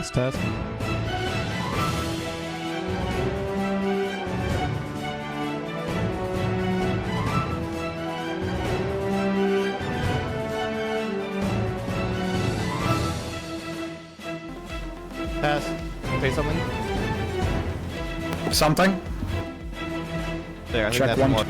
Test. Test. Say something. Something? There, I think Check that's one. more.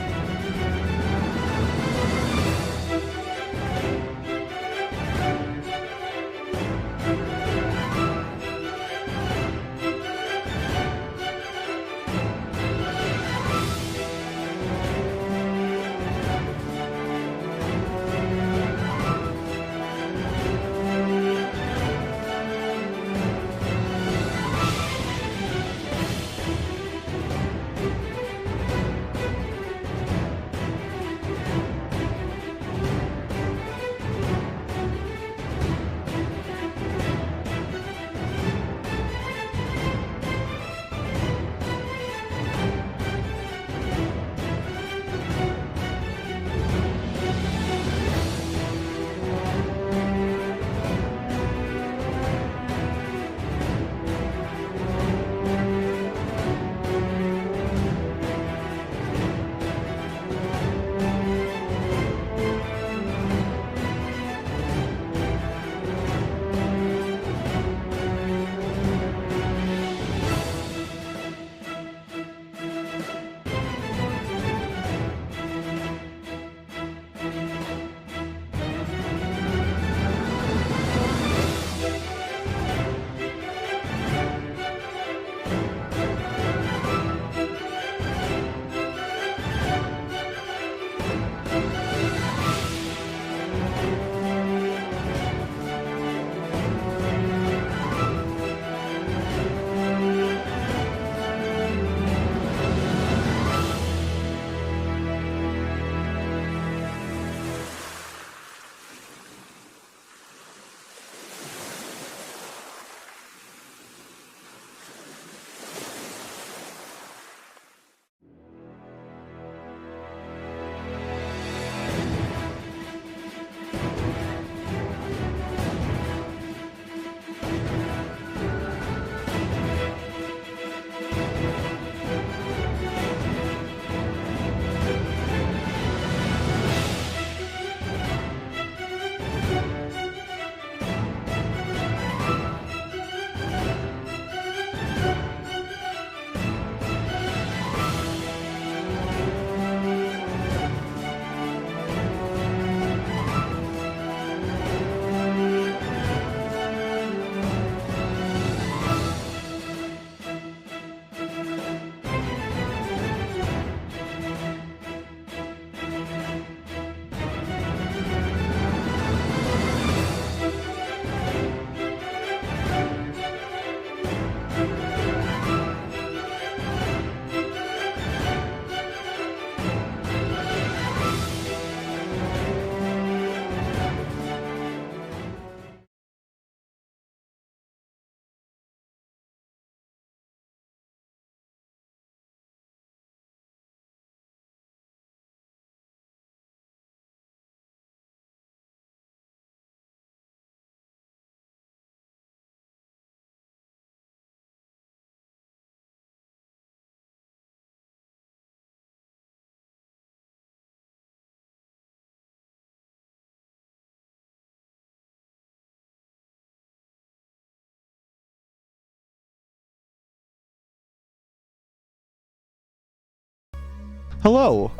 Hello,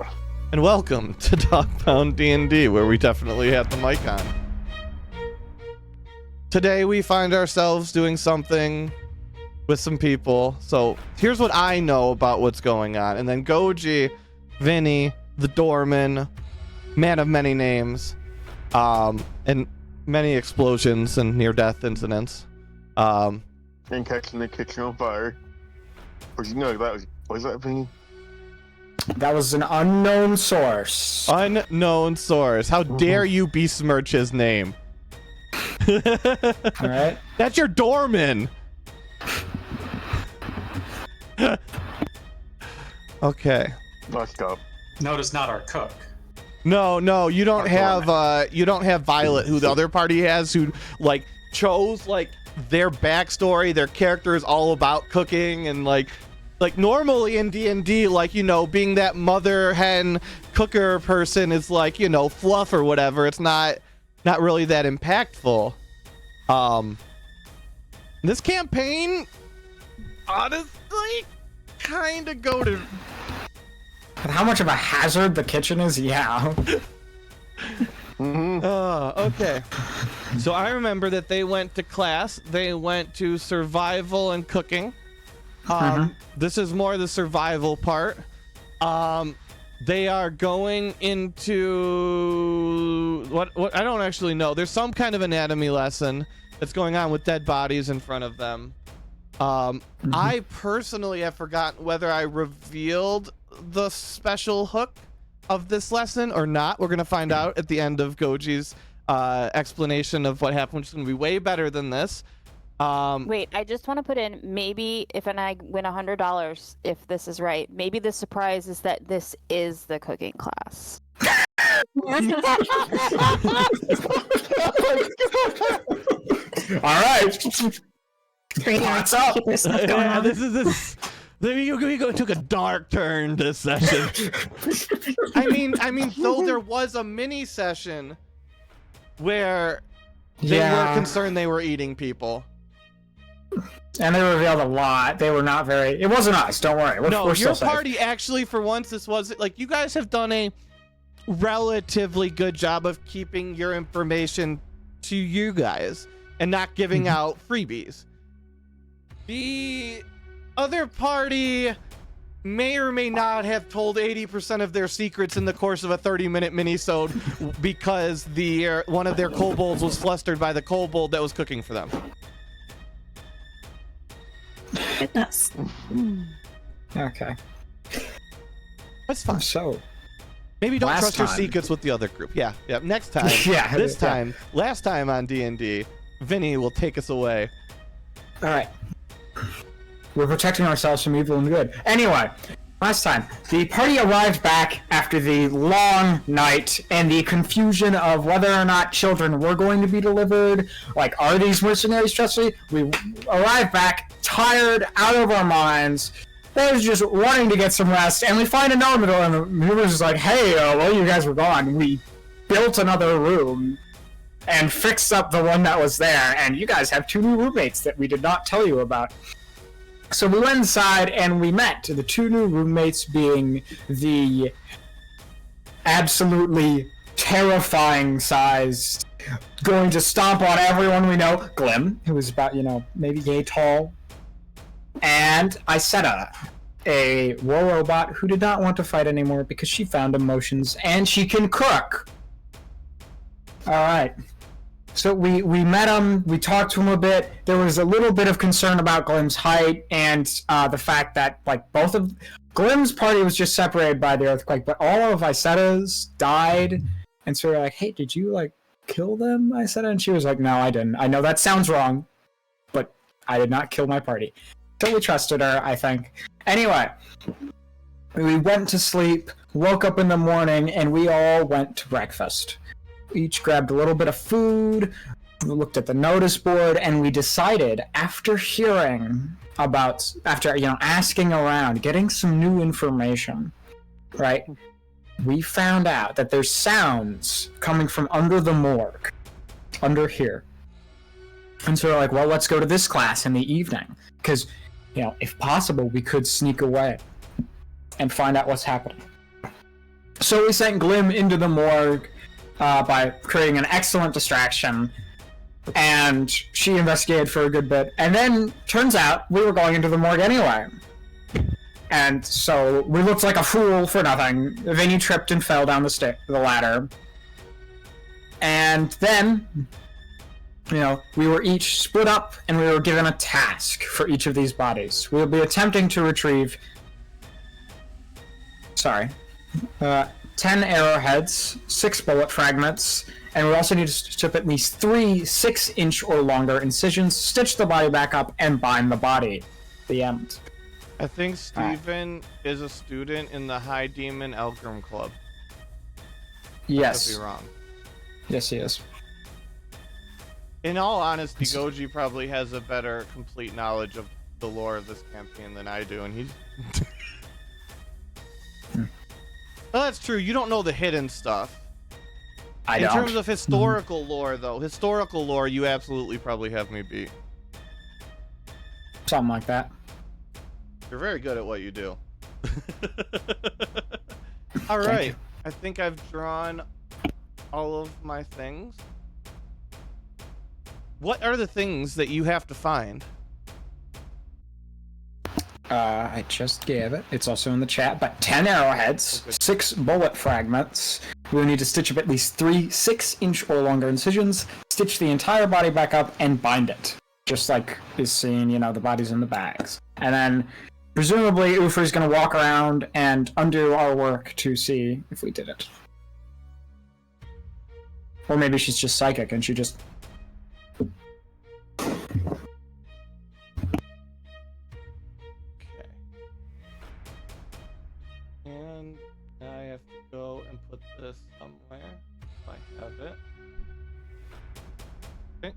and welcome to Dogpound D&D, where we definitely have the mic on. Today we find ourselves doing something with some people. So here's what I know about what's going on, and then Goji, Vinny, the doorman, man of many names, and many explosions and near-death incidents. And catching the kitchen on fire. Or you know that was that Vinny? That was an unknown source. Unknown source. How dare you besmirch his name? Alright. That's your doorman. Okay. Let's go. No, it's not our cook. No, you don't Our have Violet, who the other party has, who like chose like their backstory, their character is all about cooking, and like normally in D&D, like, you know, being that mother hen cooker person is like, you know, fluff or whatever. It's not really that impactful. This campaign, honestly, kind of goated. But how much of a hazard the kitchen is? Yeah. Okay. So I remember that they went to class. They went to survival and cooking. This is more the survival part. They are going into what I don't actually know. There's some kind of anatomy lesson that's going on with dead bodies in front of them. I personally have forgotten whether I revealed the special hook of this lesson or not. We're gonna find out at the end of Goji's explanation of what happened, which is gonna be way better than this. Wait, I just want to put in, maybe if I win $100, if this is right, maybe the surprise is that this is the cooking class. All right. What's up? Keep this stuff going on. We took a dark turn this session. I mean, though there was a mini session where they were concerned they were eating people. And they revealed a lot. They were not very. It wasn't us. Don't worry. We're your still party actually, for once, this was like you guys have done a relatively good job of keeping your information to you guys and not giving out freebies. The other party may or may not have told 80% of their secrets in the course of a 30-minute mini-sode because one of their kobolds was flustered by the kobold that was cooking for them. Goodness. Okay. That's fine. So, maybe don't last trust your time- secrets with the other group. Yeah. Next time. Yeah, This yeah. time. Last time on D&D, Vinny will take us away. all right. We're protecting ourselves from evil and good. Anyway, last time, the party arrived back after the long night and the confusion of whether or not children were going to be delivered. Like, are these mercenaries trustworthy? We arrived back, tired, out of our minds. They was just wanting to get some rest, and we find a note in the door, and the movers is like, hey, while you guys were gone, we built another room and fixed up the one that was there, and you guys have 2 new roommates that we did not tell you about. So we went inside and we met the 2 new roommates, being the absolutely terrifying sized, going to stomp on everyone we know, Glim, who was about, maybe yay tall, and Isetta, a war robot who did not want to fight anymore because she found emotions and she can cook. Alright. So we met him, we talked to him a bit. There was a little bit of concern about Glim's height and the fact that, like, both of Glim's party was just separated by the earthquake, but all of Isetta's died. And so we were like, hey, did you, like, kill them, Isetta? And she was like, no, I didn't. I know that sounds wrong, but I did not kill my party. So we trusted her, I think. Anyway, we went to sleep, woke up in the morning, and we all went to breakfast. We each grabbed a little bit of food, we looked at the notice board, and we decided, after asking around, getting some new information, right? We found out that there's sounds coming from under the morgue, under here. And so we're like, well, let's go to this class in the evening, because, if possible, we could sneak away and find out what's happening. So we sent Glim into the morgue, by creating an excellent distraction, and she investigated for a good bit, and then turns out we were going into the morgue anyway. And so we looked like a fool for nothing. Vinny tripped and fell down the ladder. And then, we were each split up and we were given a task for each of these bodies. We'll be attempting to retrieve 10 arrowheads, 6 bullet fragments, and we also need to strip at least 3 6-inch or longer incisions, stitch the body back up, and bind the body. The end. I think Steven is a student in the High Demon Elgrim Club. Yes. I could be wrong. Yes, he is. In all honesty, Goji probably has a better complete knowledge of the lore of this campaign than I do, and he's... Well, that's true. You don't know the hidden stuff. In terms of historical lore, though, you absolutely probably have me beat. Something like that. You're very good at what you do. All right. I think I've drawn all of my things. What are the things that you have to find? I just gave it. It's also in the chat, but 10 arrowheads, 6 bullet fragments. We'll need to stitch up at least 3 6-inch or longer incisions, stitch the entire body back up, and bind it. Just like is seen, you know, the bodies in the bags. And then, presumably, Ufri's gonna walk around and undo our work to see if we did it. Or maybe she's just psychic and she just... And now I have to go and put this somewhere. If I have it. Okay.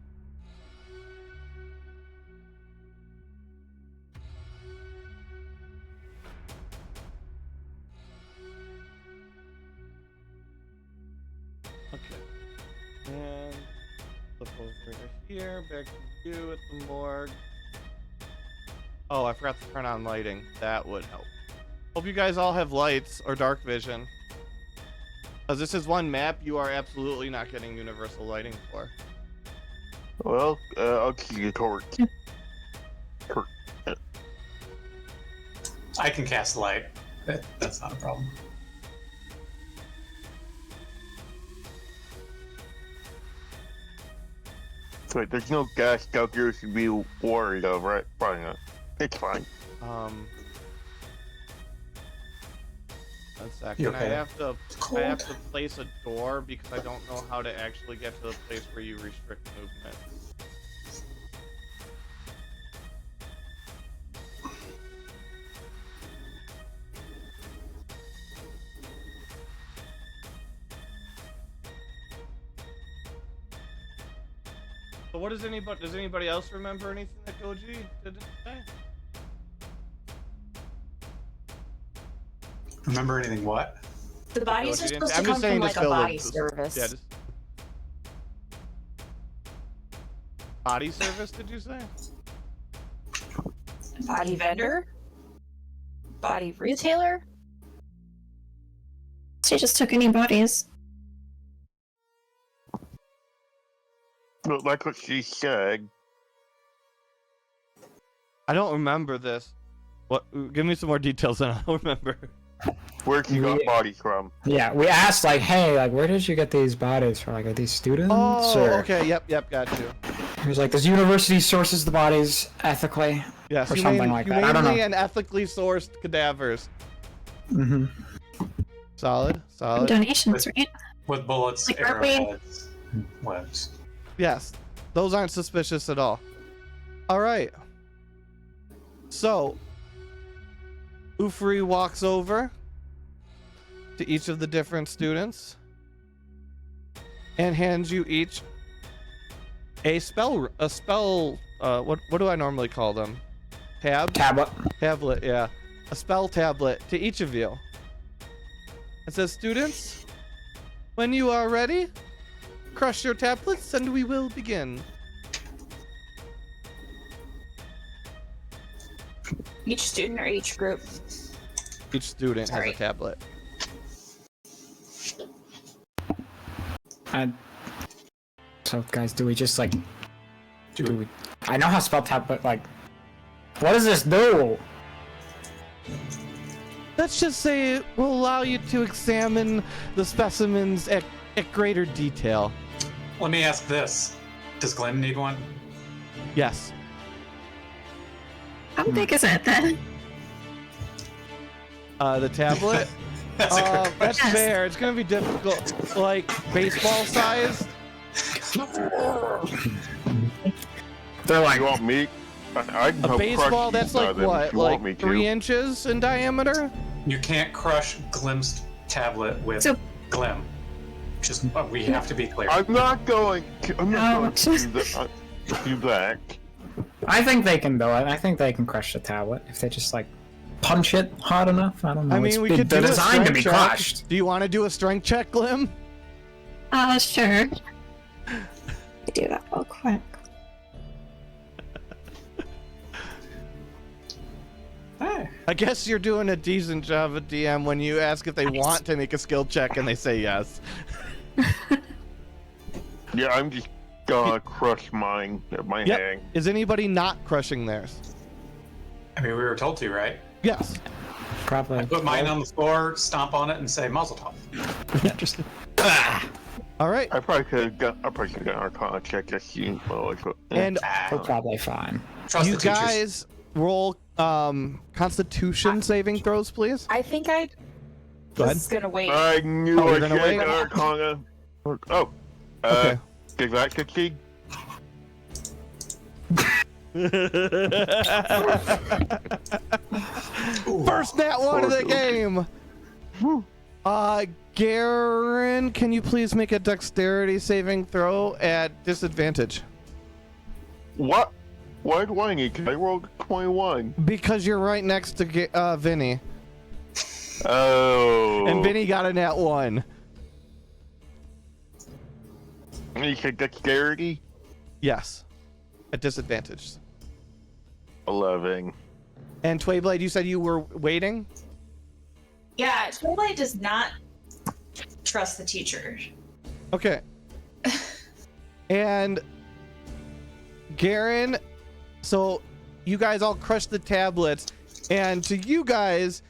Okay. And flip over here, back to you at the morgue. Oh, I forgot to turn on lighting. That would help. Hope you guys all have lights or dark vision. As this is one map you are absolutely not getting universal lighting for. Well, I'll keep you covered. I can cast light. That's not a problem. Wait, there's no gas calculators to be worried of, right? Probably not. It's fine. One second. You okay? I have to place a door because I don't know how to actually get to the place where you restrict movement. So what does anybody else remember anything that Goji did say? Remember anything what? The bodies are supposed to I'm come just saying from just like a fill body in. service. Yeah, just body service, did you say? Body vendor? Body retailer? She just took any bodies. Look like what she said. I don't remember this. What? Give me some more details and I'll remember. Where she got bodies from? Yeah, we asked, like, hey, like, where did you get these bodies from? Like, are these students? Oh, or... okay. Yep, got you. He was like, this university sources the bodies ethically. Yes, or something like that. I don't know. Humanely and ethically sourced cadavers. Mm-hmm. Solid. Donations, right? With bullets, Like, aren't we- arrowheads, webs. Yes, those aren't suspicious at all. All right. So, Ufri walks over to each of the different students and hands you each a spell. What do I normally call them? Tablet, yeah. A spell tablet to each of you. It says, students, when you are ready, crush your tablets and we will begin. Each student or each group? Each student Sorry. has a tablet. So, guys, do we just, like... Do we... I know how spell tab, but, like... What does this do? Let's just say it will allow you to examine the specimens at greater detail. Let me ask this. Does Glenn need one? Yes. How big is it then? The tablet? That's a good That's question. fair. It's gonna be difficult. Like, baseball size? They're like, You want me? I can A help baseball crush that's you, like then, what? if you want me Like to. 3 inches in diameter? You can't crush Glim's tablet with So- Glim. Just we have to be clear. I'm not going to do that. I think they can do it. I think they can crush the tablet if they just like punch it hard enough. I don't know. I mean, we They're could do a designed to strength be check. crushed. Do you want to do a strength check, Glim? Sure. Do that real quick. I guess you're doing a decent job at DM when you ask if they want to make a skill check and they say yes. Yeah, I'm just gonna crush my Yep. hang. Is anybody not crushing theirs? I mean, we were told to, right? Yes. Probably. Put mine on the floor, stomp on it, and say Mazel Tov. Just All right. I probably could have got an Arcana check just seeing And we're probably fine. Trust you the teachers. guys roll Constitution saving throws, please. I think I Go ahead. was gonna wait. I knew Oh, I you're gonna should wait? get Arcana. Oh. Okay. Did that succeed? First nat one of the game. Garen, can you please make a dexterity saving throw at disadvantage? What? Why do I need to? I rolled 21. Because you're right next to Vinny. Oh. And Vinny got a nat 1. You said dexterity? Yes. At disadvantage. 11. And Twayblade, you said you were waiting? Yeah, Twilight does not trust the teacher. Okay. And Garen, so you guys all crush the tablets, and to you guys,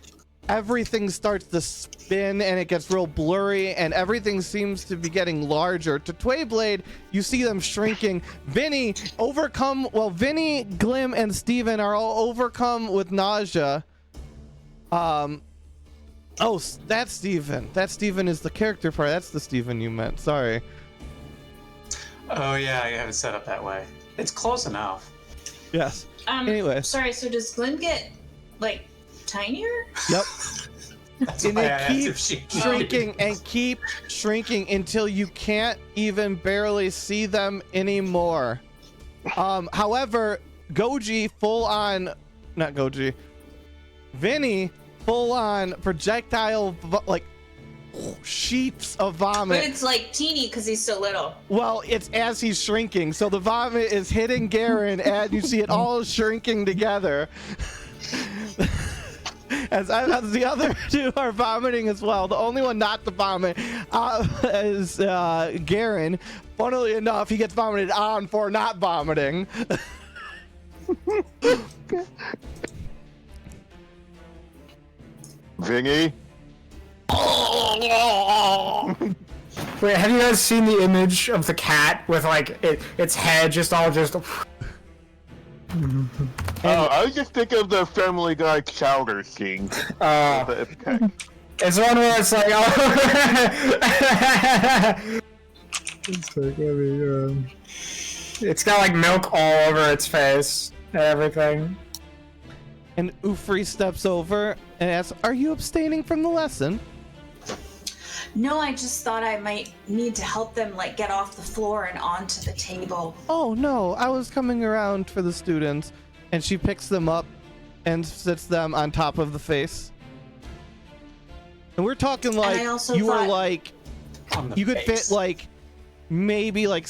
everything starts to spin and it gets real blurry and everything seems to be getting larger. To Twayblade, you see them shrinking. Vinny, Glim, and Steven are all overcome with nausea. Oh, that's Steven. That Steven is the character part. That's the Steven you meant. Sorry. Oh yeah, I have it set up that way. It's close enough. Yes. Anyway. Sorry, so does Glenn get, like, tinier? Yep. That's And why I they asked keep if she shrinking and keep shrinking until you can't even barely see them anymore. However, Goji Vinny full on projectile like sheets of But vomit. it's, like, teeny because he's so little. Well, it's as he's shrinking, so the vomit is hitting Garen, and you see it all shrinking together. As the other two are vomiting as well. The only one not to vomit is Garen. Funnily enough, he gets vomited on for not vomiting. Vinny? Wait, have you guys seen the image of the cat with like its head just all just? Oh, I was just thinking of the Family Guy chowder scene. It's one where it's like, oh. It's like, it's got like milk all over its face and everything. And Ufri steps over and asks, "Are you abstaining from the lesson?" No, I just thought I might need to help them, like, get off the floor and onto the table. "Oh no, I was coming around for the students." And she picks them up and sits them on top of the face. And we're talking like I also you were thought- like on the you could face. fit like maybe like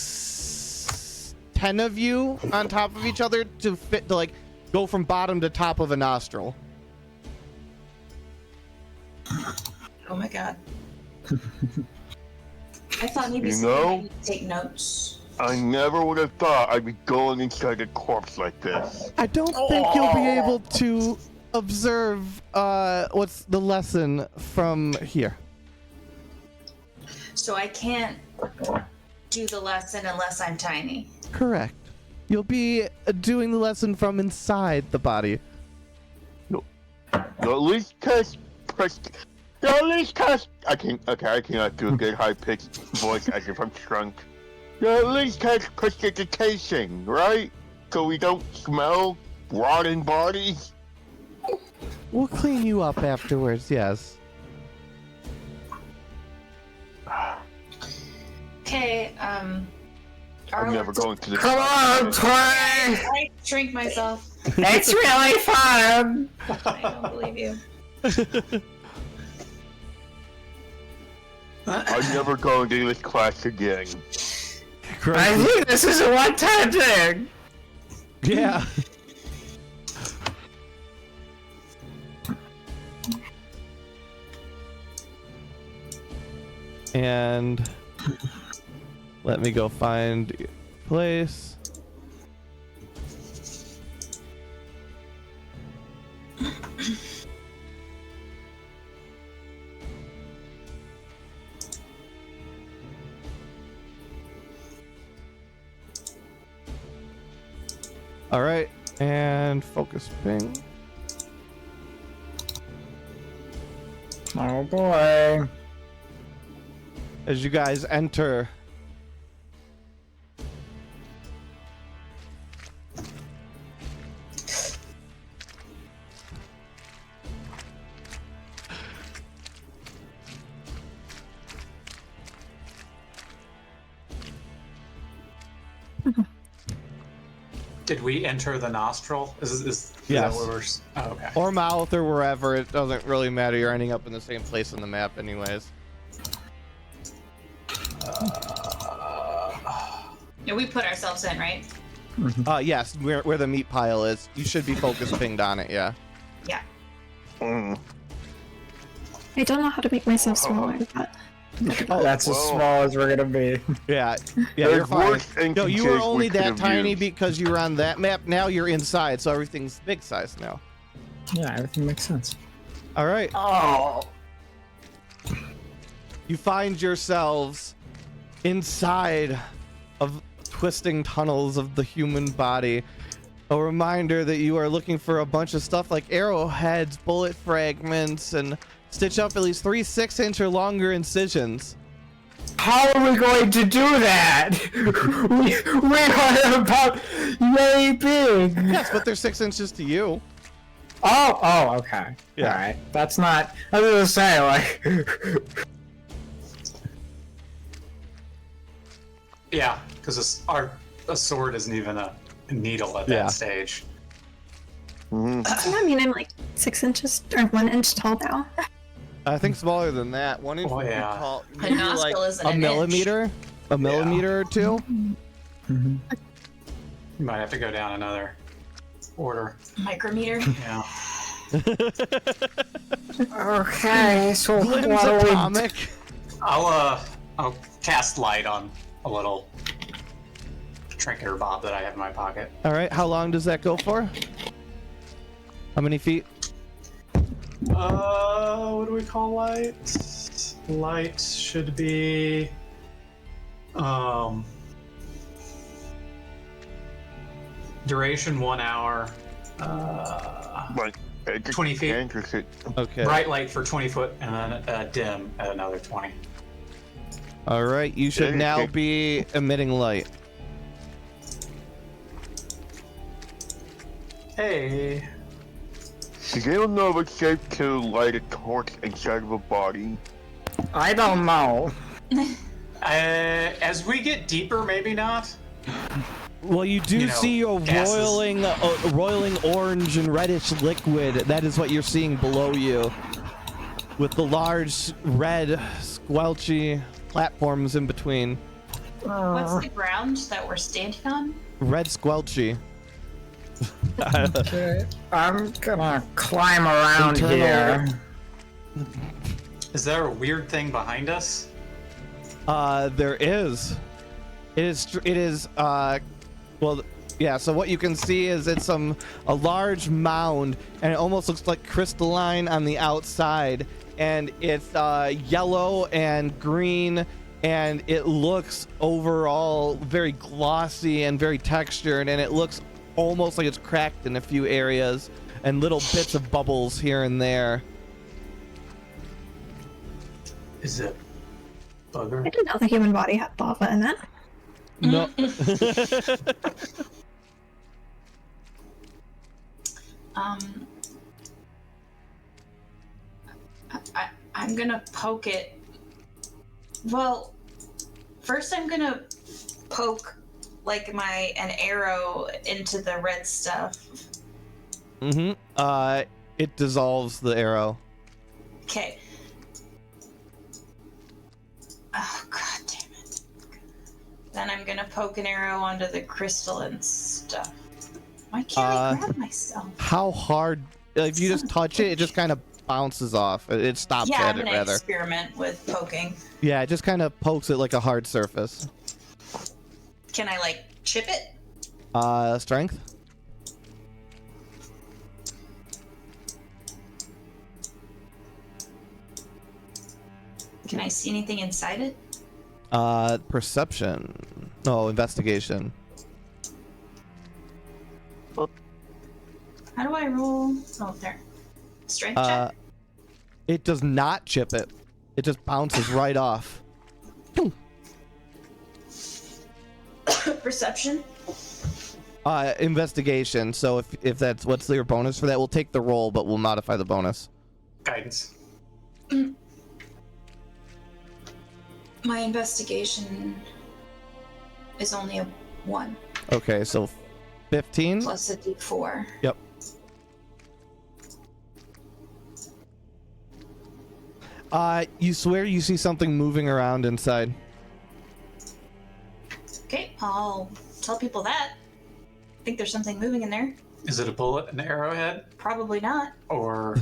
10 of you on top of each other to fit to like go from bottom to top of a nostril. Oh my god. I thought maybe You someone know? might need to take notes. I never would have thought I'd be going inside a corpse like this. I don't think you'll be able to observe what's the lesson from here. So I can't do the lesson unless I'm tiny. Correct. You'll be doing the lesson from inside the body. At least test. At least test. I cannot do a good high-pitched voice as if I'm shrunk. At least test precipitation, right? So we don't smell rotting bodies. We'll clean you up afterwards, yes. Okay, I'm Arlen, never going to this. Come on, play! I shrink myself. It's really fun! I don't believe you. I'm never going to this class again. I think this is a one-time thing! Yeah. And let me go find a place. All right, and focus ping. Oh boy. As you guys enter Did we enter the nostril? Is that Yes. what we're? Oh, okay. or mouth or wherever, it doesn't really matter. You're ending up in the same place on the map anyways. Yeah, we put ourselves in, right? Yes, where the meat pile is. You should be focus pinged on it, yeah. Yeah. Mm. I don't know how to make myself smaller, but That's as Whoa. small as we're gonna be. Yeah, yeah, There's you're fine. worse No, you were instances only we could that have tiny used. because you were on that map. Now you're inside, so everything's big size now. Yeah, everything makes sense. All right. Oh. You find yourselves inside of twisting tunnels of the human body. A reminder that you are looking for a bunch of stuff like arrowheads, bullet fragments, and stitch up at least 3 6-inch or longer incisions. How are we going to do that? we are about yay big. Yes, but they're 6 inches to you. Oh, okay. Yeah. Alright. That's not, I was gonna say, like, Yeah, because a sword isn't even a needle at Yeah. that stage. I mean, I'm like 6 inches or 1 inch tall now. I think smaller than that. 1 inch Oh, would be yeah. tall. A Maybe nostril like isn't a an millimeter, a millimeter or two. You might have to go down another order. Micrometer. Yeah. okay, so Glynn's what do we atomic. I'll cast light on a little trinket or bob that I have in my pocket. All right, how long does that go for? How many feet? What do we call light? Light should be duration 1 hour. Like, 20 feet. Interesting. Okay. Bright light for 20 foot, and then dim at another 20. All right, you should now be emitting light. Hey. Does anyone know if it's safe to light a torch inside of a body? I don't know. As we get deeper, maybe not. Well, you do You know, see a gases. roiling orange and reddish liquid. That is what you're seeing below you, with the large red squelchy platforms in between. What's the ground that we're standing on? Red squelchy. Okay, I'm gonna climb around Internal- here. Is there a weird thing behind us? There is. It is. Well, yeah. So what you can see is it's a large mound, and it almost looks like crystalline on the outside, and it's yellow and green, and it looks overall very glossy and very textured, and it looks almost like it's cracked in a few areas, and little bits of bubbles here and there. Is it I bugger? didn't know the human body had lava in it. No. I'm gonna poke it. Well, First, I'm gonna poke like an arrow into the red stuff. It dissolves the arrow. Okay. Oh god damn it. Then I'm gonna poke an arrow onto the crystalline stuff. Why can't I grab myself? How hard? If you just touch it, it just kind of bounces off. It stops Yeah, at I'm it gonna rather. experiment with poking. Yeah, it just kind of pokes it like a hard surface. Can I like chip it? Strength. Can I see anything inside it? Perception. No, investigation. How do I roll? Oh, there. Strength check? It does not chip it. It just bounces right off. Perception? Investigation. So if that's what's your bonus for that, we'll take the roll, but we'll modify the bonus. Guidance. My investigation is only a 1 Okay, so 15. plus a d4. Yep. You swear you see something moving around inside. Okay, I'll tell people that. I think there's something moving in there. Is it a bullet, an arrowhead, Probably not. or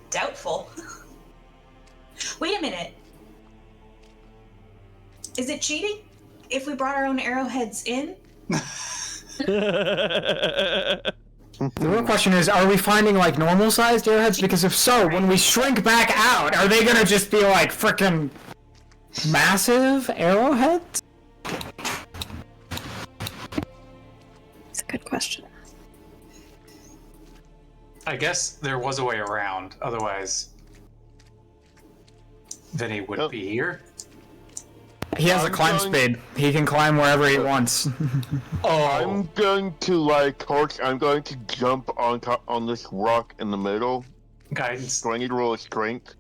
Doubtful. Wait a minute. Is it cheating if we brought our own arrowheads in? The real question is, are we finding like normal-sized arrowheads? Because if so, when we shrink back out, are they gonna just be like frickin' massive arrowheads? It's a good question. I guess there was a way around. Otherwise, Vinny would be here. He has a climb speed. He can climb wherever he wants. I'm going to I'm going to jump on this rock in the middle. Guidance. Do I need to roll a strength?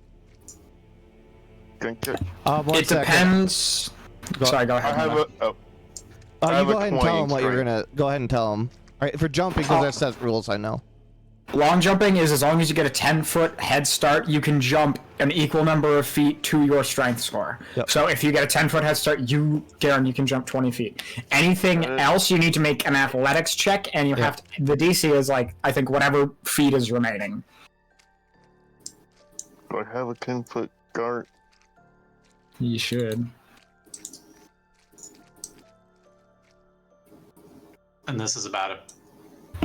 Strength check? One It second. depends. Sorry, go I ahead. have Noah. I You have go a ahead and 20 tell him what you're strength. gonna. Go ahead and tell him. All right, for jumping, because that sets rules. I know. Long jumping is as long as you get a 10-foot head start, you can jump an equal number of feet to your strength score. Yep. So if you get a 10-foot head start, you can jump 20 feet. Anything else, you need to make an athletics check, and you have to. The DC is like, I think, whatever feet is remaining. Do I have a 10-foot start? You should. And this is about a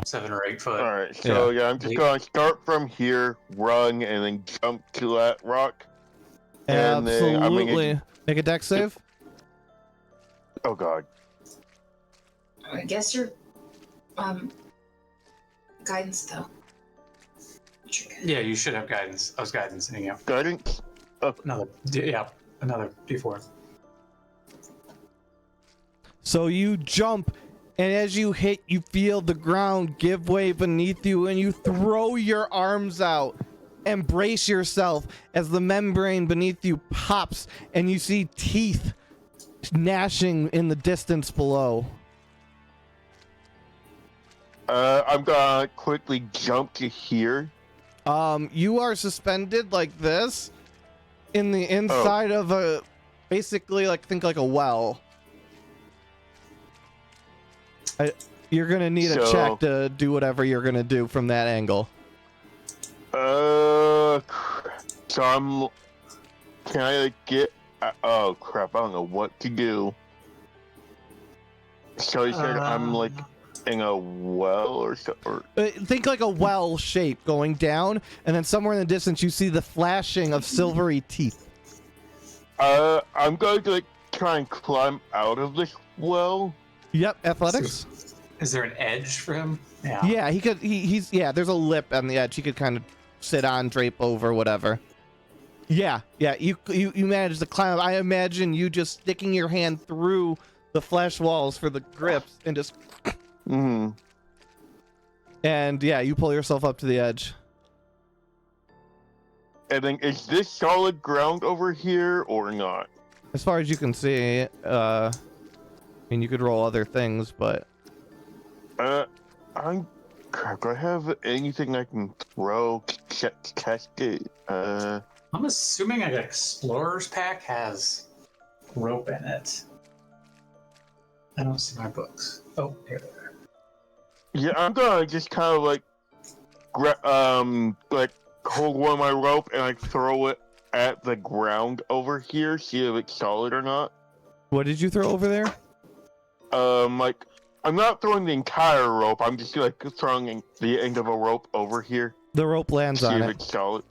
7 or 8 foot. Alright, so I'm just going to start from here, run, and then jump to that rock. And then I'm Absolutely. Make a dex save. Oh god. I guess you're guidance though. Yeah, you should have guidance. I was guidance. Yeah. Guidance? Another D4. So you jump, and as you hit, you feel the ground give way beneath you, and you throw your arms out and brace yourself as the membrane beneath you pops, and you see teeth gnashing in the distance below. I'm gonna quickly jump to here. You are suspended like this in the inside of a, basically think like a well. You're gonna need a check to do whatever you're gonna do from that angle. So can I get? Oh crap! I don't know what to do. So you said I'm like in a well or so, or Think like a well shape going down, and then somewhere in the distance you see the flashing of silvery teeth. I'm going to try and climb out of this well. Yep, athletics. Is there an edge for him? Yeah. Yeah, he could. He's there's a lip on the edge. He could kind of sit on, drape over, whatever. Yeah. You managed to climb up. I imagine you just sticking your hand through the flesh walls for the grips and just. Mm-hmm. And yeah, you pull yourself up to the edge. And then, is this solid ground over here or not? As far as you can see, I mean, you could roll other things, but Crap, do I have anything I can throw? Test it. I'm assuming an explorer's pack has rope in it. I don't see my books. Oh, here they are. Yeah, I'm gonna just kind of like, like hold one of my rope and like throw it at the ground over here, see if it's solid or not. what did you throw over there? Like I'm not throwing the entire rope. I'm just like throwing the end of a rope over here. The rope lands See on if it. it's solid.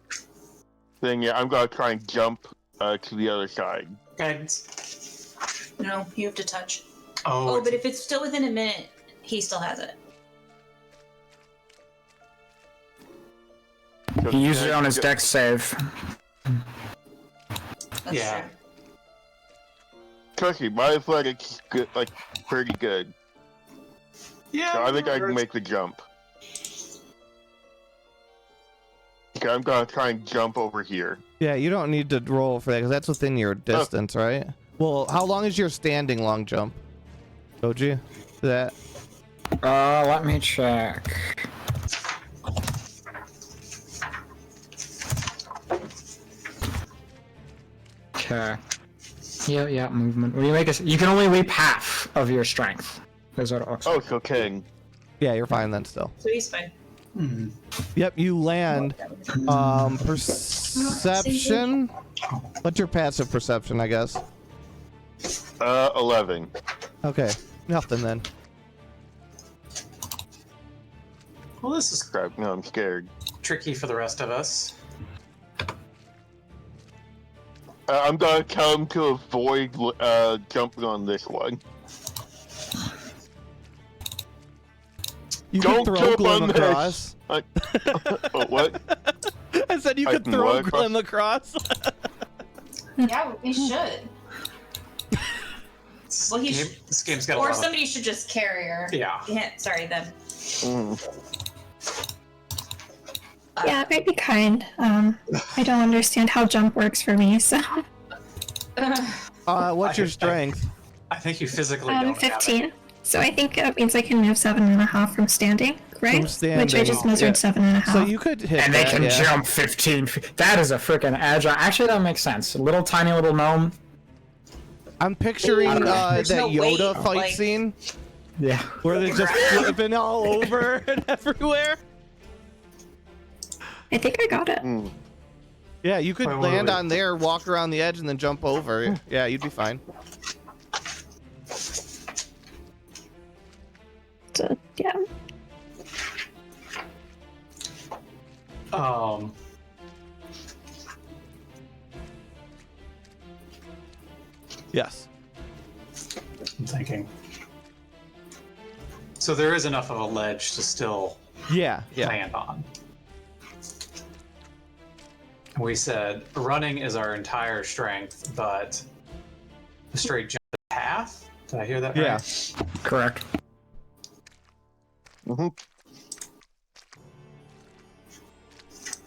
Then yeah, I'm gonna try and jump to the other side. Guidance. No, you have to touch. Oh, Oh, but if it's still within a minute, he still has it. He used it on his dex save. That's Yeah. true. Trust me, my athletics good, like pretty good. yeah. So I think I can make the jump. Okay, I'm gonna try and jump over here. Yeah, you don't need to roll for that because that's within your distance, right? Well, how long is your standing long jump? Doji? That? Let me check. Okay. Yeah, movement. When you make you can only leap half of your strength. Is what it looks like. Oh, so king. Yeah, you're fine then still. So he's fine. Hmm. Yep, you land. Perception? What's your passive perception, I guess? 11. Okay, nothing then. Well, this is Crap, no, I'm scared. tricky for the rest of us. I'm gonna tell him to avoid jumping on this one. You Don't could throw jump on Glim this. across. Oh, what? I said you I could can throw what across? Glim across. Yeah, we should. Well, he This game's got a Or lot of... somebody should just carry her. Yeah. Sorry, them. Mm. Yeah, it might be kind. I don't understand how jump works for me, so What's your strength? I think you physically don't have it. 15. So I think that means I can move 7.5 from standing, right? From Which I standing, just measured yeah. 7.5. So you could hit And they that, can yeah. jump 15 feet. That is a freaking agile. Actually, that makes sense. Little tiny little gnome. I'm picturing that There's no Yoda weight, fight like- scene Yeah. where they're just flipping all over and everywhere. I think I got it. Mm. Yeah, you could Wait, land wait. on there, walk around the edge, and then jump over. Yeah, you'd be fine. So, yeah. Yes. I'm thinking. So there is enough of a ledge to still Yeah, yeah. land on. We said running is our entire strength, but a straight jump path? Did I hear that Yeah. right? Correct. Mhm.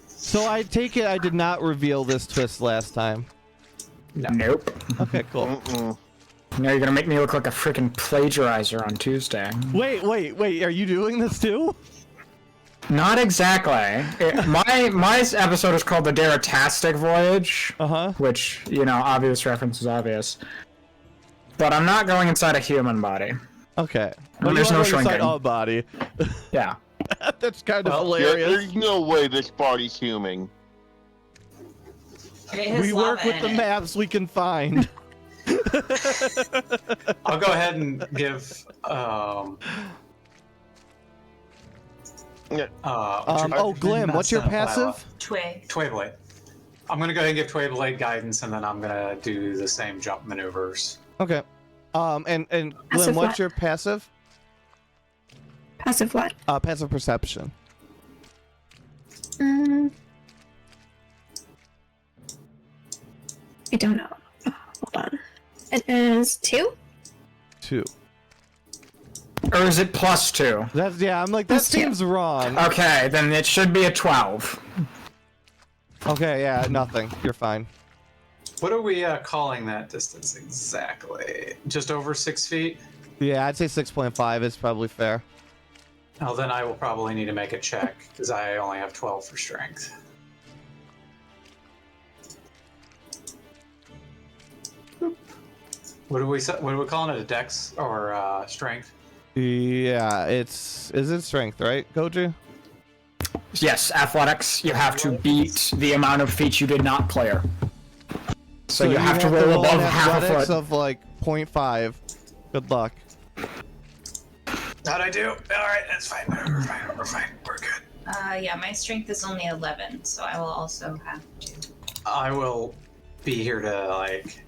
So I take it I did not reveal this twist last time. Nope. Okay, cool. Mm-mm. Now you're gonna make me look like a freaking plagiarizer on Tuesday. Wait, are you doing this too? Not exactly. My episode is called the Daratastic Voyage, Uh-huh. which, you know, obvious reference is obvious. But I'm not going inside a human body. Okay. Well, there's you no are going inside shrinking. a body. Yeah. That's kind of Well, Yeah, hilarious. there's no way this body's human. It has We work lava with in the it. maps we can find. I'll go ahead and give Yeah. Oh, Glim, what's your passive? Twig. Twayblade. I'm gonna go ahead and give Twayblade guidance, and then I'm gonna do the same jump maneuvers. Okay. And Glim, Passive what's what? your passive? Passive what? Passive perception. I don't know. Oh, hold on. It is 2? 2. Or is it +2? That's I'm like that Plus two. seems wrong. Okay, then it should be a 12. Okay, yeah, nothing. You're fine. What are we calling that distance exactly? Just over 6 feet? Yeah, I'd say 6.5 is probably fair. Oh, then I will probably need to make a check because I only have 12 for strength. What are we calling it? A dex or strength? Yeah, is it strength, right, Koji? Yes, athletics. You have to beat the amount of feet you did not clear. So you have to roll above half a athletics foot. of like 0.5. Good luck. How'd I do? All right, that's fine. We're fine. We're good. Yeah, my strength is only 11, so I will also have to. I will be here to like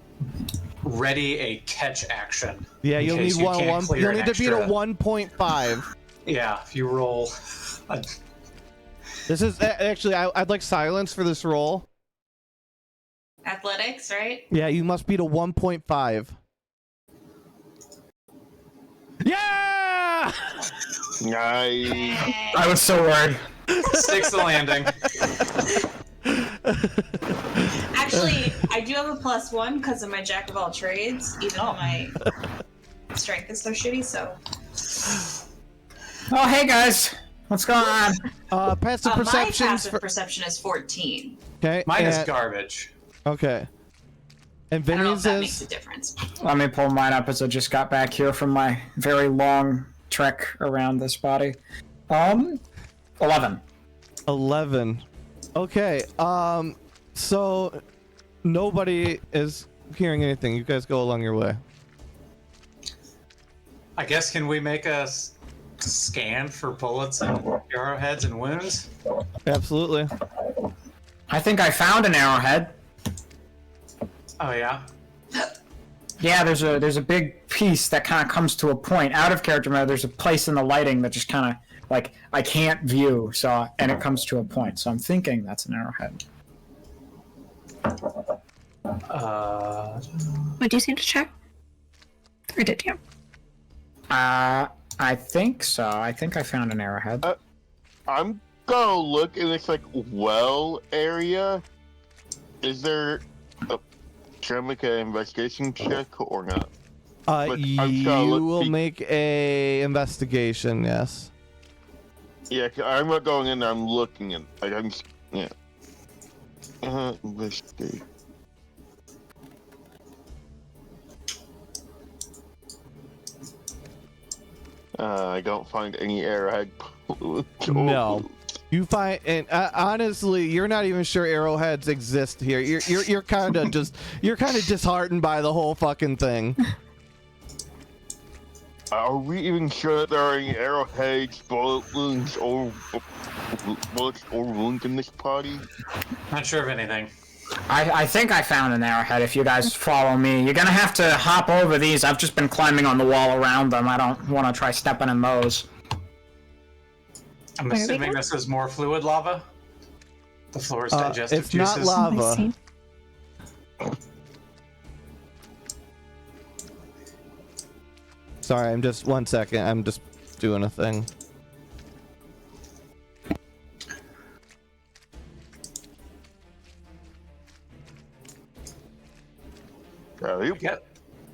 ready a catch action. Yeah, in you'll case need you one. can't clear You'll an need to beat a extra- 1.5. Yeah, if you roll. This is actually. I'd like silence for this roll. Athletics, right? Yeah, you must beat a 1.5. Yeah! Nice. I was so worried. Sticks the landing. Actually, I do have a +1 because of my jack of all trades, even though my strength is so shitty. So. Oh, hey guys, what's going on? Passive My perceptions. passive perception is 14. Okay. Mine is and- garbage. Okay. And I don't know if Vinny's that makes a is. difference. Let me pull mine up as I just got back here from my very long trek around this body. 11. 11. Okay. So nobody is hearing anything. You guys go along your way. I guess can we make a scan for bullets and arrowheads and wounds? Absolutely. I think I found an arrowhead. Oh yeah. Yeah, there's a big piece that kind of comes to a point. Out of character mode, there's a place in the lighting that just kind of like I can't view, and it comes to a point. So I'm thinking that's an arrowhead. Would you see to check? Or did you? I think so. I think I found an arrowhead. I'm gonna look in this like well area. Is there a should I make an investigation check or not? But I'm You sorry, look, will be- make a investigation. Yes. Yeah, 'cause I'm not going in there. I'm looking in. Like I'm. Yeah. Investigate. I don't find any arrowhead. No. You find, and honestly, you're not even sure arrowheads exist here. You're kind of disheartened by the whole fucking thing. Are we even sure that there are any arrowheads, bullets, or wounds in this party? Not sure of anything. I think I found an arrowhead. If you guys follow me, you're gonna have to hop over these. I've just been climbing on the wall around them. I don't want to try stepping in those. I'm Where are we assuming going? this is more fluid lava. The floor's digestive It's not juices. I lava. see. Sorry, I'm just 1 second. I'm just doing a thing.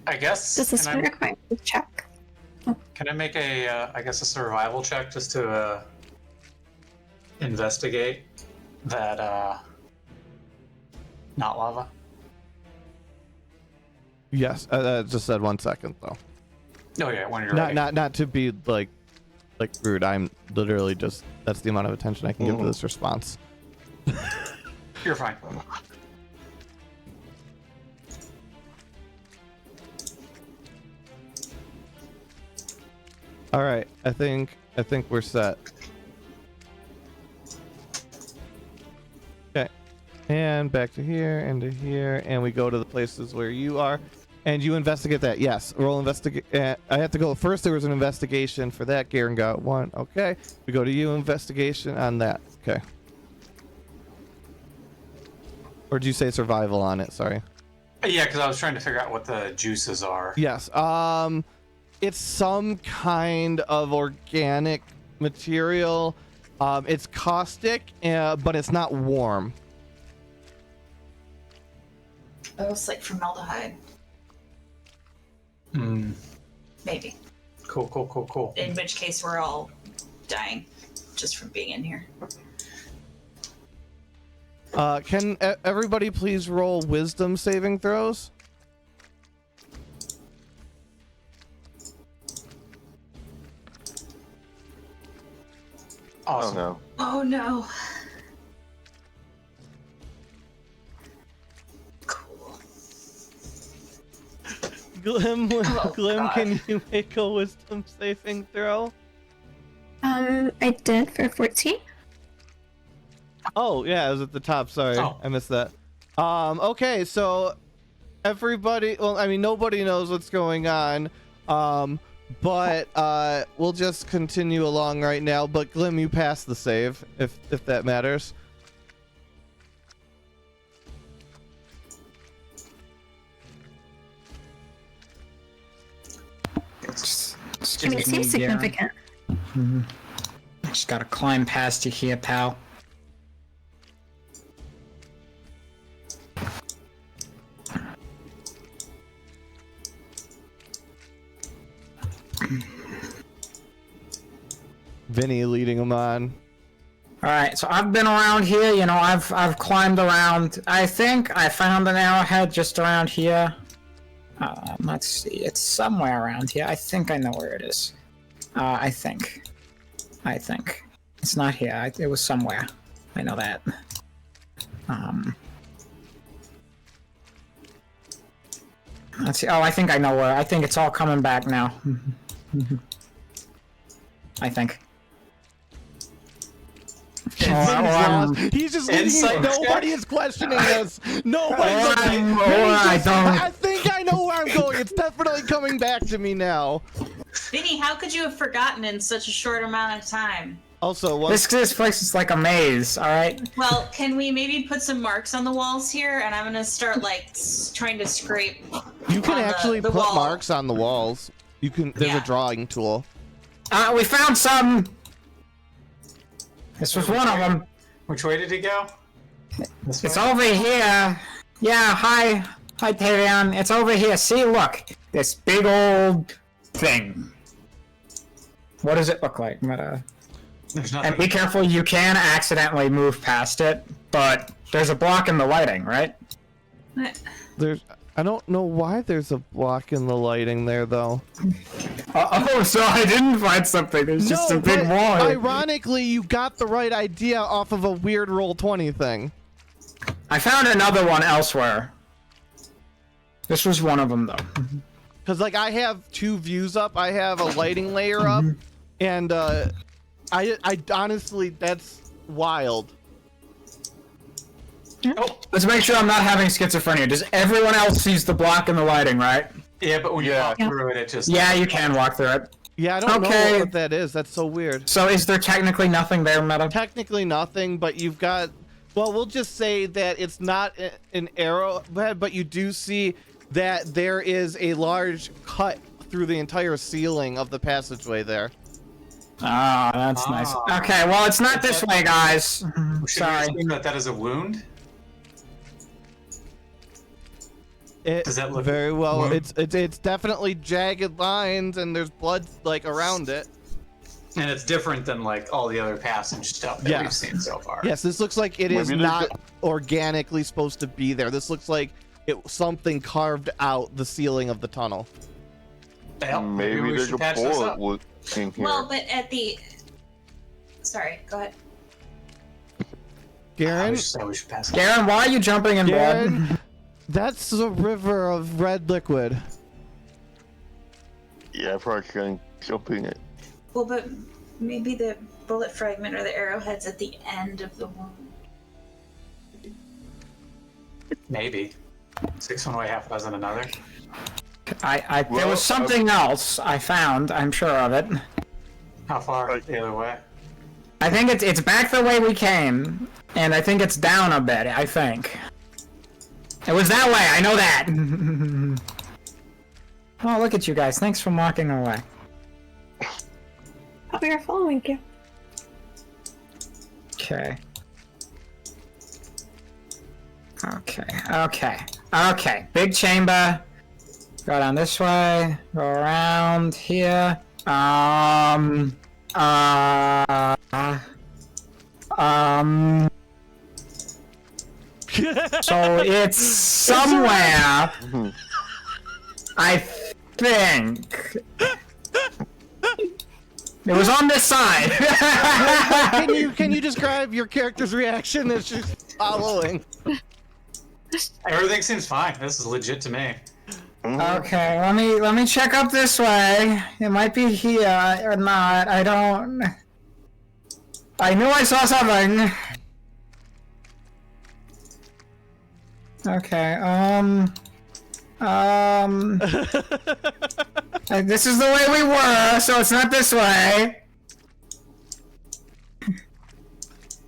I guess. Does this can I- require a check? Can I make I guess a survival check just to investigate that not lava? Yes, I just said 1 second though. Oh yeah, when you're ready. Not to be like rude. I'm literally just, that's the amount of attention I can give to this response. You're fine. All right, I think we're set. Okay, and back to here and to here, and we go to the places where you are, and you investigate that. Yes, roll investigate. I have to go first. There was an investigation for that. Garen got 1. Okay, we go to you. Investigation on that. Okay. Or did you say survival on it? Sorry. Yeah, because I was trying to figure out what the juices are. Yes. It's some kind of organic material. It's caustic, but it's not warm. Oh, it's like formaldehyde. Hmm. Maybe. Cool. In which case, we're all dying just from being in here. Can everybody please roll wisdom saving throws? Oh Awesome. no. Oh no. Cool. Glim, Oh, Glim, God. can you make a wisdom saving throw? I did for 14. Oh, yeah, it was at the top. Sorry, Oh. I missed that. Okay, so everybody, well, I mean, nobody knows what's going on. But we'll just continue along right now. But Glim, you passed the save, if that matters. Just I mean, it give me seems a gear. significant. Just gotta climb past you here, pal. Vinny leading him on. All right, so I've been around here. You know, I've climbed around. I think I found an arrowhead just around here. Let's see, it's somewhere around here. I think I know where it is. I think it's not here. It was somewhere. I know that. Let's see. Oh, I think I know where. I think it's all coming back now. I think. He's just Insight nobody check. is questioning this. Nobody's Alright, like, alright, don't- I think I know where I'm going. It's definitely coming back to me now. Vinny, how could you have forgotten in such a short amount of time? Also, what? This place is like a maze. All right. Well, can we maybe put some marks on the walls here? And I'm gonna start like trying to scrape. You can on actually the put wall. marks on the walls. You can. There's Yeah. a drawing tool. We found some. This was one of them. Which way did he go? This It's way? over here. Yeah, hi, Tyrion. It's over here. See, look, this big old thing. What does it look like? There's And nothing. be careful, you can accidentally move past it, but there's a block in the lighting, right? There's. I don't know why there's a block in the lighting there, though. Oh, so I didn't find something. There's just a big but wall here. ironically, you got the right idea off of a weird Roll20 thing. I found another one elsewhere. This was one of them, though. Because, like, I have two views up. I have a lighting layer up, and I honestly, that's wild. Oh, Let's make sure I'm not having schizophrenia. Does everyone else sees the block in the lighting, right? yeah, but when you Yeah. walk through it, it just. Yeah, you can walk through it. Yeah, I don't Okay. know what that is. That's so weird. So is there technically nothing there, Meta? Technically nothing, but you've got. Well, we'll just say that it's not an arrowhead, but you do see that there is a large cut through the entire ceiling of the passageway there. Ah, that's nice. Ah. Okay, well, it's not this way, guys. Should we Sorry. assume that that is a wound? It, Does that look very well? wound? It's definitely jagged lines, and there's blood like around it. And it's different than like all the other passage stuff that Yeah. we've seen so far. Yes, this looks like it is Maybe there's not organically supposed to be there. This looks like something carved out the ceiling of the tunnel. Well, Maybe we there's should a patch this up. bullet in here. Well, but at the. Sorry, go ahead. Garen, We should pass it. Garen, why are you jumping in blood? Garen, that's a river of red liquid. Yeah, probably shouldn't jump in it. Well, but maybe the bullet fragment or the arrowhead's at the end of the wound. Maybe. 6 one way, half a dozen another. There Well, was something else I found, I'm sure of it. How far Right. the other way? I think it's back the way we came, and I think it's down a bit, I think. It was that way, I know that! Oh, look at you guys, thanks for walking away. Oh, we are following you. Okay. Okay. Okay, big chamber. Go down this way. Go around here. So it's somewhere. I think. It was on this side. Can you describe your character's reaction as she's following? Everything seems fine. This is legit to me. Okay, let me check up this way. It might be here or not. I don't. I knew I saw something. Okay. This is the way we were, so it's not this way.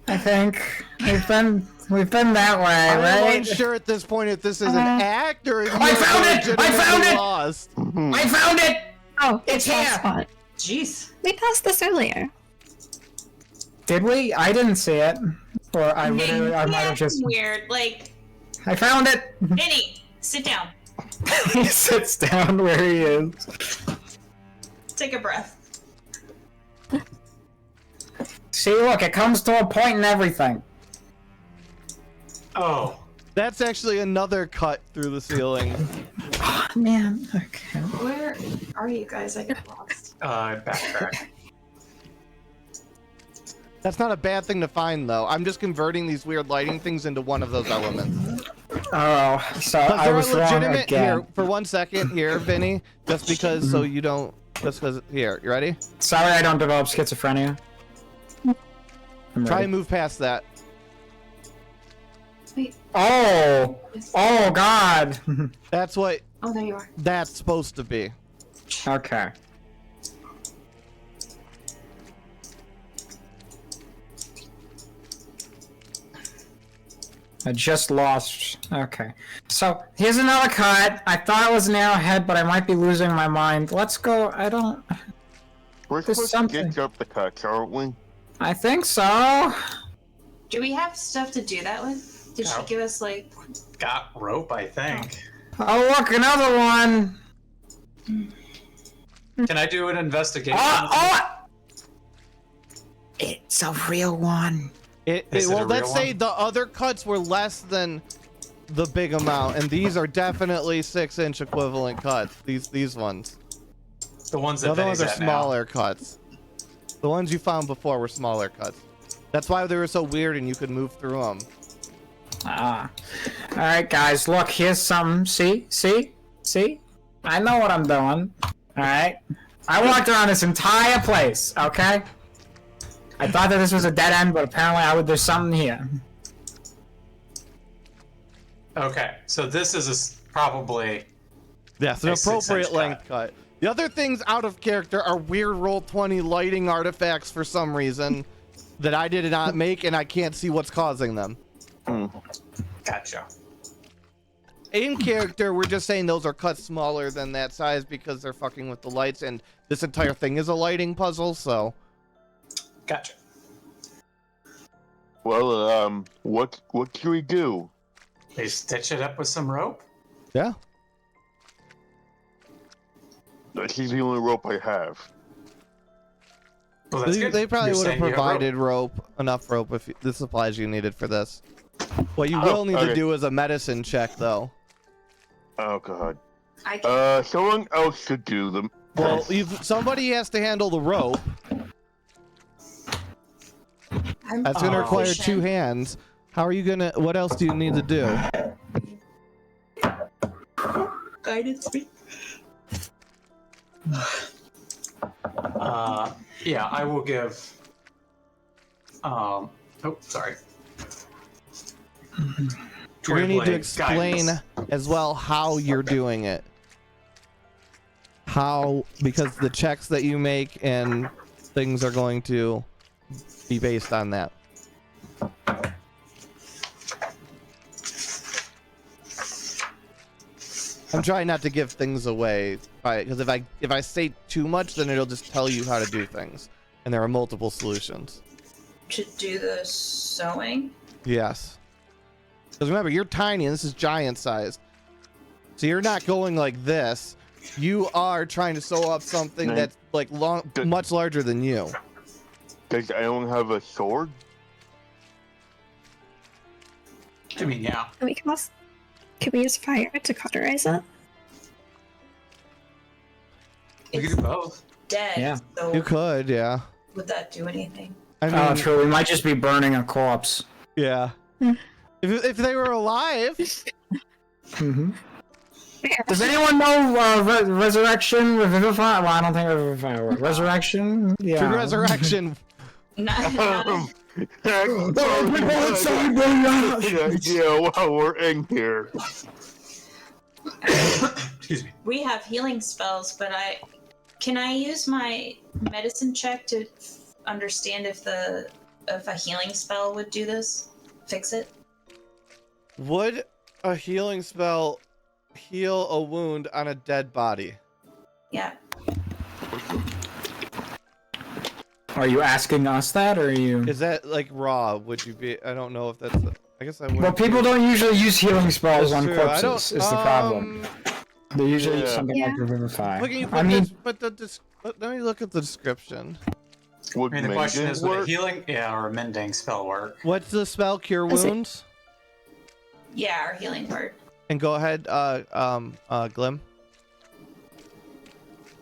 I think we've been that way, I'm right? unsure at this point if this is an act or if I found it! I found it! lost. I found it! Oh, It's that here! spot. Jeez. We passed this earlier. Did we? I didn't see it. Or I literally, I might have just. Weird. Like, I found it! Vinny, sit down. He sits down where he is. Take a breath. See, look, it comes to a point in everything. Oh. That's actually another cut through the ceiling. Oh, man, okay. Where are you guys? I got lost. Backtrack. That's not a bad thing to find, though. I'm just converting these weird lighting things into one of those elements. Oh, so I They're was wrong legitimate. again. Here, for 1 second, here, Vinny, just because, so you don't, just because, here, you ready? Sorry I don't develop schizophrenia. I'm Try ready. and move past that. Wait. Oh! Oh, God! That's what Oh, there you are. that's supposed to be. Okay. I just lost. Okay. So, here's another cut. I thought it was an arrowhead, but I might be losing my mind. Let's go. I don't... We're There's supposed something. to get up the cuts, aren't we? I think so. Do we have stuff to do that with? Did she No. give us, like... Got rope, I think. Oh, look, another one. Can I do an investigation? It's a real one. Is it Well, a let's real say one? the other cuts were less than the big amount, and these are definitely 6-inch equivalent cuts. These ones. The ones The that other ones Vinny's are at now. smaller cuts. The ones you found before were smaller cuts. That's why they were so weird, and you could move through them. Ah. Alright, guys, look, here's some. See? I know what I'm doing. Alright? I walked around this entire place, okay? I thought that this was a dead end, but apparently there's something here. Okay, so this is probably... Yes, an A 6-inch appropriate length cut. The other things out of character are weird Roll20 lighting artifacts for some reason that I did not make, and I can't see what's causing them. Gotcha. In character, we're just saying those are cut smaller than that size because they're fucking with the lights, and this entire thing is a lighting puzzle, so... Gotcha. Well, what can we do? They stitch it up with some rope? Yeah. This is the only rope I have. Well, that's good. They probably You're would have saying you rope. provided enough rope if the supplies you needed for this. What you will need to okay. do is a medicine check, though. Oh god. I can Someone else should do them. Well, somebody has to handle the rope. That's gonna require patient. 2 hands. How are you gonna? What else do you need to do? guidance me. Yeah, I will give... oh, sorry. You're gonna need to Blade explain guidance. as well how you're doing it. How, because the checks that you make and things are going to be based on that. I'm trying not to give things away, because if I say too much, then it'll just tell you how to do things, and there are multiple solutions. To do the sewing? Yes. Because remember, you're tiny, and this is giant sized. So you're not going like this. You are trying to sew up something No. that's like much larger than you. Does anyone have a sword? I mean, yeah. And we can also, could we use fire to cauterize it? We It's could do both. dead. Yeah. So You could, yeah. would that do anything? I mean, Oh, true. We might just be burning a corpse. yeah. Hmm. If they were alive, Mm-hmm. Fair. Does anyone know resurrection, revivify? Well, I don't think revivify works. Resurrection? Yeah. through resurrection. Not Yeah, while we're in here. Excuse me. we have healing spells, but can I use my medicine check to understand if a healing spell would do this? Fix it? Would a healing spell heal a wound on a dead body? Yeah. Are you asking us that, or are you? Is that like raw? Would you be? I don't know if that's. I guess I would. Well, people don't usually use healing spells That's on true. I corpses. don't. Is the problem? They usually use something like Yeah. revivify. Look, you put I mean, let me look at the description. Would I mean, the question mending is, would a work? healing, or a mending spell work? What's the spell? Cure Is it- wounds. Yeah, our healing word. And go ahead, Glim.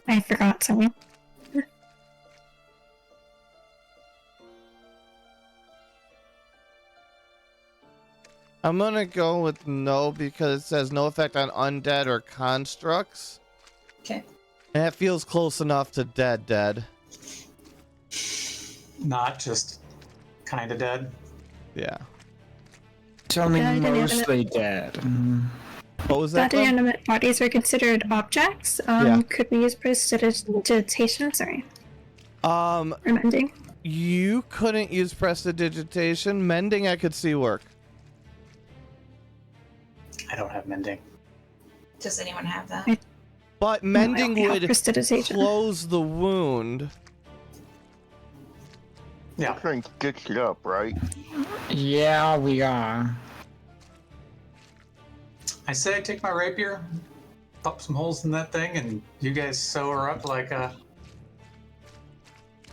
I forgot something. I'm gonna go with no because it says no effect on undead or constructs. Okay. And that feels close enough to dead. Not just kind of dead. Yeah. it's only Yeah, I didn't have mostly dead. Mhm. What was that? That Glim? inanimate bodies are considered objects. Yeah. Could we use prestidigitation? Sorry, or mending? You couldn't use prestidigitation. Mending, I could see work. I don't have mending. Does anyone have that? But No, I mending only have would prestidigitation. close the wound. Yeah. We're trying to stitch it up, right? Yeah, we are. I say I take my rapier, pop some holes in that thing, and you guys sew her up like a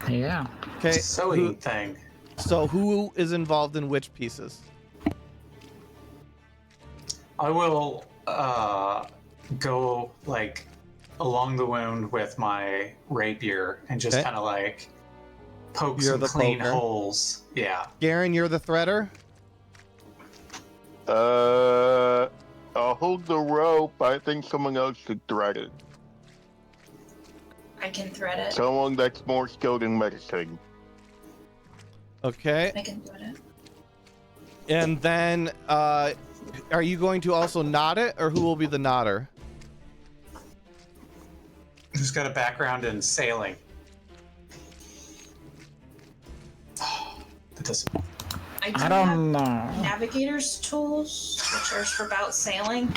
Yeah. Okay. sewing thing. So who is involved in which pieces? I will go like along the wound with my rapier and just Okay. kind of like poke You're some the clean poker. holes. Yeah. Garen, you're the threader. I'll hold the rope. I think someone else should thread it. I can thread it. Someone that's more skilled in medicine. Okay. I can thread it. And then, are you going to also knot it, or who will be the knotter? Who's got a background in sailing? That doesn't. I I have don't know. navigator's tools, which are for about sailing.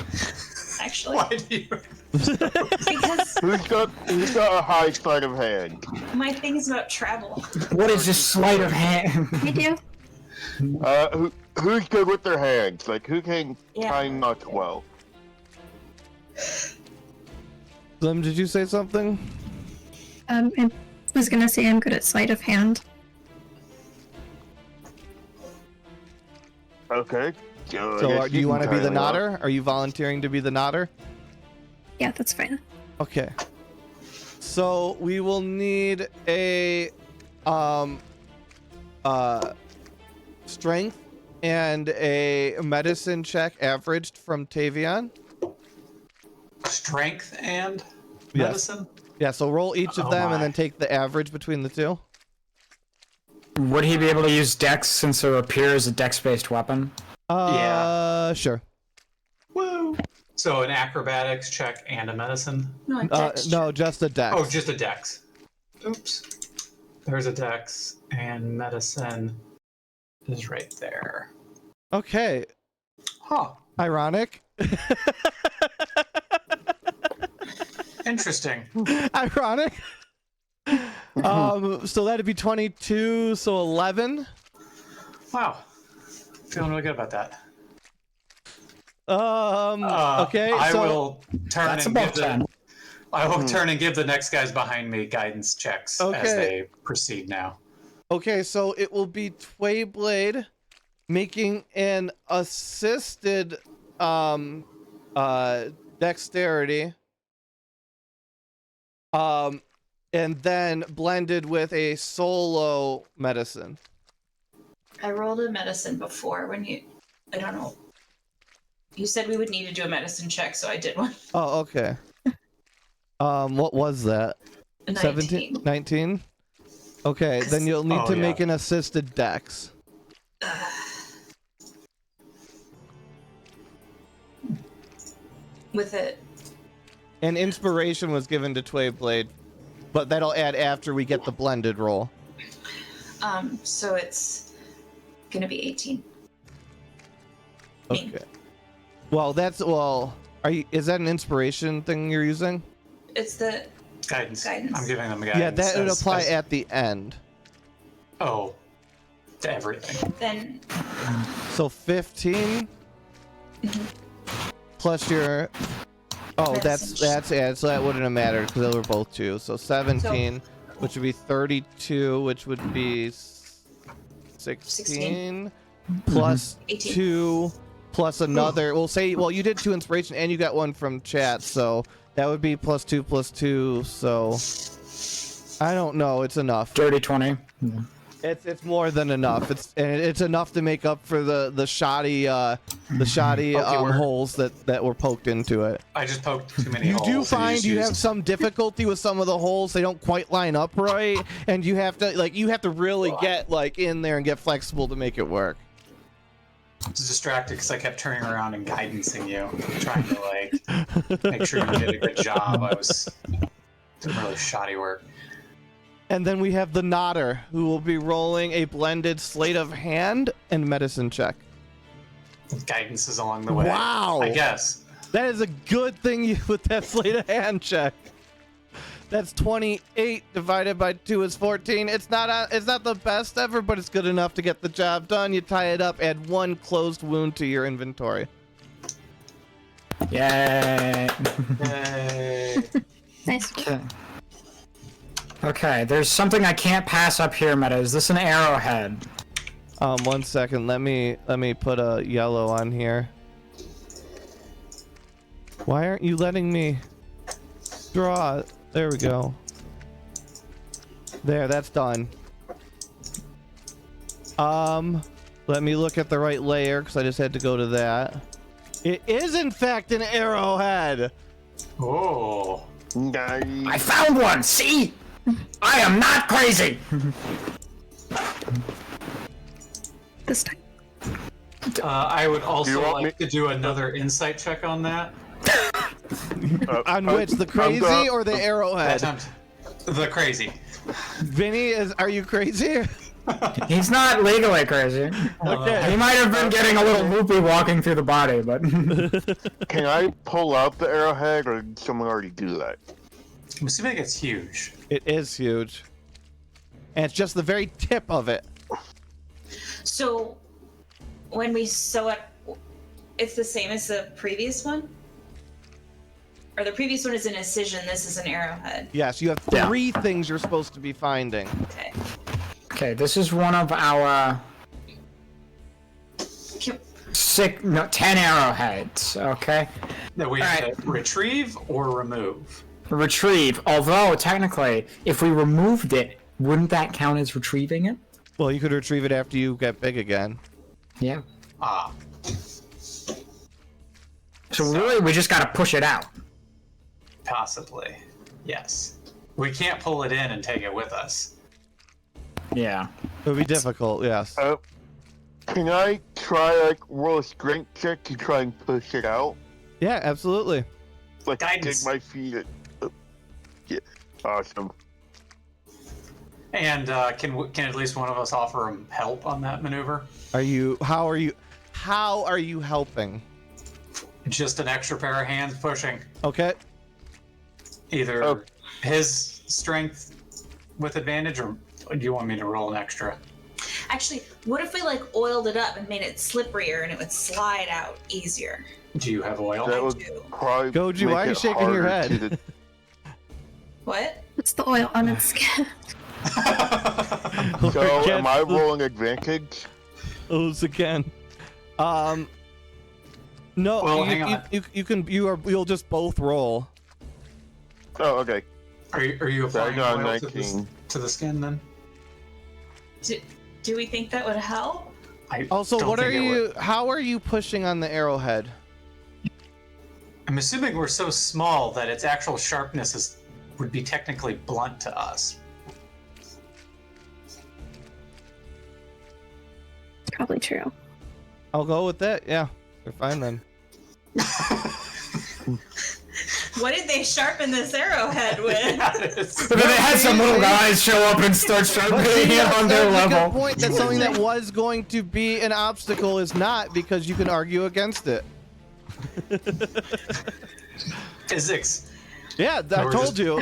Actually, Why do you? because Who's got a high sleight of hand? my thing is about travel. What is this sleight of hand? I do. Who's good with their hands? Like who can Yeah. tie knots well? Glim, did you say something? I was gonna say I'm good at sleight of hand. Okay. So, do you want to be the knotter? Are you volunteering to be the knotter? Yeah, that's fine. Okay. So we will need a strength and a medicine check averaged from Tavion. Strength and Yes. medicine? Yeah, so roll each of Oh them my. and then take the average between the two. Would he be able to use Dex since it appears a Dex-based weapon? Sure. Woo! So an acrobatics check and a medicine? No, No, just a dex. Oh, just a dex. Oops. There's a dex, and medicine is right there. Okay. Huh. Ironic. Interesting. Ironic. So that'd be 22, so 11. Wow. Feeling really good about that. Okay. I so will turn That's and about give 10. I will turn and give the next guys behind me guidance checks as Okay. they proceed now. Okay, so it will be Twayblade making an assisted dexterity. And then blended with a solo medicine. I rolled a medicine before when you. I don't know. You said we would need to do a medicine check, so I did one. Oh, okay. What was that? 19. 19? Okay, then you'll need to make an assisted dex. With it. And inspiration was given to Twayblade, but that'll add after we get the blended roll. So it's gonna be 18. Okay. Well, is that an inspiration thing you're using? It's the Guidance. Guidance. I'm giving them guidance. Yeah, that would apply as- at the end. Oh, to everything. then So 15 plus your. Oh, that's yeah. So that wouldn't have mattered because they were both 2. So 17, which would be 32, which would be 16 plus 18. 2 plus another. We'll say. Well, you did 2 inspiration and you got 1 from chat, so that would be plus 2 plus 2. So I don't know. It's enough. Dirty 20. It's more than enough. It's enough to make up for the shoddy holes that were poked into it. I just poked too many You holes. do and find you just have some difficulty with some of the holes. They don't quite line up right, and you have to really get in there and get flexible to make it work. I was distracted because I kept turning around and guidancing you, trying to make sure you did a good job. I was doing really shoddy work. And then we have the Nodder, who will be rolling a blended sleight of hand and medicine check. Guidance is along the way. Wow! I guess. That is a good thing with that sleight of hand check. That's 28 divided by 2 is 14. It's not the best ever, but it's good enough to get the job done. You tie it up, add 1 closed wound to your inventory. Yay. Yay. Nice. Okay, there's something I can't pass up here, Meta. Is this an arrowhead? 1 second. Let me put a yellow on here. Why aren't you letting me draw it? There we go. There, that's done. Let me look at the right layer because I just had to go to that. It is in fact an arrowhead. Oh. Nice. I found one! See? I am not crazy! This time. I would You also want like to do another insight check on that. On which, the crazy or the arrowhead? Attempt. The crazy. Vinny, are you crazy? He's not legally crazy. Okay. He might have been getting a little loopy walking through the body, but... Can I pull out the arrowhead, or did someone already do that? I'm assuming it's huge. It is huge. And it's just the very tip of it. so when we sew it, it's the same as the previous one. Or the previous one is an incision. This is an arrowhead. Yes, you have 3 things you're supposed to be finding. Okay. Okay, this is one of our... Can, 10 arrowheads, okay? That we All have right. to retrieve or remove. Retrieve, although technically, if we removed it, wouldn't that count as retrieving it? Well, you could retrieve it after you get big again. Yeah. Ah. So really, we just gotta push it out. Possibly. Yes. We can't pull it in and take it with us. Yeah. It would be difficult, yes. Can I try roll a strength check to try and push it out? Yeah, absolutely. Like Guidance. dig my feet. Yeah. Awesome. And can at least one of us offer him help on that maneuver? How are you helping? Just an extra pair of hands pushing. Okay. Either Oh. his strength with advantage, or do you want me to roll an extra? Actually, what if we like oiled it up and made it slipperier and it would slide out easier? Do you have oil? That I would do. probably Goji, make why are you it shaking your harder head? to What? It's the oil on its skin. So, am I rolling advantage? Those again. No, Well, hang on. you'll just both roll. Oh, okay. Are you So I applying got oil 19. to the skin then? Do we think that would help? I Also, don't what are think it you? would. How are you pushing on the arrowhead? I'm assuming we're so small that its actual sharpness would be technically blunt to us. Probably true. I'll go with that. Yeah, you're fine then. What did they sharpen this arrowhead with? But then they had some little guys show up and start sharpening it on their That's a level. good point. That something that was going to be an obstacle is not, because you can argue against it. Physics. Yeah, I we're told just- you.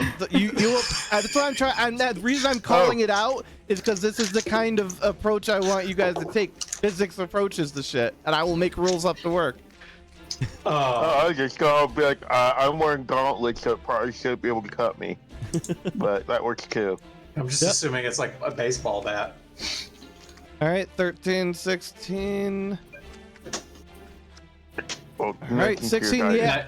That's what I'm trying. And that reason I'm calling it out is because this is the kind of approach I want you guys to take. Physics approaches the shit, and I will make rules up to work. I was just gonna be like, I'm wearing gauntlets, so it probably should be able to cut me. But that works too. I'm just Yep. assuming it's like a baseball bat. All right, 13, 16. Well, All right, 16. Yeah.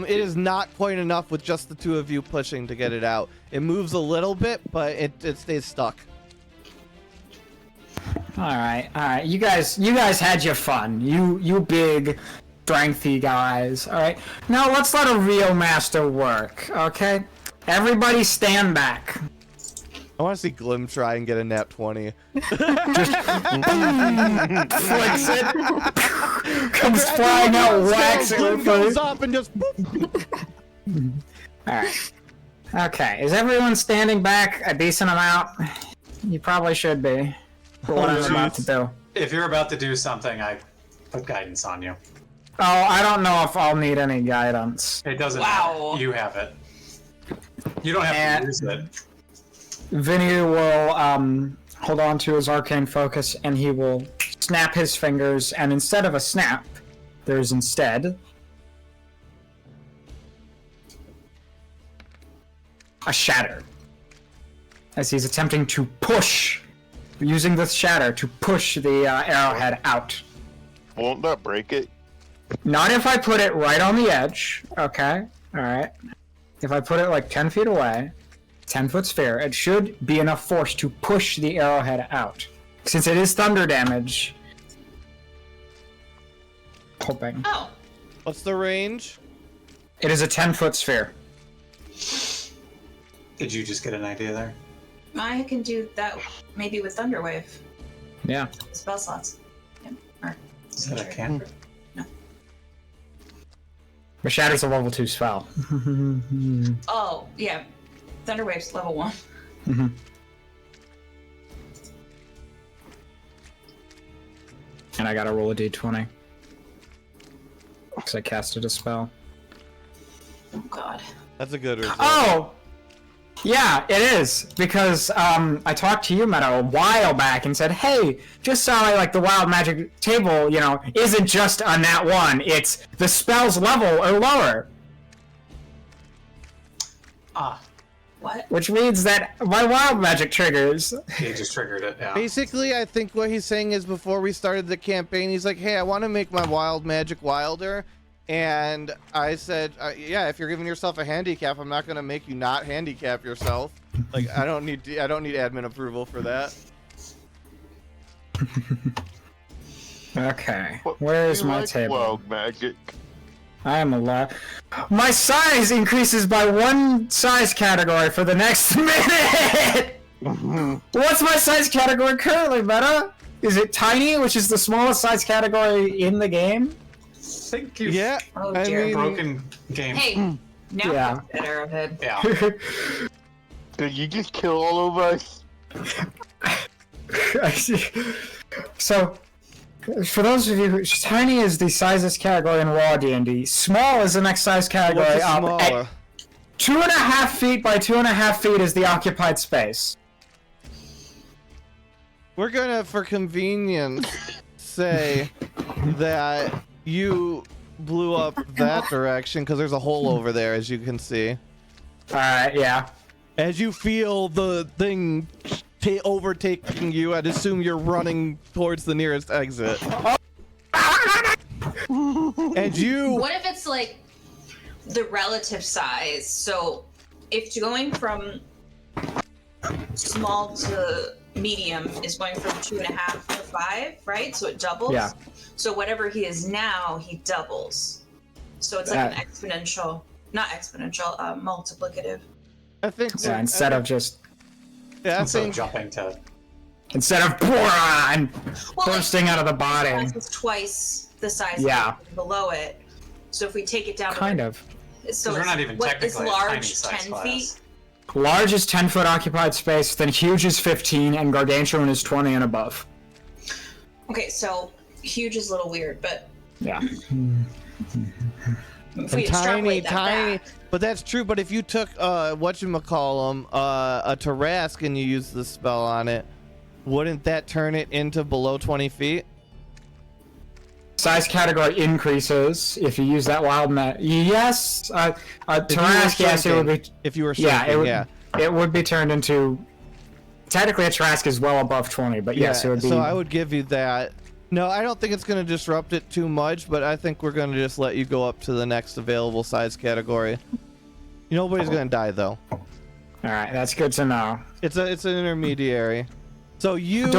It is not quite enough with just the two of you pushing to get it out. It moves a little bit, but it stays stuck. All right. You guys had your fun. You big, strengthy guys. All right. Now let's let a real master work. Okay. Everybody stand back. I want to see Glim try and get a nat 20. Flicks it. Comes flying out, whacks it. Glim with goes it. up and just. All right. Okay. Is everyone standing back a decent amount? You probably should be. For what I'm about to do. If you're about to do something, I put guidance on you. Oh, I don't know if I'll need any guidance. It doesn't Wow. matter. You have it. You don't have And- to use it. Vinny will hold on to his arcane focus and he will snap his fingers, and instead of a snap, there's instead a shatter. As he's attempting to push, using this shatter to push the arrowhead out. Won't that break it? Not if I put it right on the edge, okay? Alright. If I put it like 10 feet away, 10-foot sphere, it should be enough force to push the arrowhead out. Since it is thunder damage. Hoping. Oh, What's the range? It is a 10-foot sphere. Did you just get an idea there? I can do that maybe with Thunderwave. Yeah. Spell slots. Yeah. Or, Is that a cantrip? But Shatter's a level 2 spell. oh, yeah. Thunderwave's level 1. And I gotta roll a d20. Because I casted a spell. Oh, God. That's a good result. Oh! Yeah, it is. Because I talked to you, Meta, a while back and said, hey, just so like the wild magic table, you know, isn't just a nat 1, it's the spell's level or lower. Ah, What? Which means that my wild magic triggers. he just triggered it, yeah. Basically, I think what he's saying is before we started the campaign, he's like, hey, I want to make my wild magic wilder. And I said, yeah, if you're giving yourself a handicap, I'm not going to make you not handicap yourself. Like, I don't need admin approval for that. Okay, What- where is you my like table? Wild magic. I am alive. My size increases by 1 size category for the next minute! What's my size category currently, Meta? Is it tiny, which is the smallest size category in the game? Thank you. Yeah, Oh, I dear. mean, Broken game. Hey, now Yeah. that arrowhead. Yeah. Did you just kill all of us? So, for those of you who... Tiny is the sizest category in raw D&D. Small is the next size category what's a up. smaller? At 2.5 feet by 2.5 feet is the occupied space. We're gonna, for convenience, say that you blew up that direction because there's a hole over there, as you can see. Alright, yeah. As you feel the thing overtaking you, I'd assume you're running towards the nearest exit. And you... What if it's like the relative size? So if you're going from small to medium is going from 2.5 to 5, right? So it doubles. Yeah. So whatever he is now, he doubles. So it's like an exponential, not exponential, multiplicative. I think... Yeah, instead of just... Yeah, I Instead think... of jumping to... Instead of boron bursting out of the body. It's twice the size below it. So if we take it down Kind to of. So we're not even what is technically a tiny large size 10 class. feet? Large is 10-foot occupied space, then huge is 15, and gargantuan is 20 and above. Okay, so huge is a little weird, but Yeah. if we tiny, extrapolate that tiny. back, But that's true. But if you took a Tarask and you used the spell on it, wouldn't that turn it into below 20 feet? Size category increases if you use that wild net. Yes, Tarask, yes, it would be. If you were Yeah, shrinking, it would. yeah. It would be turned into. Technically, a Tarask is well above 20, but yes, it would be. So I would give you that. No, I don't think it's going to disrupt it too much, but I think we're going to just let you go up to the next available size category. Nobody's going to die though. All right, that's good to know. It's an intermediary. So you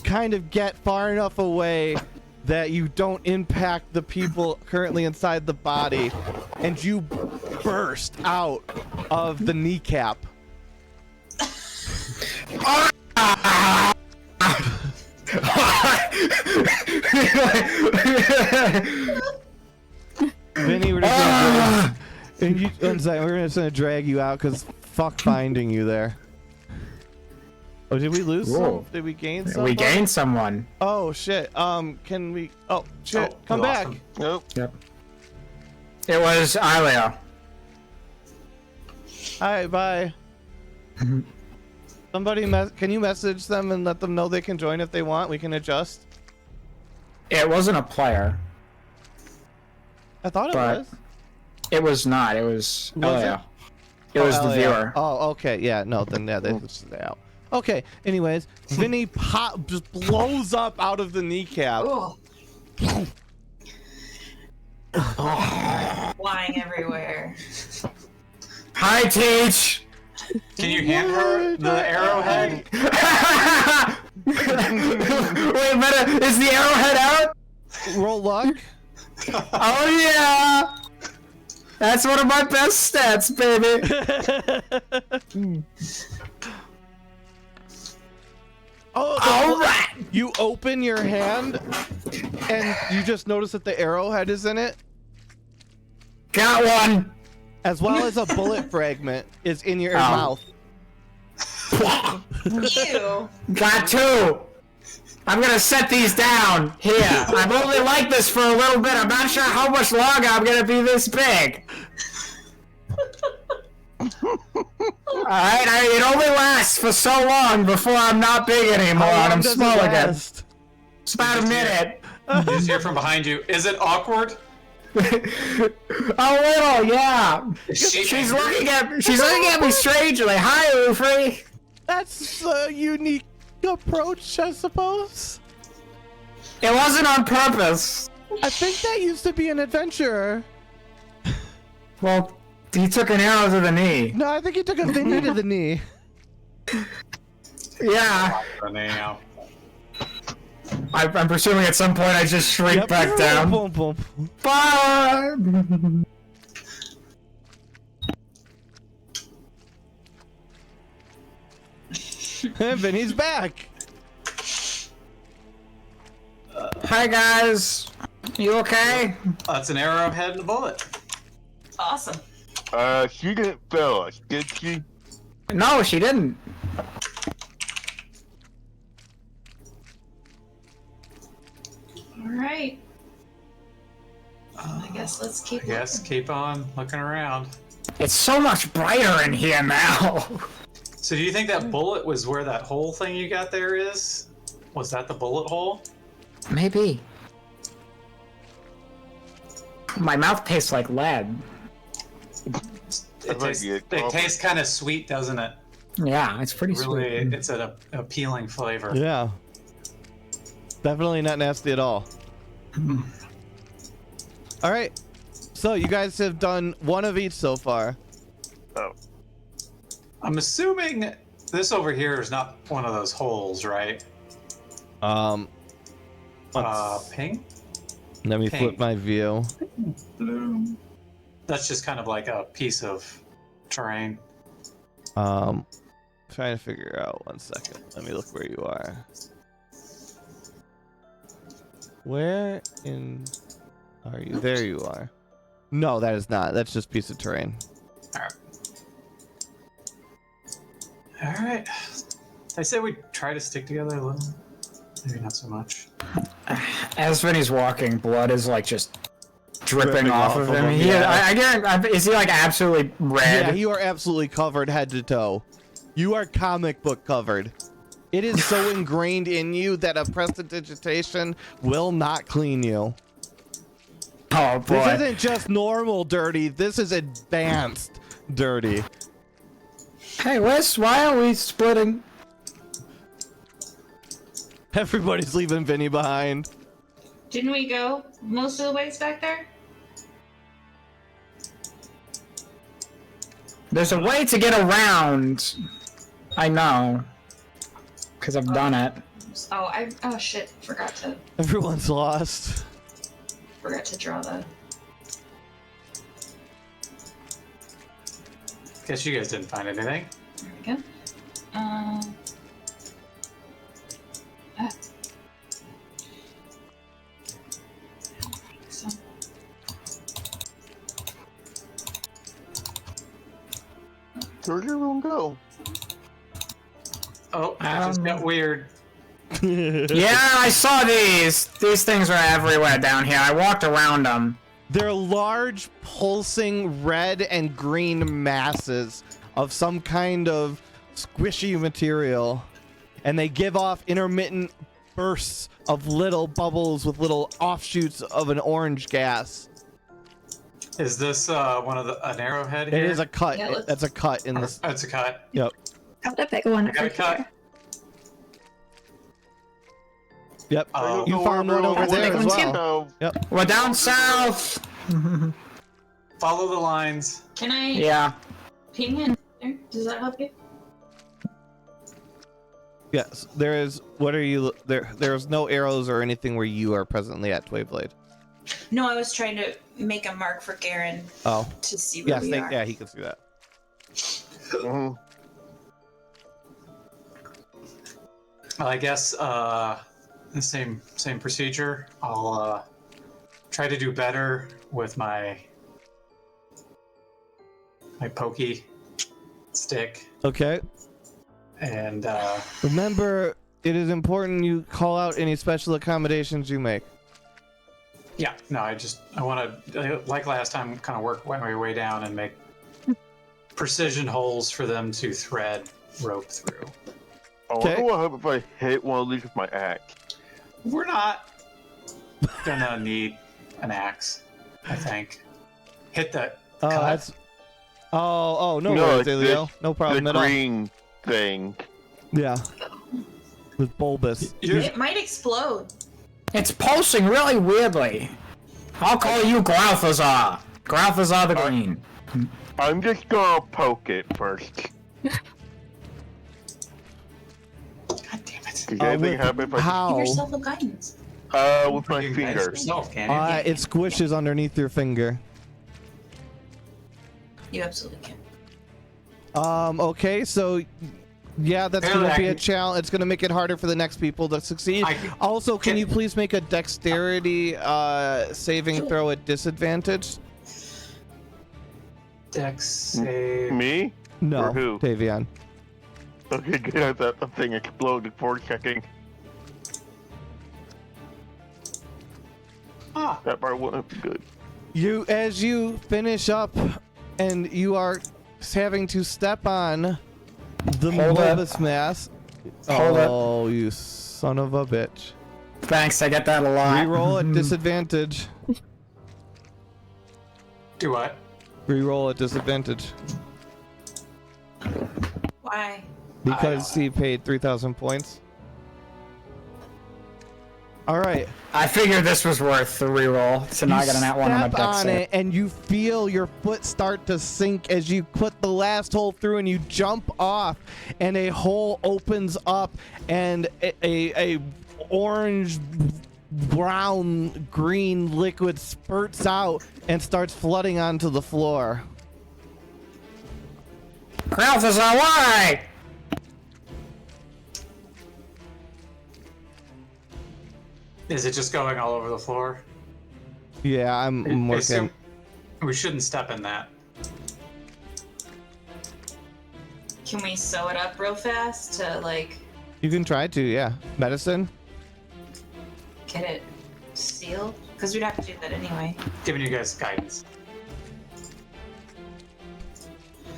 kind of get far enough away that you don't impact the people currently inside the body, and you burst out of the kneecap. Vinny, we're just gonna drag you out because fuck finding you there. Oh, did we lose some? Did we gain some? We gained someone. Oh shit. Can we? Oh shit. Oh, Come we back. lost him. Nope. Yep. It was Ilea. Hi. Bye. Somebody, can you message them and let them know they can join if they want? We can adjust. It wasn't a player. I thought it But- was. It was not. It was Was Ilea. It was the yeah. viewer. Oh, okay. Yeah. No. Then yeah, they just stay out. Okay. Anyways, Vinny just blows up out of the kneecap. oh. Flying everywhere. Hi, Teach. Can you hand her the arrowhead? Wait a minute. Is the arrowhead out? Roll luck. Oh yeah. That's one of my best stats, baby. Oh, All right. You open your hand, and you just notice that the arrowhead is in it, Got one. as well as a bullet fragment is in your mouth. Ew. Got two. I'm gonna set these down here. I've only liked this for a little bit. I'm not sure how much longer I'm gonna be this big. Alright, it only lasts for so long before I'm not big anymore How and long I'm does it small again. last? It's about a minute. You just hear from behind you. Is it awkward? A little, yeah. Is she She's angry? looking at me strangely. Hi, Ufrey. That's a unique approach, I suppose. It wasn't on purpose. I think that used to be an adventurer. Well, he took an arrow to the knee. No, I think he took a Vinny to the knee. Yeah. Now. I'm presuming at some point I just shrink back down. Boom, boom, boom. Bye. Vinny's back. Hi guys. You okay? That's an arrowhead and a bullet. Awesome. She didn't fail us, did she? No, she didn't. All right. I guess let's keep. Yes, keep on looking around. It's so much brighter in here now. So do you think that bullet was where that hole thing you got there is? Was that the bullet hole? Maybe. My mouth tastes like lead. It tastes kind of sweet, doesn't it? Yeah, it's pretty Really, sweet. it's an appealing flavor. Yeah. Definitely not nasty at all. All right. So you guys have done one of each so far. Oh. I'm assuming this over here is not one of those holes, right? Pink? Let me Pink. flip my view. Blue. That's just kind of like a piece of terrain. Trying to figure out 1 second. Let me look where you are. Where in are you? There you are. No, that is not. That's just a piece of terrain. All right. I say we try to stick together a little. Maybe not so much. As Vinny's walking, blood is like just dripping Dripping off of him. I guarantee. Is he like absolutely red? Yeah, you are absolutely covered head to toe. You are comic book covered. It is so ingrained in you that a prestidigitation will not clean you. Oh boy. This isn't just normal dirty. This is advanced dirty. Hey, Wes, why are we splitting? Everybody's leaving Vinny behind. Didn't we go most of the ways back there? There's a way to get around. I know. Because I've done it. Oh shit, forgot to Everyone's lost. draw that. Guess you guys didn't find anything. There we go. Ah. So, Where'd everyone go? Oh, it just got weird. Yeah, I saw these. These things are everywhere down here. I walked around them. They're large, pulsing red and green masses of some kind of squishy material. And they give off intermittent bursts of little bubbles with little offshoots of an orange gas. Is this one of an arrowhead here? It is a cut. Yeah, let's- That's a cut in this. That's a cut. Yep. Got a big one I got over a cut. here. Yep. Oh. You found one over That's a there big as one, too. well. No. We're down south. Follow the lines. can I Yeah. ping in there? Does that help you? Yes. There is. What are you? There's no arrows or anything where you are presently at, Twayblade. No, I was trying to make a mark for Garen Oh. to see where Yes. we are. Yeah. He can see that. Mhm. Well, I guess the same procedure. I'll try to do better with my pokey stick, Okay. and Remember, it is important you call out any special accommodations you make. yeah, no, I want to, like last time, kind of work my way down and make precision holes for them to thread rope through. I wonder what happens if I hit one of these with my axe. We're not gonna need an axe, I think. Hit the cut. That's. Oh, no No, worries, it's Elio. this- No problem the at all. green thing. Yeah. With bulbous. It might explode. It's pulsing really weirdly. I'll call you Growthazar. Growthazar the Green. I'm just gonna poke it first. God damn it. Does anything happen if I How? Give yourself a guidance. with my You can guide finger? yourself, can't you? It squishes underneath your finger. You absolutely can. Okay, so yeah, that's Apparently gonna be I a can- challenge. It's gonna make it harder for the next people to succeed. Also, can you please make a dexterity saving throw at disadvantage? Dex save. Me? No, Or who? Tavion. Okay, good. I thought the thing exploded for checking. Ah, That part wouldn't be good. As you finish up, and you are having to step on The Hold it. Mobus mass. Hold it. Oh, you son of a bitch. Thanks, I get that a lot. Reroll at disadvantage. Do what? Reroll at disadvantage. Why? Because he paid 3,000 points. Alright. I figured this was worth the reroll, so now I got an at one on my Step deck on save. it, and you feel your foot start to sink as you put the last hole through, and you jump off, and a hole opens up, and a orange, brown, green liquid spurts out and starts flooding onto the floor. Growth is away! Is it just going all over the floor? Yeah, I'm working. Assume we shouldn't step in that. Can we sew it up real fast to like You can try to, yeah. Medicine? get it sealed? Because we'd have to do that anyway. Giving you guys guidance.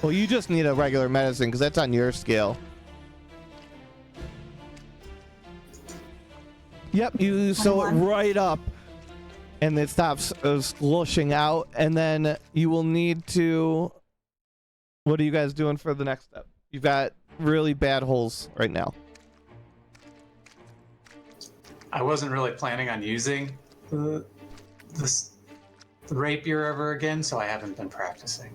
Well, you just need a regular medicine because that's on your scale. Yep, you sew it 21. right up and it stops slushing out, and then you will need to... What are you guys doing for the next step? You've got really bad holes right now. I wasn't really planning on using the rapier ever again, so I haven't been practicing.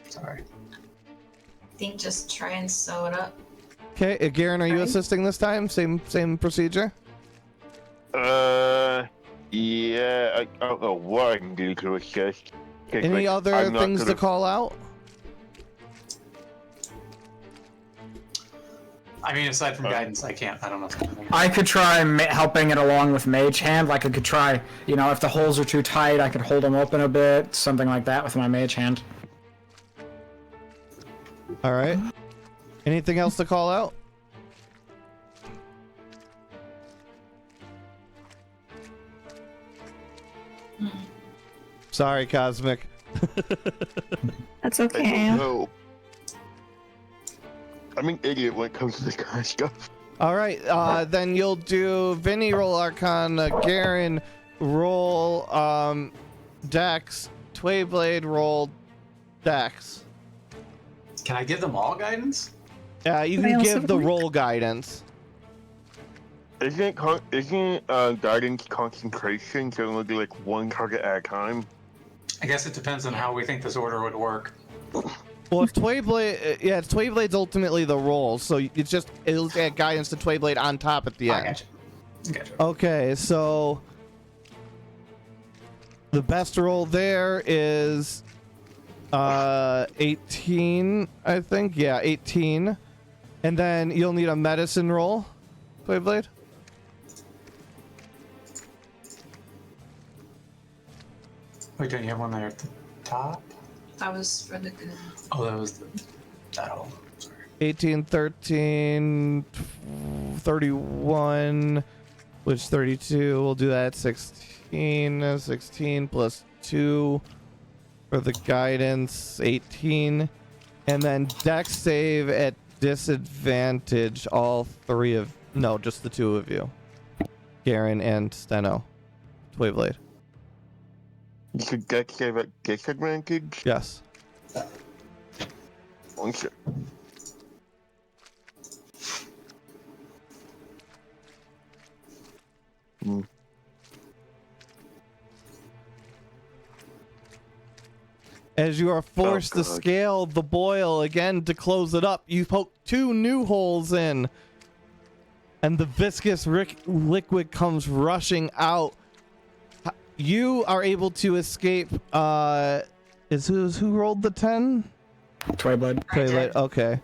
Sorry. I think just try and sew it up. Okay, Garen, are you Right. assisting this time? Same procedure? Yeah, I don't know what I can do to assist. 'Cause, Any like, other I'm not things to gonna- call out? I mean, aside from guidance, I don't know. I could try helping it along with Mage Hand. Like I could try, if the holes are too tight, I could hold them open a bit, something like that with my Mage Hand. All right. Anything else to call out? Sorry, Cosmic. That's I okay. don't know. I'm an idiot when it comes to this kind of stuff. All right, then you'll do Vinny roll Arcana, Garen roll Dex, Twayblade roll Dex. Can I give them all guidance? You I can also give the work? roll guidance. Isn't guidance concentration? So only do like one target at a time. I guess it depends on how we think this order would work. Well, if Twayblade, it's Twayblade's ultimately the roll, so it'll add guidance to Twayblade on top at the I end. gotcha. Okay, so the best roll there is 18, I think. Yeah, 18. And then you'll need a medicine roll, Twayblade. Wait, don't you have one there at the top? That was for the good. Oh, that was that hole. Sorry. 18, 13, 31, which 32. We'll do that. 16, 16 plus 2 for the guidance. 18. And then Dex save at disadvantage. All three of... No, just the two of you. Garen and Steno. Twayblade. You could get save at disadvantage. Yes. One sec. As you are forced to God. scale the boil again to close it up, you poke 2 new holes in, and the viscous liquid comes rushing out. You are able to escape. Who rolled the 10? Twayblade. Twayblade. Okay.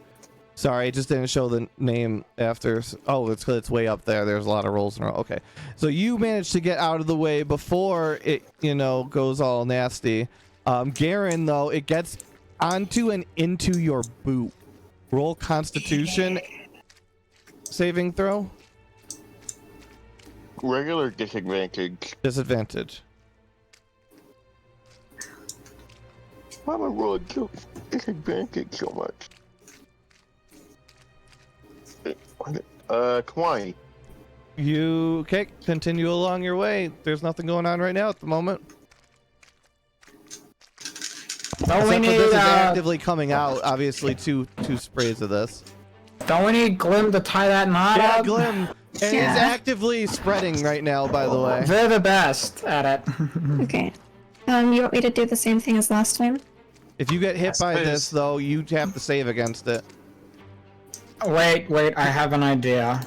Sorry, it just didn't show the name after. Oh, it's 'cause it's way up there. There's a lot of rolls in a row. Okay. So you managed to get out of the way before it, goes all nasty. Garen, though, it gets onto and into your boot. Roll Constitution saving throw. Regular disadvantage. Disadvantage. Why am I rolling so disadvantage so much? Kwai. You okay? Continue along your way. There's nothing going on right now at the moment. Don't we Except for need this is actively coming out. Obviously, two sprays of this. don't we need Glim to tie that knot Yeah, up? Glim, and Yeah. he's actively spreading right now. By the way, They're the best at it. Okay. You want me to do the same thing as last time? if you get hit by suppose- this, though, you have to save against it. Wait, I have an idea.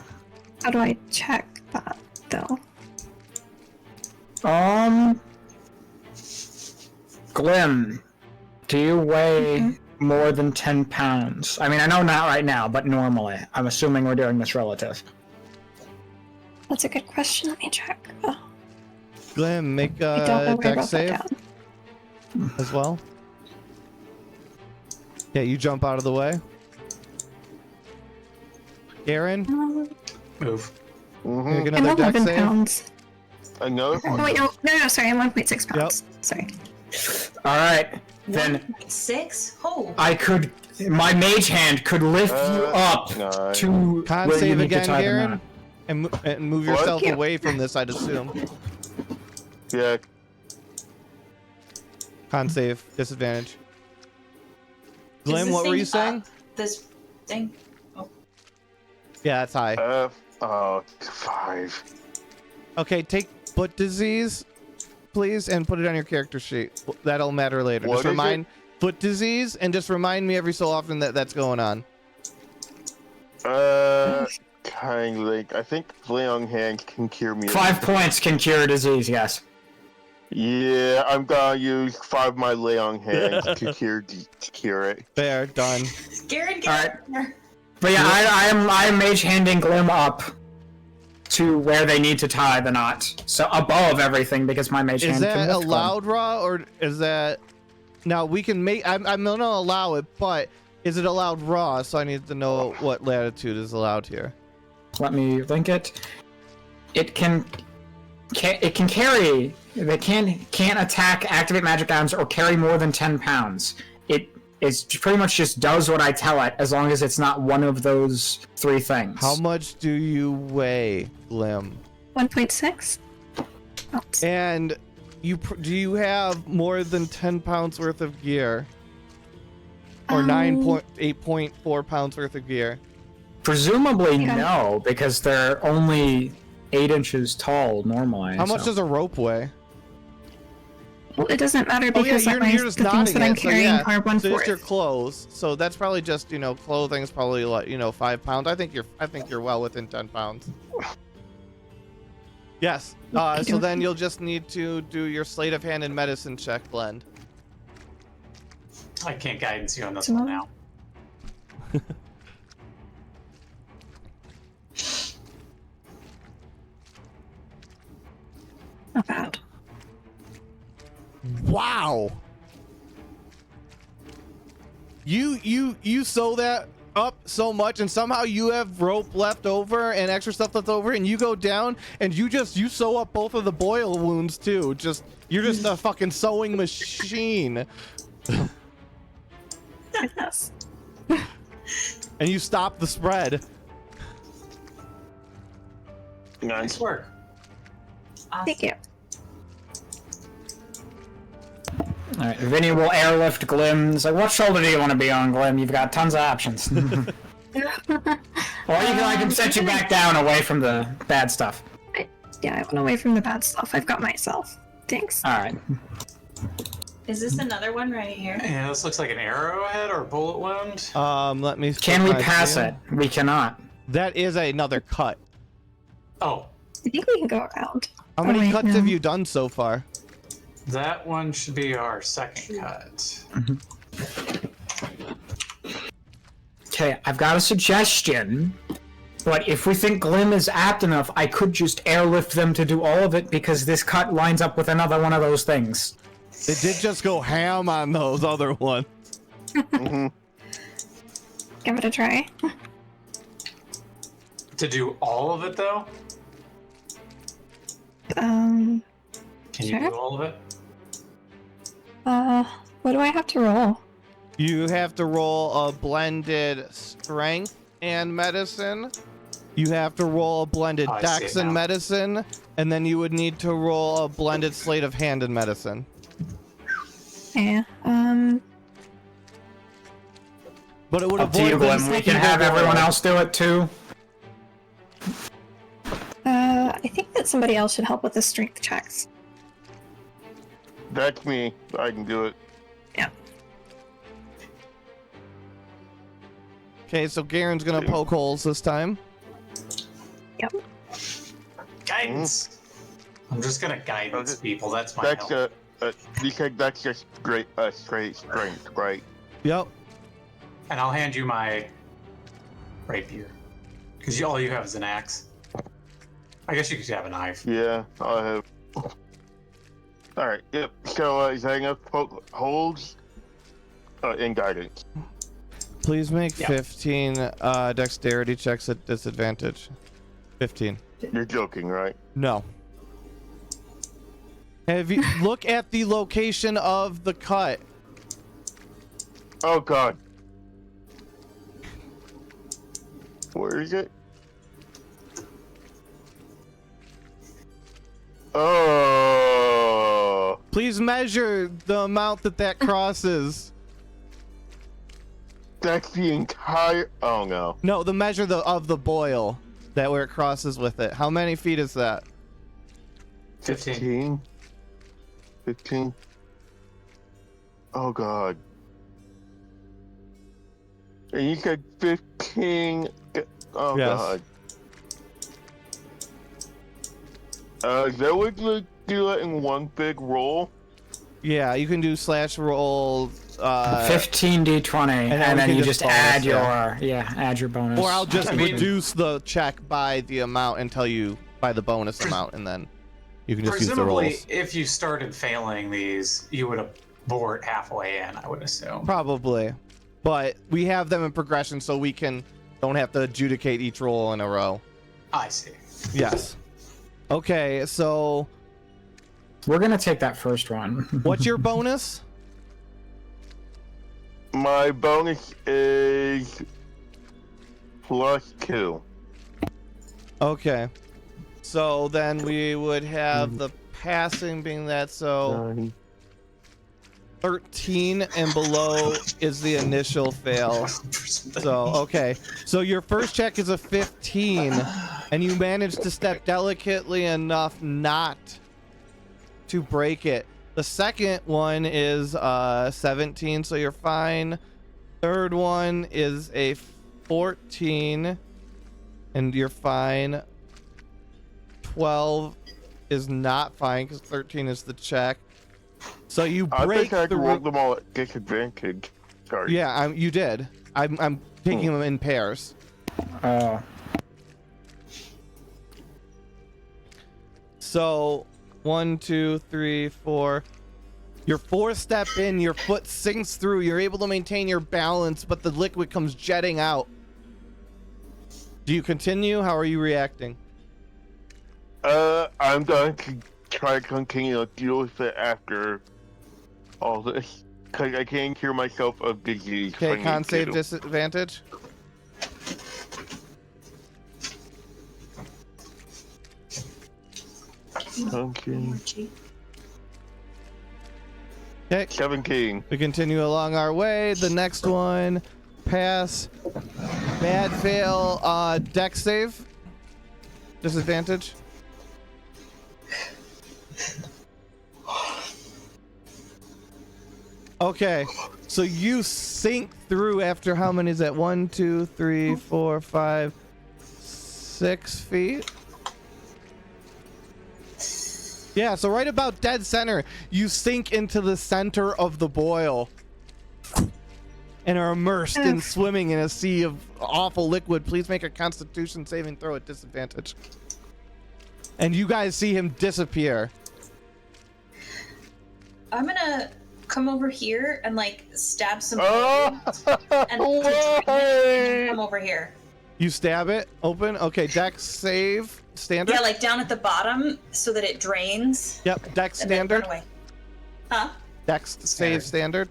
How do I check that, though? Glim, do you weigh more than 10 pounds? I mean, I know not right now, but normally. I'm assuming we're doing this relative. That's a good question. Let me check. Oh, Glim, make I don't know a where I dex wrote that save down. as well. Yeah, you jump out of the way. Garen, Move. make I'm another dex 11 save. pounds. Another Oh, one. wait, no, sorry, I'm 1.6 pounds. Sorry. Alright, then 6? Oh, my mage hand could lift you up No. to Con where you save need to again, tie the Garen, knot. and move What? yourself Cute. away from this. I'd assume. Yeah. Con save, disadvantage. is Glim, this what were thing you saying? up? This thing. Yeah, that's high. Oh, 5. Okay, take foot disease, please, and put it on your character sheet. That'll matter later. What Just is remind foot disease, and just remind me every so often that that's going on. Kindly. I think Leon Hand can cure me. 5 points can cure disease, yes. Yeah, I'm gonna use 5 of my Leon Hands to cure it. There, done. Garen, Alright. Garen. But yeah, I am mage handing Glim up to where they need to tie the knot. So above everything because my mage Is hand can that lift Glim. allowed, Raw, or is that? Now we can make. I'm gonna allow it, but is it allowed raw? So I need to know what latitude is allowed here. Let me link it. It can carry. They can't attack, activate magic items, or carry more than 10 pounds. It pretty much just does what I tell it, as long as it's not one of those 3 things. How much do you weigh, Glim? 1.6? Oh, And do you have more than 10 pounds worth of gear? Or 8.4 pounds worth of gear? Presumably Yeah. no, because they're only 8 inches tall normally. How much so. does a rope weigh? well, it doesn't matter Oh yeah, because you're just the things nodding that I'm it, so carrying yeah. are So just your 1/4. clothes. So that's probably just, clothing's probably like, 5 pounds. I think you're well within 10 pounds. Yes. So then you'll just need to do your sleight of hand and medicine check blend. I can't guidance you on this one now. Not bad. Wow. You sew that up so much, and somehow you have rope left over and extra stuff left over, and you go down and you sew up both of the boil wounds too. You're just a fucking sewing machine. Yes. And you stop the spread. Nice work. Thank you. Alright, Vinny will airlift Glim. It's like, what shoulder do you want to be on, Glim? You've got tons of options. Or I can set you back down away from the bad stuff. Yeah, I went away from the bad stuff. I've got myself. Thanks. Alright. Is this another one right here? Yeah, this looks like an arrowhead or a bullet wound. Let me. Can we put my pass view. it? We cannot. That is another cut. Oh, I think we can go around. How many wait, cuts no. have you done so far? that one should be our second cut. Okay, I've got a suggestion. But if we think Glim is apt enough, I could just airlift them to do all of it because this cut lines up with another one of those things. They did just go ham on those other ones. Give it a try. To do all of it, though? Can you Sure. do all of it? What do I have to roll? You have to roll a blended strength and medicine. You have to roll a blended Oh, I see dex it and now. medicine, and then you would need to roll a blended slate of hand and medicine. Yeah. But it would Up to you, avoid them. Glenn. We can have everyone else do it too. I think that somebody else should help with the strength checks. That's me. I can do it. Yeah. Okay, so Garen's gonna poke holes this time. Yep. Guidance. I'm just gonna guidance Okay. people. That's my That's help. because that's just great straight strength, right? Yep. And I'll hand you my rapier. Because all you have is an axe. I guess you could have a knife. Yeah, I have. All right. Yep. So is that enough poke holes? In guidance. Please make Yeah. 15 dexterity checks at disadvantage. 15. You're joking, right? No. Have you look at the location of the cut? Oh God. Where is it? Oh. Please measure the amount that crosses. That's the entire. Oh no. No, the measure of the boil that where it crosses with it. How many feet is that? 15. 15. Oh God. And you said 15. Oh Yes. God. That would do it in one big roll. Yeah, you can do slash roll. 15d20, and we then can you just just add bonus, your add your bonus. Or I'll just I mean- reduce the check by the amount and tell you by the bonus amount, and then you can just use the Presumably, rolls. if you started failing these, you would abort halfway in, I would assume. Probably, but we have them in progression, so we don't have to adjudicate each roll in a row. I see. Yes. Okay, so We're gonna take that first one. what's your bonus? My bonus is +2. Okay, so then we would have the passing being that, so 13 and below is the initial fail. So, okay. So your first check is a 15, and you manage to step delicately enough not to break it. The second one is 17, so you're fine. Third one is a 14, and you're fine. 12 is not fine, because 13 is the check. So you I break think I the rolled them all at disadvantage. Sorry. Yeah, you did. I'm taking them in pairs. So 1, 2, 3, 4. Your fourth step in, your foot sinks through. You're able to maintain your balance, but the liquid comes jetting out. Do you continue? How are you reacting? I'm going to try to continue to deal with it after all this. Because I can't cure myself of disease. if I Okay, need con save to. disadvantage. Okay. Okay, 17. we continue along our way. The next one, pass, bad fail, dex save, disadvantage. Okay, so you sink through after how many is that? 1, 2, 3, 4, 5, 6 feet. Yeah, so right about dead center, you sink into the center of the boil and are immersed in swimming in a sea of awful liquid. Please make a Constitution saving throw at disadvantage. And you guys see him disappear. I'm gonna come over here and like stab some Oh! and Why? come over here. You stab it open. Okay, dex save standard. Yeah, like down at the bottom so that it drains. Yep, dex And then run standard. away. Huh? Dex save standard.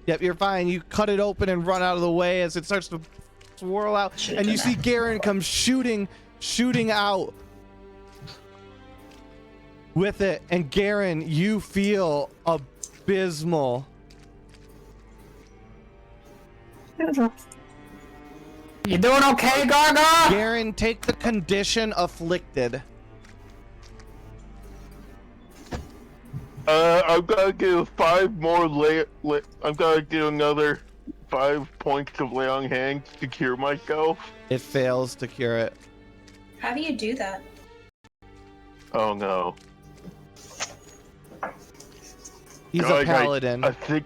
Yep, you're fine. You cut it open and run out of the way as it starts to swirl out, and you see Garen come shooting out with it. And Garen, you feel abysmal. You doing okay, Gaga? Garen, take the condition afflicted. I'm gonna do 5 more I'm gonna do another 5 points of lay on hands to cure myself. It fails to cure it. How do you do that? Oh no. He's Guys, a paladin. I think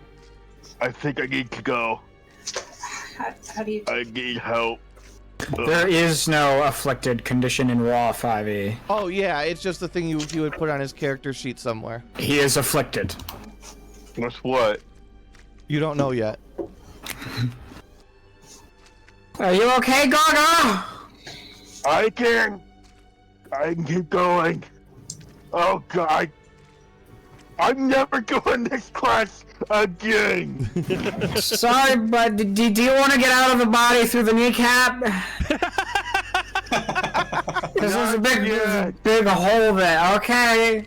I need to go. How do you? I need help. There is no afflicted condition in Raw 5e. Oh yeah, it's just the thing you would put on his character sheet somewhere. He is afflicted. What's what? You don't know yet. Are you okay, Gaga? I can keep going. Oh god. I'm never doing this class again. Sorry, but do you want to get out of the body through the kneecap? There's a big hole there. Okay.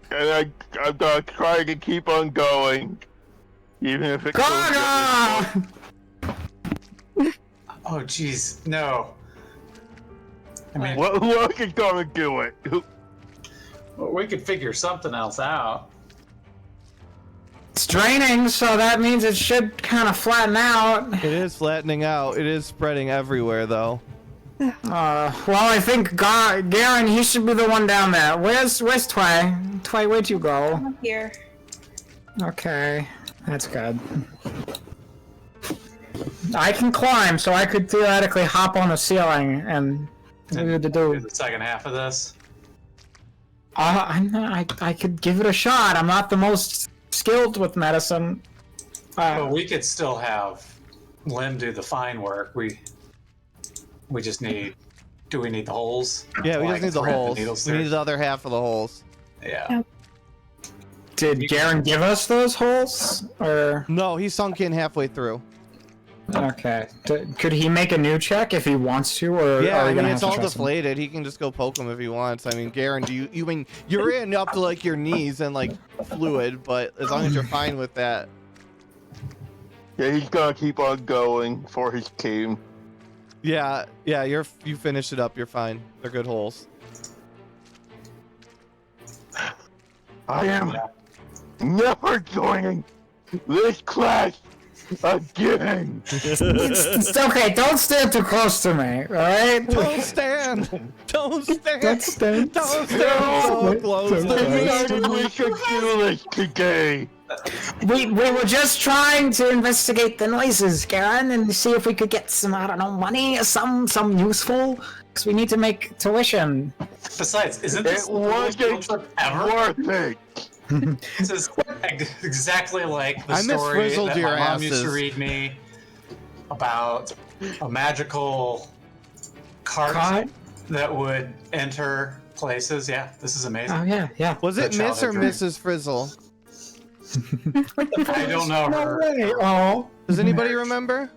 And I'm gonna try to keep on going, even if it Gaga! Oh, jeez, no. I mean, Who is gonna do it? we could figure something else out. It's draining, so that means it should kind of flatten out. It is flattening out. It is spreading everywhere, though. Well, I think Garen, he should be the one down there. Where's Tway? Tway, where'd you go? I'm here. Okay, that's good. I can climb, so I could theoretically hop on the ceiling and do the Do the second half of this. I'm not. I could give it a shot. I'm not the most skilled with medicine. But we could still have Lim do the fine work. We just need. Do we need the holes? Yeah, we Like, just need the thread holes. needles We through? need the other half of the holes. Yeah. Did Garen give us those holes, or No, he sunk in halfway through. okay? Could he make a new check if he wants to, or Yeah, are we I mean gonna it's have all to trust him? deflated. He can just go poke him if he wants. I mean, Garen, you mean you're in up to like your knees and like fluid, but as long as you're fine with that. Yeah, he's gonna keep on going for his team. Yeah, you finished it up. You're fine. They're good holes. I am never joining this class again. It's okay. Don't stand too close to me. All right. Don't stand. Don't stand. Don't stand. Don't stand so close to me. Maybe we should do this today. We were just trying to investigate the noises, Garen, and see if we could get some, I don't know, money, some useful, because we need to make tuition. Besides, isn't It this the worst field wasn't trip ever? worth it. This is exactly like the I story misfrizzled that your my mom used asses. to read me about a magical cart Cart? that would enter places. Yeah, this is amazing. Oh yeah. Was it The Miss or childhood dream. Mrs. Frizzle? I don't know No her. way. Oh. Does anybody remember?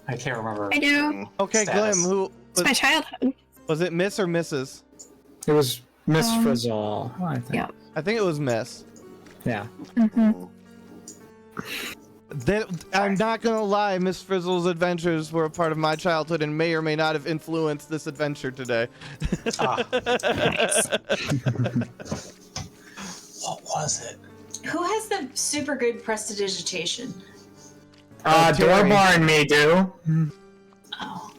I can't remember. I do. Okay, Status. Glim, who It's my childhood. was it? Miss or Mrs.? It was Miss Frizzle, I think. Yeah. I think it was Miss. Yeah. Mm-hmm. I'm not gonna lie, Miss Frizzle's adventures were a part of my childhood and may or may not have influenced this adventure today. Ah. What was it? Who has the super good prestidigitation? Terry. Dorbar and me do. Oh,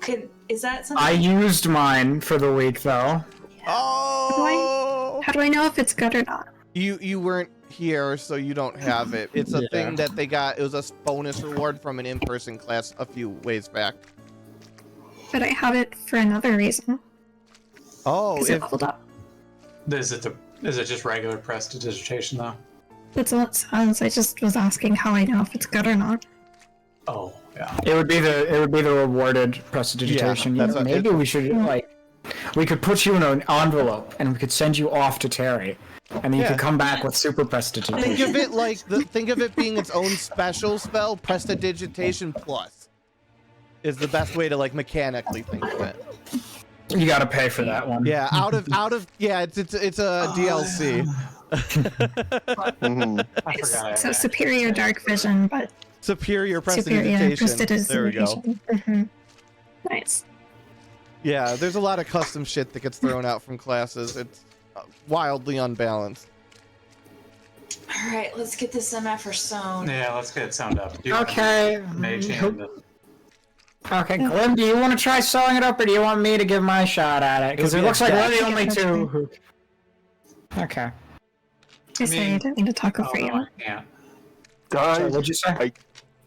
is that something? I used mine for the week though. Oh! How do I know if it's good or not? You weren't here, so you don't have it. It's a Yeah. thing that they got. It was a bonus reward from an in-person class a few ways back. But I have it for another reason. Oh, Because it if leveled up. Is it just regular prestidigitation though? That's all it says. I just was asking how I know if it's good or not. Oh, Yeah. It would be the rewarded prestidigitation. Yeah, that's what Maybe we should we could put you in an envelope and we could send you off to Terry, and then you Yeah. could come back with super Think prestidigitation. of it like think of it being its own special spell. Prestidigitation plus is the best way to like mechanically think of it. You got to pay for that one. Yeah, out of yeah, it's a DLC. I forgot. So superior dark vision, but Superior superior prestidigitation. There we go. prestidigitation. Nice. Yeah, there's a lot of custom shit that gets thrown out from classes. It's wildly unbalanced. All right, let's get this MF or sewn. Yeah, let's get it sound up. Do you Okay. want Mage hand Okay, Glim, do you want to try sewing it up, or do you want me to give my shot at it? Because it looks like we're the only two who... Okay. I say I didn't mean to talk over you. no, I can't. Guys, So what'd you say?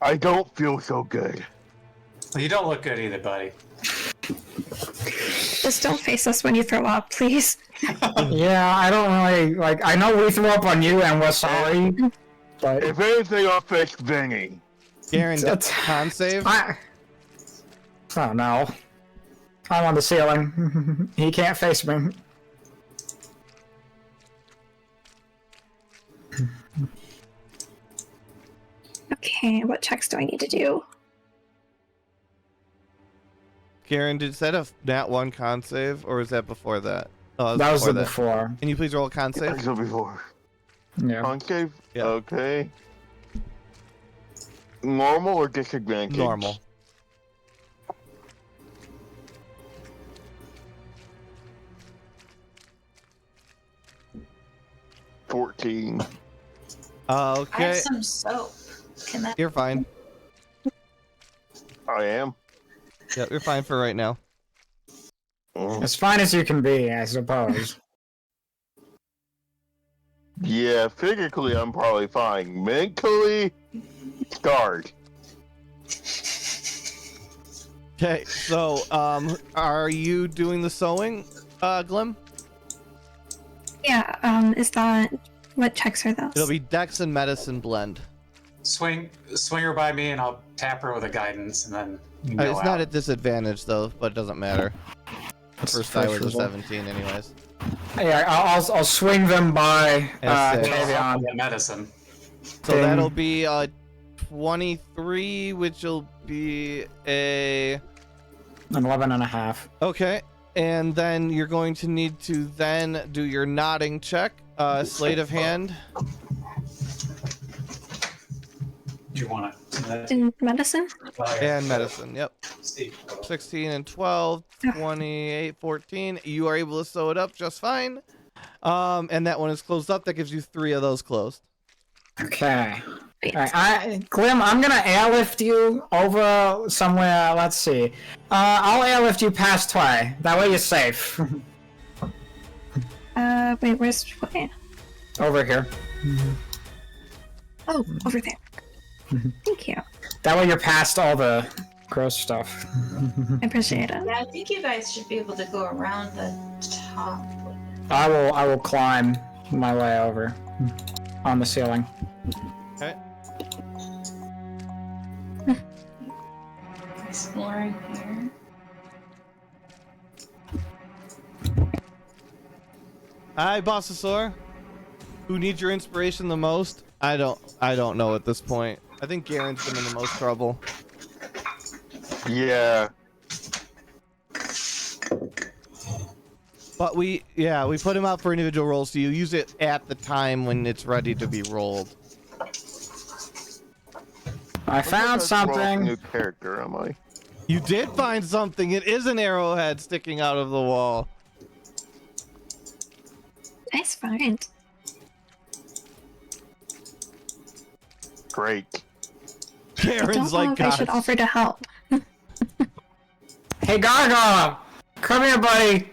I don't feel so good. Well, you don't look good either, buddy. Just don't face us when you throw up, please. Yeah, I don't really... Like, I know we threw up on you, and we're sorry, but... If anything, I'll fix Vinny. Garen, That's- con save. Oh no. I'm on the ceiling. He can't face me. Okay, what checks do I need to do? Garen, did that a nat 1 con save, or was that before that? Oh, That was the that. before. Can you please roll a con save? Like so before. Yeah. Concave? Yeah. Okay. Normal or disadvantage? Normal. $14. I Okay, have some soap. Can that? you're fine. I am. Yeah, you're fine for right now. As fine as you can be, I suppose. Yeah, physically I'm probably fine. Mentally, scarred. Okay, so are you doing the sewing, Glim? Yeah, is that... What checks are those? It'll be Dex and Medicine blend. Swing her by me, and I'll tap her with a guidance, and then you can go It's out. not at disadvantage though, but it doesn't matter. First die was a result. 17, anyways. Yeah, I'll swing them by That's it. Tavion. Get medicine. So Ding. that'll be 23, which will be a... An 11 and a half. Okay, and then you're going to need to then do your nodding check. Sleight of hand. Do you want it? In medicine? And medicine, yep. Steve. 16 and 12, 28, 14. You are able to sew it up just fine. And that one is closed up. That gives you 3 of those closed. Okay. Alright, Glim, I'm gonna airlift you over somewhere. Let's see. I'll airlift you past Twy. That way you're safe. Wait, where's... Wait. Over here. Oh, over there. Thank you. That way you're past all the gross stuff. I appreciate it. Yeah, I think you guys should be able to go around the top. I will climb my way over on the ceiling. Okay. Exploring here. Hi, Bossasaur. Who needs your inspiration the most? I don't know at this point. I think Garen's been in the most trouble. Yeah. But we put him out for individual rolls, so you use it at the time when it's ready to be rolled. I found something. New character, am I? You did find something. It is an arrowhead sticking out of the wall. Nice find. Great. I Garen's don't know like, if I should God. offer to help. Hey, Gargoyle! Come here, buddy!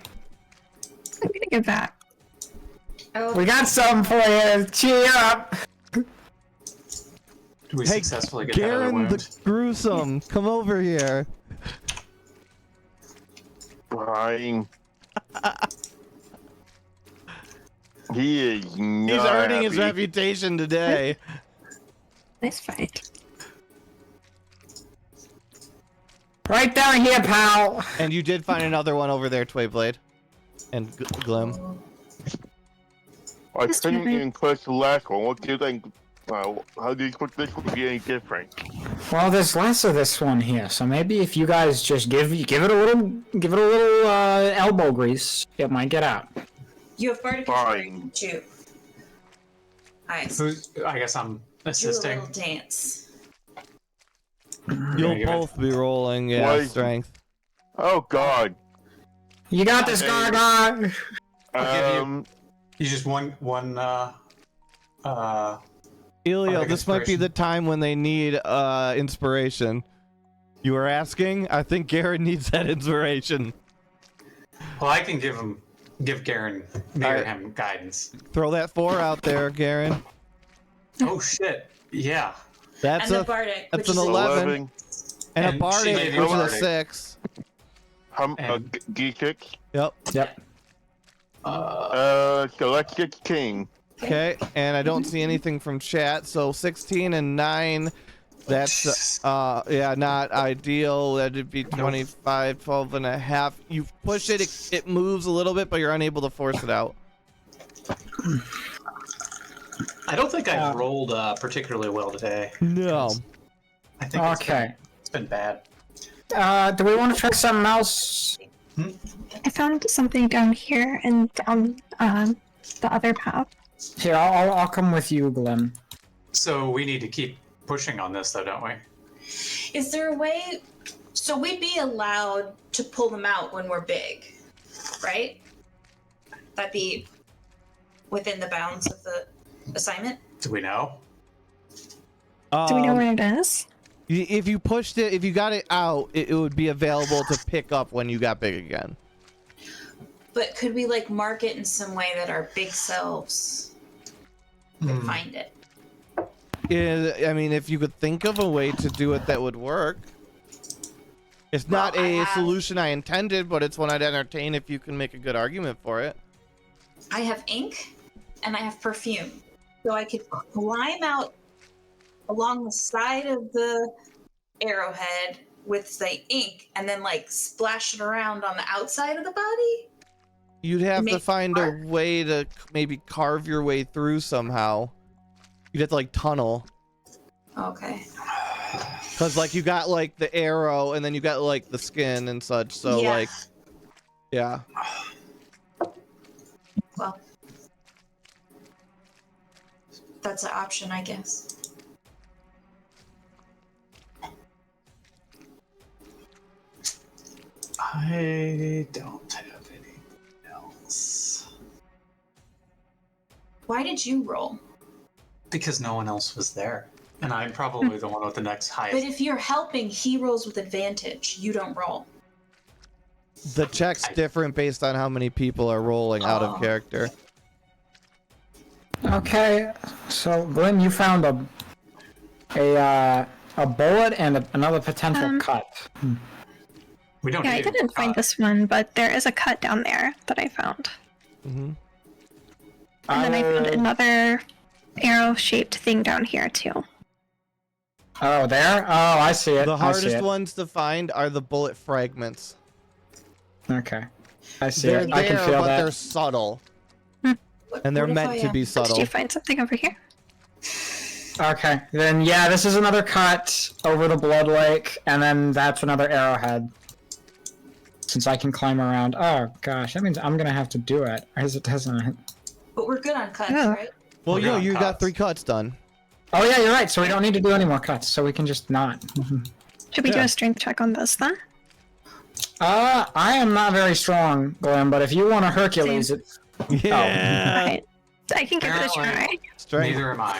I'm gonna get back. Oh, We got something for you! Cheer up! Do we Hey, successfully get that other Garen wound? the gruesome, come over here. Fine. He is not He's earning his happy. reputation today. Nice find. Right down here, pal. And you did find another one over there, Twayblade. And Glim. I Mr. couldn't Ray. even push the last one. What do you think? How do you think this would be any different? Well, there's less of this one here, so maybe if you guys just give it a little elbow grease, it might get out. You have bardic Fine. inspiration too. Nice. I guess I'm Do a assisting. little dance. You'll give it- both be rolling, Why- strength. Oh God. You got this, Okay. Gaga. I'll give You just one Elio, Bardic this might be inspiration. the time when they need inspiration. You were asking? I think Garen needs that inspiration. Well, I can give Garen, mirror Alright. him guidance. Throw that 4 out there, Garen. Oh shit! Yeah. That's And the a bardic, that's which an is 11. 11. And a And she bardic, gave you which is a bardic. 6. And- D6. Yep. Yep. So that's 16. Okay, and I don't see anything from chat, so 16 and 9, that's, yeah, not ideal. That'd be 25, 12 and a half. You push it, it moves a little bit, but you're unable to force it out. I don't think I've rolled particularly well today. No. I think Okay. it's been bad. Do we want to try something else? I found something down here and down the other path. Here, I'll come with you, Glenn. So we need to keep pushing on this, though, don't we? Is there a way? So we'd be allowed to pull them out when we're big, right? That'd be within the bounds of the assignment. Do we know? Do we know where it is? If you pushed it, if you got it out, it would be available to pick up when you got big again. But could we like mark it in some way that our big selves could find it? I mean, if you could think of a way to do it that would work. It's not Well, I a have- solution I intended, but it's one I'd entertain if you can make a good argument for it. I have ink and I have perfume. So I could climb out along the side of the arrowhead with, say, ink and then like splash it around on the outside of the body? You'd have to Make find a mark. way to maybe carve your way through somehow. You'd have to like tunnel. Okay. Cause like you got like the arrow and then you got like the skin and such. So Yeah. like, yeah. Well, that's an option, I guess. I don't have anything else. Why did you roll? Because no one else was there. And I'm probably the one with the next But highest. if you're helping, he rolls with advantage. You don't roll. The check's different based on how many people are rolling out of Oh. character. Okay, so Glenn, you found a bullet and another potential cut. We don't Yeah, I need didn't find this one, but there is a cut down there that I found. Mm-hmm. And then I found another arrow-shaped thing down here too. Oh, there? Oh, I see it. The I see hardest it. ones to find are the bullet fragments. Okay. I see They're it. I can there, feel but that. they're subtle. What- And they're what if meant I, to be Did subtle. you find something over here? Okay, then yeah, this is another cut over the blood lake, and then that's another arrowhead. Since I can climb around. Oh gosh, that means I'm gonna have to do it. As it doesn't. But we're good on cuts, Yeah. right? Well, We're you know, on you got cuts. 3 cuts done. Oh yeah, you're right. So we don't need to do any more cuts. So we can just not. Should we do Yeah. a strength check on this then? I am not very strong, Glenn. But if you want a Hercules, Same. Yeah. Alright. I can give it a try. Apparently. Strength. Neither am I.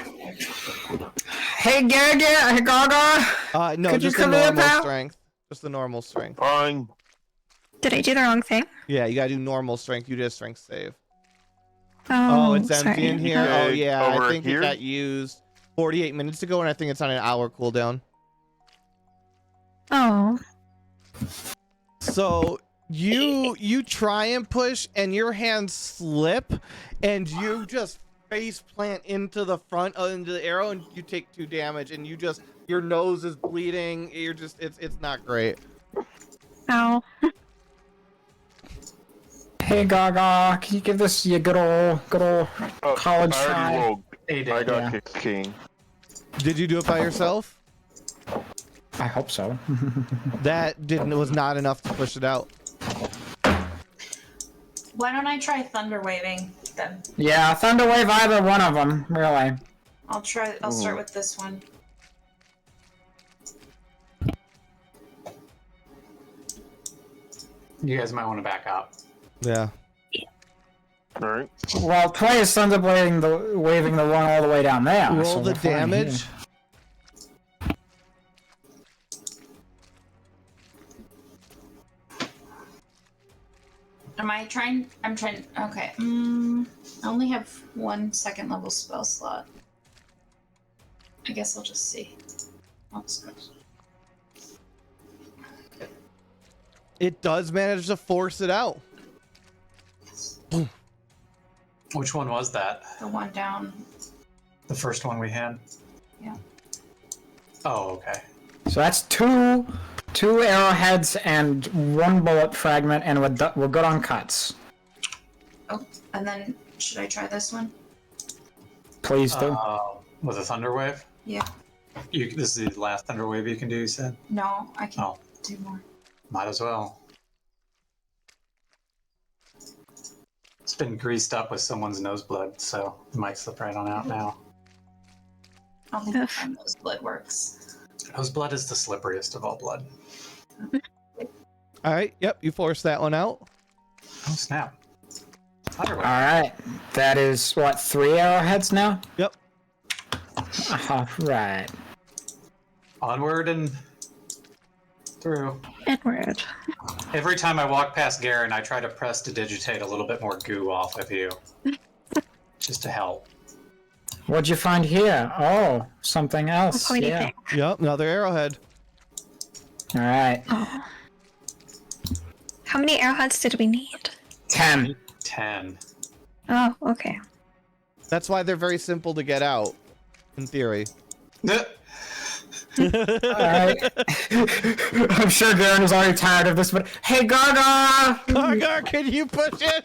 hey Gaga, hey Gaga. No, Could you just the come here, normal pal? strength. Just the normal strength. Fine. Did I do the wrong thing? Yeah, you gotta do normal strength. You did a strength save. Oh, Oh, it's empty sorry. in here. Okay, Oh yeah, I over think here? it got used 48 minutes ago, and I think it's on an hour cooldown. Oh, So you try and push, and your hands slip, and you just face plant into the front into the arrow, and you take 2 damage, and your nose is bleeding. You're just it's not great. Ow. Hey Gaga, can you give this your good old college I already try? rolled. A I day. got Yeah. 16. Did you do it by yourself? I hope so. That was not enough to push it out. Why don't I try thunder waving then? Yeah, Thunderwave, either one of them, really. I'll start with this one. You guys might want to back up. Yeah. Alright. Well, Clay is waving the one all the way down there. Roll so the we're fine damage. here. I'm trying. Okay. I only have 1 second level spell slot. I guess I'll just see. It does manage to force it out. Which one was that? The one down. The first one we had? Yeah. Oh, okay. So that's two arrowheads and 1 bullet fragment, and we're good on cuts. Oh, and then should I try this one? Please do. With a thunder wave? Yeah. This is the last thunder wave you can do, you said? No, I can Oh. do more. Might as well. It's been greased up with someone's nose blood, so it might slip right on out now. I'll think the time those blood works. Nose blood is the slipperiest of all blood. All right. Yep. You forced that one out. Oh, snap. Thunder wave. Alright. That is, what, 3 arrowheads now? Yep. Alright. Onward and through. Edward. Every time I walk past Garen, I try to press to digitate a little bit more goo off of you. Just to help. What'd you find here? Oh, something else. Pointy Yeah. thing. Yep. Another arrowhead. Alright. Oh. How many arrowheads did we need? 10. 10. Oh, okay. That's why they're very simple to get out, in theory. Alright. I'm sure Garen is already tired of this, but hey, Gaga! Gargar, can you push it?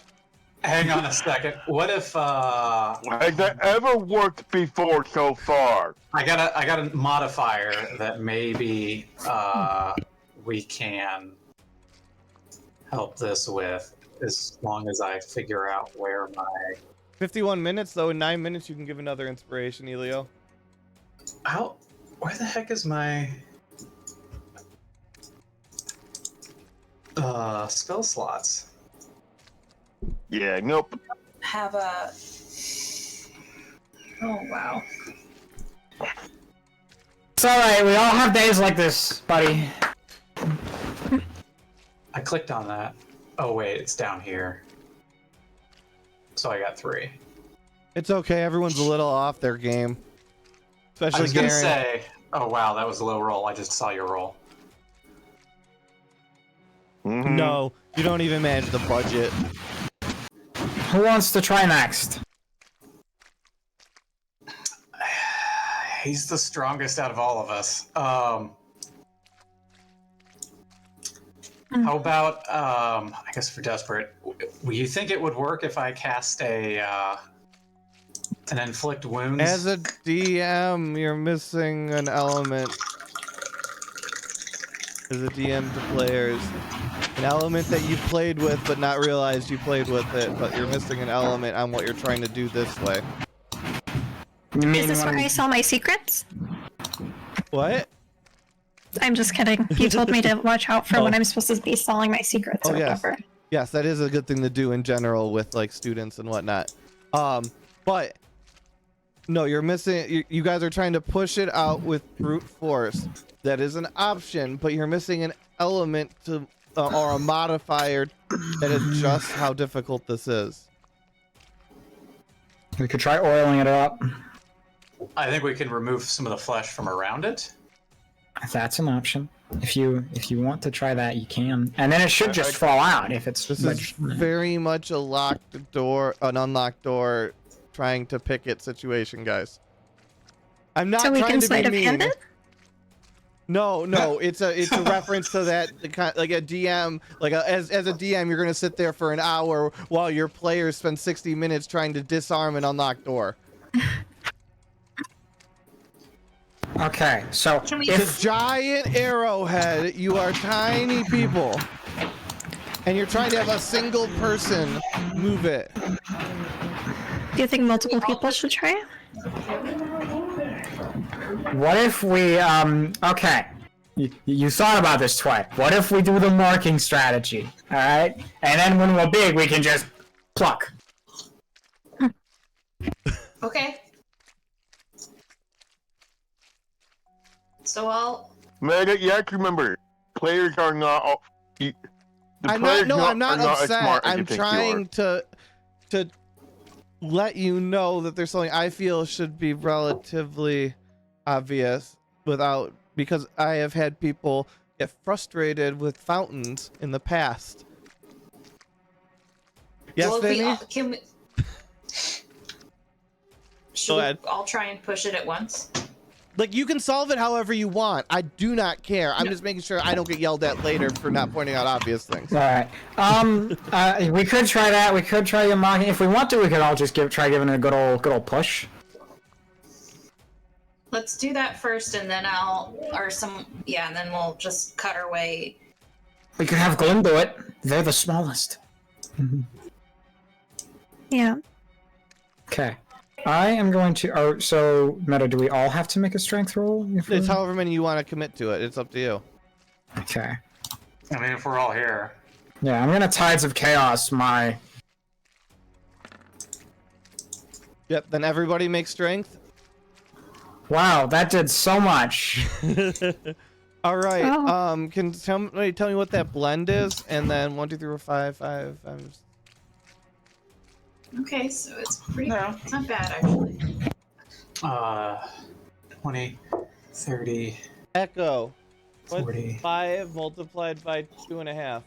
Hang on a second. What if Has that ever worked before so far? I got a modifier that maybe we can help this with, as long as I figure out where my 51 minutes, though. In 9 minutes, you can give another inspiration, Elio. where the heck is my spell slots? Yeah, nope. Have a. Oh wow. It's alright, we all have days like this, buddy. I clicked on that. Oh wait, it's down here. So I got 3. It's okay. Everyone's a little off their game. I Especially was gonna Garen. say, oh wow, that was a low roll. I just saw your roll. Mhm. No, you don't even manage the budget. Who wants to try next? He's the strongest out of all of us. How about, I guess for desperate, you think it would work if I cast an inflict wounds? As a DM, you're missing an element. As a DM to players. An element that you played with but not realized you played with it, but you're missing an element on what you're trying to do this way. You mean Is this when where I sell my secrets? What? I'm just kidding. You told me to watch out for Oh. when I'm supposed to be selling my secrets Oh, or yes. whatever. Yes, that is a good thing to do in general with like students and whatnot. But no, you're missing. You guys are trying to push it out with brute force. That is an option, but you're missing an element to or a modifier that is just how difficult this is. we could try oiling it up. I think we can remove some of the flesh from around it. That's an option. If you want to try that, you can. And then it should just fall out if it's This is very much a locked door, an unlocked door, trying to pick it situation, guys. I'm not So we trying can to sleight be of mean. hand it? No, it's a reference to that like a DM, as a DM, you're gonna sit there for an hour while your players spend 60 minutes trying to disarm an unlocked door. Okay, so Can we- It's a giant arrowhead. You are tiny people, and you're trying to have a single person move it. Do you think multiple people should try it? what if we okay. You thought about this twice. What if we do the marking strategy? Alright? And then when we're big we can just pluck. Okay. So I'll. Man, you have to remember, players are not. I'm not upset. I'm trying to let you know that there's something I feel should be relatively obvious because I have had people get frustrated with fountains in the past. Yes, Well, if Vinny? can we, Go ahead. I'll try and push it at once. Like, you can solve it however you want. I do not care. I'm just making sure I don't get yelled at later for not pointing out obvious things. Alright. We could try that. We could try the marking. If we want to, we could all just try giving it a good old push. Let's do that first, and then and then we'll just cut our way. We could have Glim do it. They're the smallest. Yeah. Okay. I am going to. So, Meta, do we all have to make a strength roll? It's however many you want to commit to it. It's up to you. Okay. I mean, if we're all here. Yeah, I'm gonna Tides of Chaos my. Yep, then everybody make strength. Wow, that did so much. All right. Oh. Can somebody tell me what that blend is? And then 1, 2, 3, 4, 5, 5. Okay, so it's pretty. No. It's not bad actually. 20, 30, Echo. What's 40. 5 multiplied by 2.5?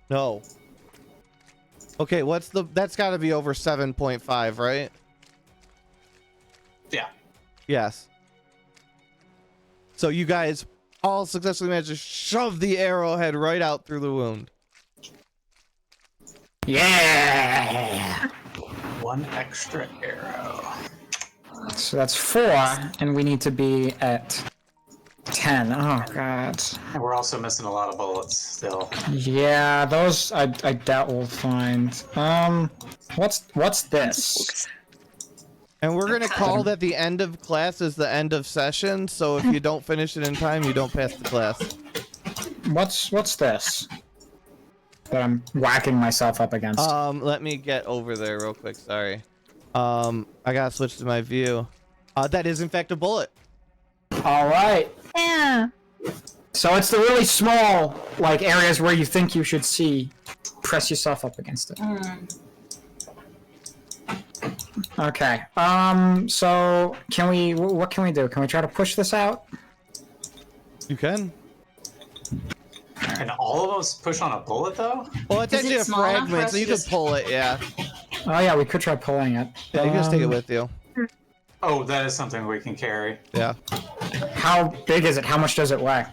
No. Okay, that's got to be over 7.5, right? Yeah. Yes. So you guys all successfully managed to shove the arrowhead right out through the wound. Yeah. One extra arrow. So that's 4, and we need to be at 10. Oh god. And we're also missing a lot of bullets still. Yeah, those I doubt we'll find. What's this? And we're gonna call that the end of class is the end of session. So if you don't finish it in time, you don't pass the class. What's this? That I'm whacking myself up against. Let me get over there real quick. Sorry. I gotta switch to my view. That is in fact a bullet. All right. Yeah. So it's the really small areas where you think you should see. Press yourself up against it. Okay. So can we? What can we do? Can we try to push this out? You can. Can all of us push on a bullet though? Well, it's Is actually it a small enough for fragment, us so you to can just- pull it. Yeah. Oh yeah, we could try pulling it. Yeah, you can just take it with you. Oh, that is something we can carry. Yeah. How big is it? How much does it weigh?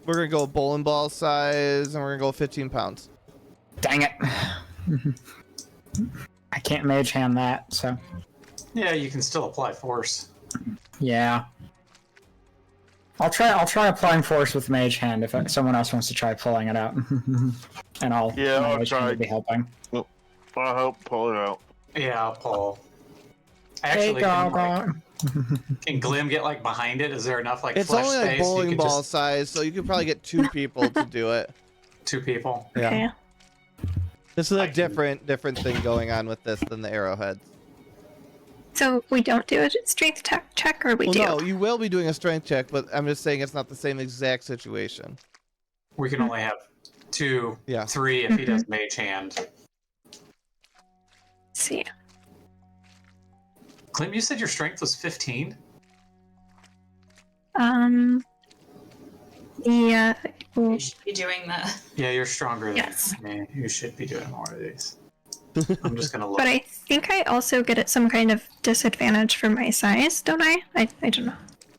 We're gonna go bowling ball size, and we're gonna go 15 pounds. Dang it. I can't mage hand that, so Yeah, you can still apply force. yeah. I'll try applying force with mage hand if someone else wants to try pulling it out. And I'll I'll mage hand try. will be helping. I'll help pull it out. Yeah, I'll pull. Hey, Actually, can Glim get behind it? Is there enough It's flesh only space? like You bowling could ball just- size, so you could probably get 2 people to do it. 2 people. Yeah. Okay. This is a I can- different thing going on with this than the arrowheads. So we don't do a strength check, or we Well, do? no, you will be doing a strength check, but I'm just saying it's not the same exact situation. We can only have 2, Yeah. 3 if he does mage hand. Let's see. Glim, you said your strength was 15? Yeah. You should be doing the. Yeah, you're stronger Yes. than me. You should be doing more of these. I'm just gonna look. But I think I also get at some kind of disadvantage for my size, don't I? I don't know.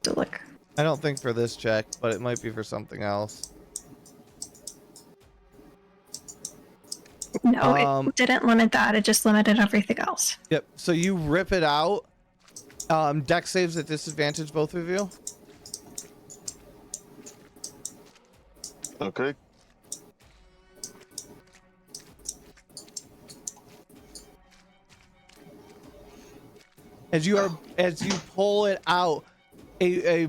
To look. I don't think for this check, but it might be for something else. No, Um, it didn't limit that. It just limited everything else. Yep. So you rip it out. Deck saves at disadvantage, both of you. Okay. As you pull it out, a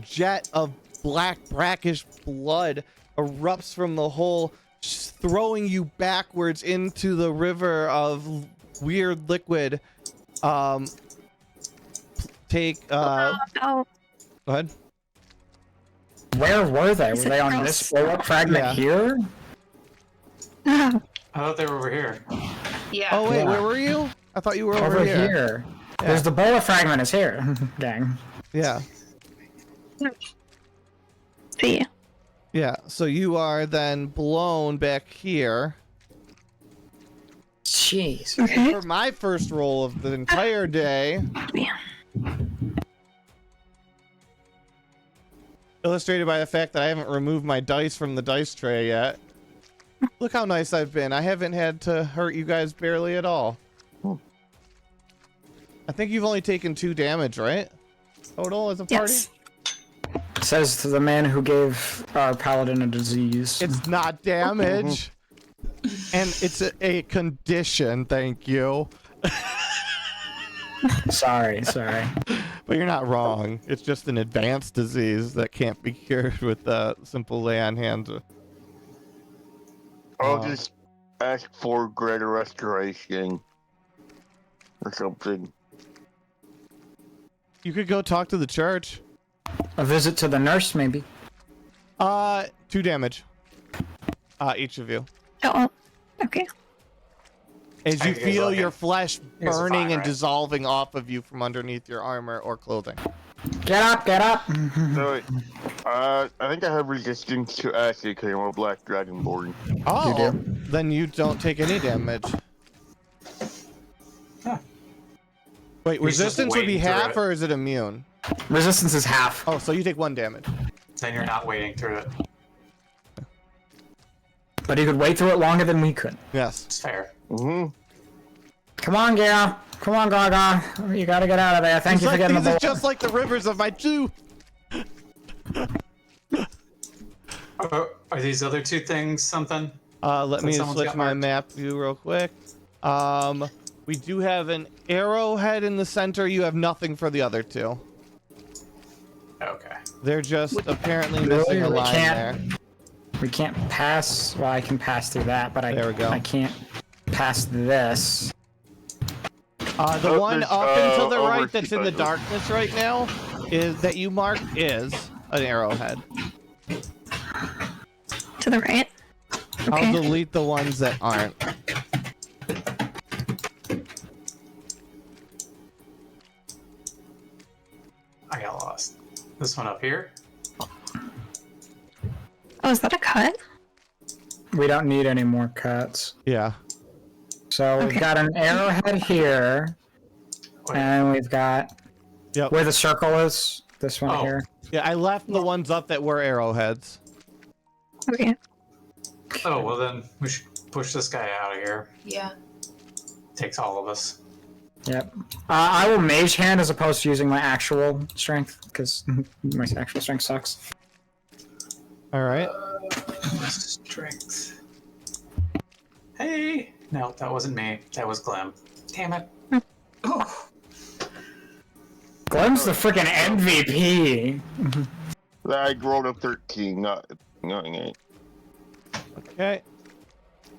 jet of black brackish blood erupts from the hole, throwing you backwards into the river of weird liquid. Take Oh, go ahead. Where were they? Were Is it they on gross? this blow-up fragment Yeah. here? oh, I thought they were over here. Yeah. Oh wait, Yeah. where were you? I thought you were over, Over here. here. Yeah. There's the bola fragment is here, gang. Yeah. see. Yeah. So you are then blown back here. Jeez. Okay. For my first roll of the entire day, Yeah. illustrated by the fact that I haven't removed my dice from the dice tray yet. Look how nice I've been. I haven't had to hurt you guys barely at all. I think you've only taken 2 damage, right? Total as a party? Yes. Says to the man who gave our paladin a disease. It's not damage. And it's a condition, thank you. Sorry. But you're not wrong. It's just an advanced disease that can't be cured with a simple lay on hands. I'll just ask for greater restoration or something. You could go talk to the church. A visit to the nurse, maybe. 2 damage. Each of you. Oh, okay. As you I think it's feel like your a- flesh it's burning fine, and right? dissolving off of you from underneath your armor or clothing. Get up! No, wait. I think I have resistance to acid because I'm a black dragonborn. Oh, do? then you don't take any damage. Huh. Wait, He's just resistance would be waiting through half it. or is it immune? Resistance is half. Oh, so you take 1 damage. Then you're not waiting through it. But he could wait through it longer than we could. Yes. It's fair. Mm-hmm. Come on, Gale. Come on, Gaga. You gotta get out of there. Thank you for getting the These ball. is just like the rivers of my tooth. Are these other 2 things something? Let me someone's switch got my marked. map view real quick. We do have an arrowhead in the center. You have nothing for the other 2. Okay. They're just apparently Really? missing a We line there. can't- We can't pass. Well, I can pass through that, but There we go. I can't pass this. The Oh, one there's, up and to the over right that's in the here. darkness right now is that you marked is an arrowhead. To the right. I'll Okay. delete the ones that aren't. I got lost. This one up here? Oh, is that a cut? We don't need any more cuts. Yeah. So we've Okay. got an arrowhead here, Wait. and we've got Yep. where the circle is. This one Oh. here. Yeah, I left the ones up that were arrowheads. Okay. Oh, well then we should push this guy out of here. Yeah. Takes all of us. Yep. I will mage hand as opposed to using my actual strength because my actual strength sucks. All right. Strength. Hey! No, that wasn't me. That was Glim. Damn it. Oh. Glem's the freaking MVP. I rolled a 13, not an 8. Okay.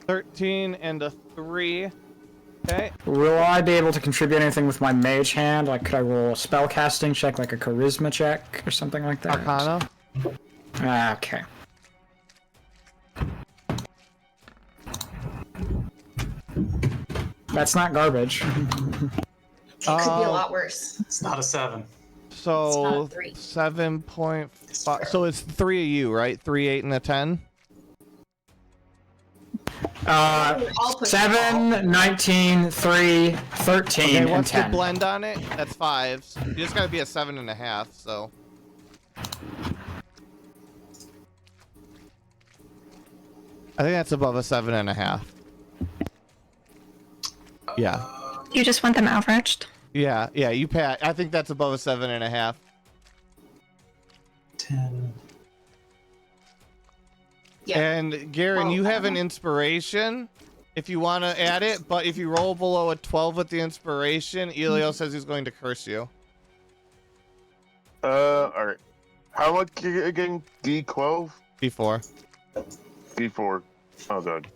13 and a 3. Okay. Will I be able to contribute anything with my mage hand? Like, could I roll a spell casting check, like a charisma check or something like that? Arcana. Okay. That's not garbage. It could be a lot worse. It's not a 7. So not 3. 7.5. So it's 3 of you, right? 3, 8, and a 10. I'll push 7, 19, 3, 13, Okay, and what's 10. the blend on it? That's 5s. You just gotta be a 7.5. So. I think that's above a 7.5. Yeah. You just want them averaged? Yeah, you pat. I think that's above a 7.5. 10. Yeah. And Garen, Well, you I have don't an know. inspiration if you want to add it, but if you roll below a 12 with the inspiration, Elio says he's going to curse you. Alright. How much is it again? D12? Before. D4. Oh, God.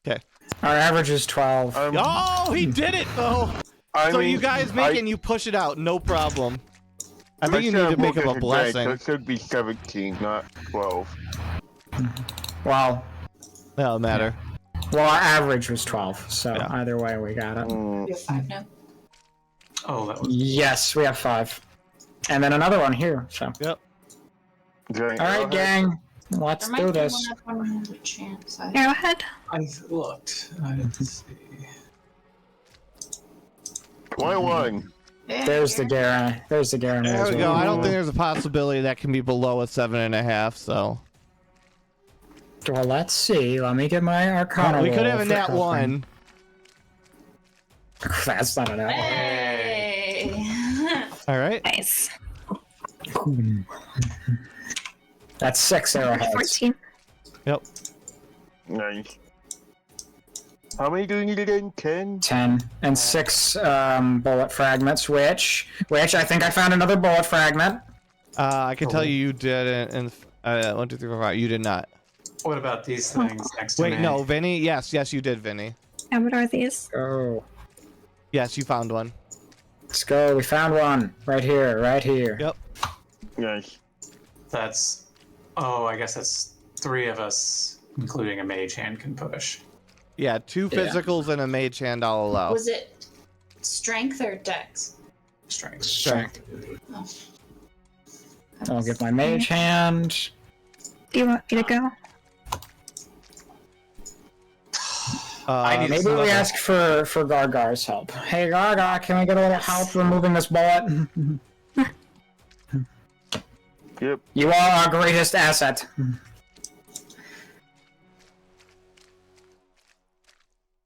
Okay. Our average is 12. Oh, he did it though. I So mean, you guys make it and you push it out, no problem. I think you said need to make him a disadvantage, blessing. So it should be 17, not 12. Well, That'll matter. our average was 12, so Yeah. either way we got it. Mm, You have 5 now. Oh, that was. Yes, we have 5. And then another one here, so. Yep. giant Alright, arrowhead. gang. Let's There do might be this. one up on the chance. Arrowhead? I looked. I didn't see. 21. There's the Garen. There's the Garen. There as we well. go. I don't think there's a possibility that can be below a 7.5. So Well, let's see. Let me get my Arcana. we could roll have a for nat cooking. 1. That's not a nat Hey. All right. Nice. 1. That's 6 arrowheads. 14. Yep. Nice. How many do you need again? 10? 10 and 6 bullet fragments, which I think I found another bullet fragment. I can tell you did and 1, 2, 3, 4, 5. You did not. What about these things next to me? Wait, no, Vinny. Yes, you did, Vinny. And what are these? Oh, Yes, you found one. let's go. We found one right here, right here. Yep. Nice. That's. Oh, I guess that's 3 of us, including a mage hand, can push. Yeah, 2 physicals and a mage hand I'll allow. Was it strength or dex? Strength. Strength. Oh. I'll get my mage hand. Do you want me to go? I need Maybe some we other- ask for Gargar's help. Hey, Gargar, can we get a little help removing this bullet? Yep. You are our greatest asset.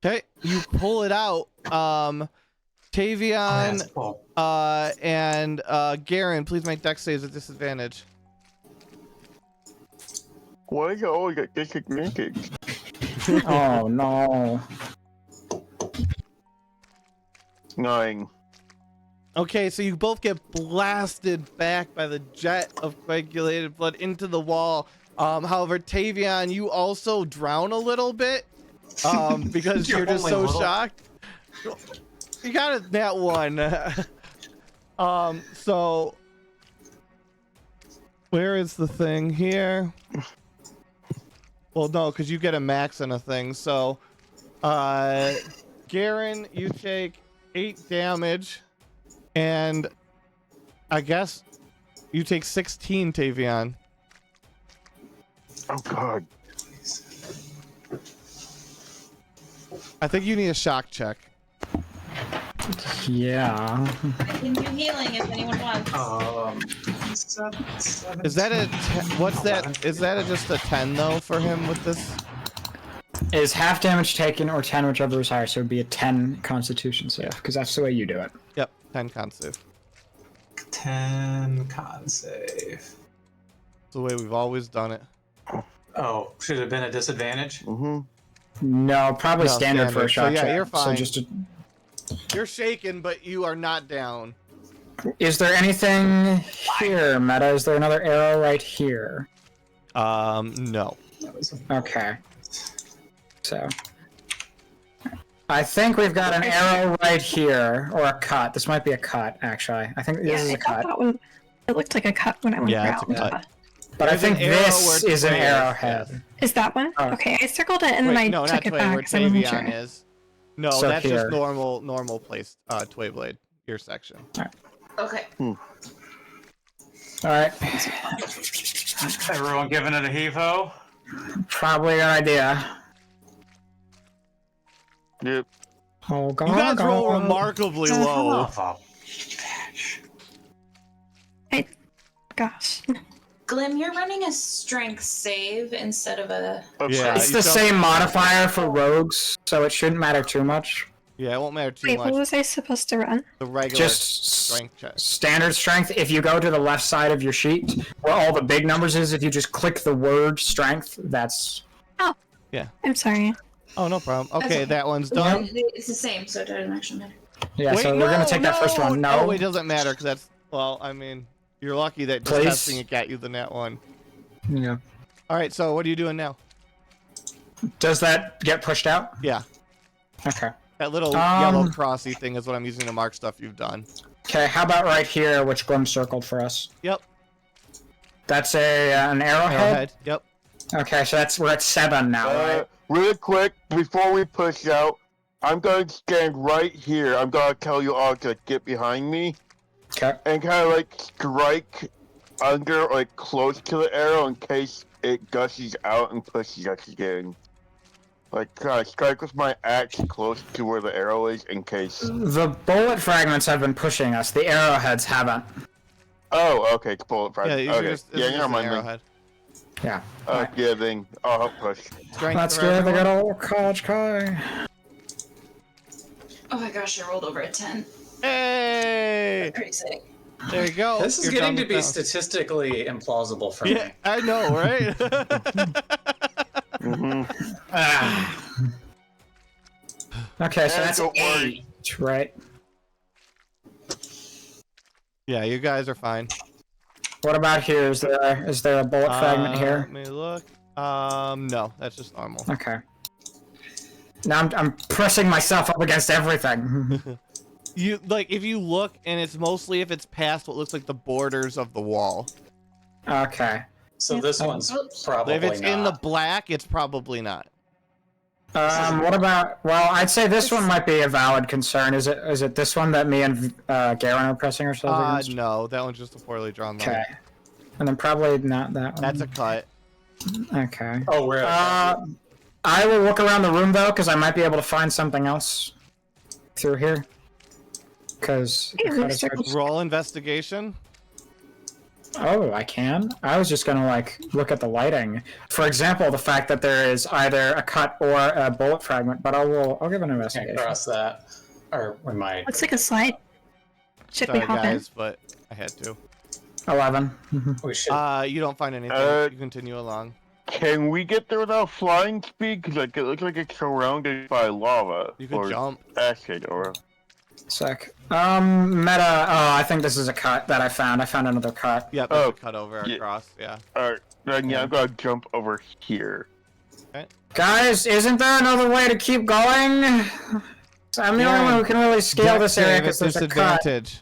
Okay, you pull it out. Tavion, Well, and Garen, please make dex saves at disadvantage. Why do you always get disadvantage? Oh no. 9. Okay, so you both get blasted back by the jet of coagulated blood into the wall. However, Tavion, you also drown a little bit because you're just only so little. shocked. You got it, that one. So where is the thing here? Well, no, because you get a max and a thing. So, Garen, you take 8 damage, and I guess you take 16, Tavion. Oh, God. I think you need a shock check. Yeah. I can do healing if anyone wants. Is that a what's that? Is that just a 10 though for him with this? Is half damage taken or 10, whichever is higher, so it'd be a 10 Constitution save, because that's the way you do it. Yep, 10 con save. 10 con save. It's the way we've always done it. Oh, should it have been a disadvantage? Mm-hmm. No, probably No, standard for a standard. So, shot yeah, check. you're fine. So just a... You're shaken, but you are not down. Is there anything here, Meta? Is there another arrow right here? No. Okay. So. I think we've got an arrow right here, or a cut. This might be a cut, actually. I think this is I a thought cut. that one. It looked like a cut when I went Yeah, it's around. a cut. But I There's an think arrow this where is an Tway is, arrowhead. Is that one? Oh. Okay, I circled it and Wait, then I no, took not it Tway, back where because I wasn't sure. Tavion is. No, So that's here. just normal place, Tway blade. your section. Okay. All right. Everyone giving it a heave-ho? Probably a good idea. Yep. Oh, God. You guys roll remarkably low. Gosh. Glim, you're running a strength save instead of a. Yeah, It's you the don't- same modifier for rogues, so it shouldn't matter too much. Yeah, it won't matter too Wait, much. what was I supposed to run? The regular Just strength check. standard strength. If you go to the left side of your sheet, where all the big numbers is, if you just click the word strength, that's... I'm sorry. Oh, no problem. Okay, okay. that one's done. It's the same, so it doesn't actually matter. Yeah, Wait, so we're gonna take that first one. No. Oh, it doesn't matter because that's. Well, I mean, you're lucky that just Please. testing it got you the net one. Yeah. All right, so what are you doing now? Does that get pushed out? Yeah, Okay. that little yellow crossy thing is what I'm using to mark stuff you've done. Okay, how about right here, which Glim circled for us? Yep. That's an arrowhead? Arrowhead. Yep. Okay, so we're at 7 now, right? Really quick, before we push out, I'm going to stand right here. I'm going to tell you all to get behind me Okay. and kind of like strike under, like close to the arrow in case it gushes out and pushes us again. Like, kind of strike with my axe close to where the arrow is in case. The bullet fragments have been pushing us. The arrowheads haven't. Oh, okay, it's bullet Yeah, fragment. these are Okay, just, this yeah, is just never an mind. Then. arrowhead. Yeah. Yeah, then I'll help push. Strength That's for good. They everyone? got a little college guy. Oh my gosh, I rolled over a 10. Hey! Pretty sick. There you go. This is You're getting done to be with that statistically implausible for one. me. Yeah, I know, right? Ah. Okay, so Yeah, that's don't worry. 8, right? Yeah, you guys are fine. What about here? Is there a bullet fragment here? Let me look. No, that's just normal. Okay. Now I'm pressing myself up against everything. You like if you look, and it's mostly if it's past what looks like the borders of the wall. Okay. So this one's probably If it's not. in the black, it's probably not. What about? Well, I'd say this one might be a valid concern. Is it this one that me and Garen are pressing ourselves against? No, that one's just a poorly drawn line. Okay. And then probably not that one. That's a cut. Okay. Oh, we're at I will look around the room though, because I might be able to find something else through here. Because Roll investigation. oh, I can. I was just gonna like look at the lighting. For example, the fact that there is either a cut or a bullet fragment. But I'll give an can't investigation. cross that. Or we might. Looks like a slide. Should we Sorry, hop guys, but I had to. 11. We should. You don't find anything. You continue along. Can we get there without flying speed? Because like, it looks like it's surrounded by lava. You could or jump. acid or... Sec. Meta. Oh, I think this is a cut that I found. I found another cut. Yep, there's Oh, a cut over yeah. across. Yeah. Alright, then yeah, I'm gonna jump over here. Guys, isn't there another way to keep going? I'm the only one who can really scale this area because there's a cut. disadvantage.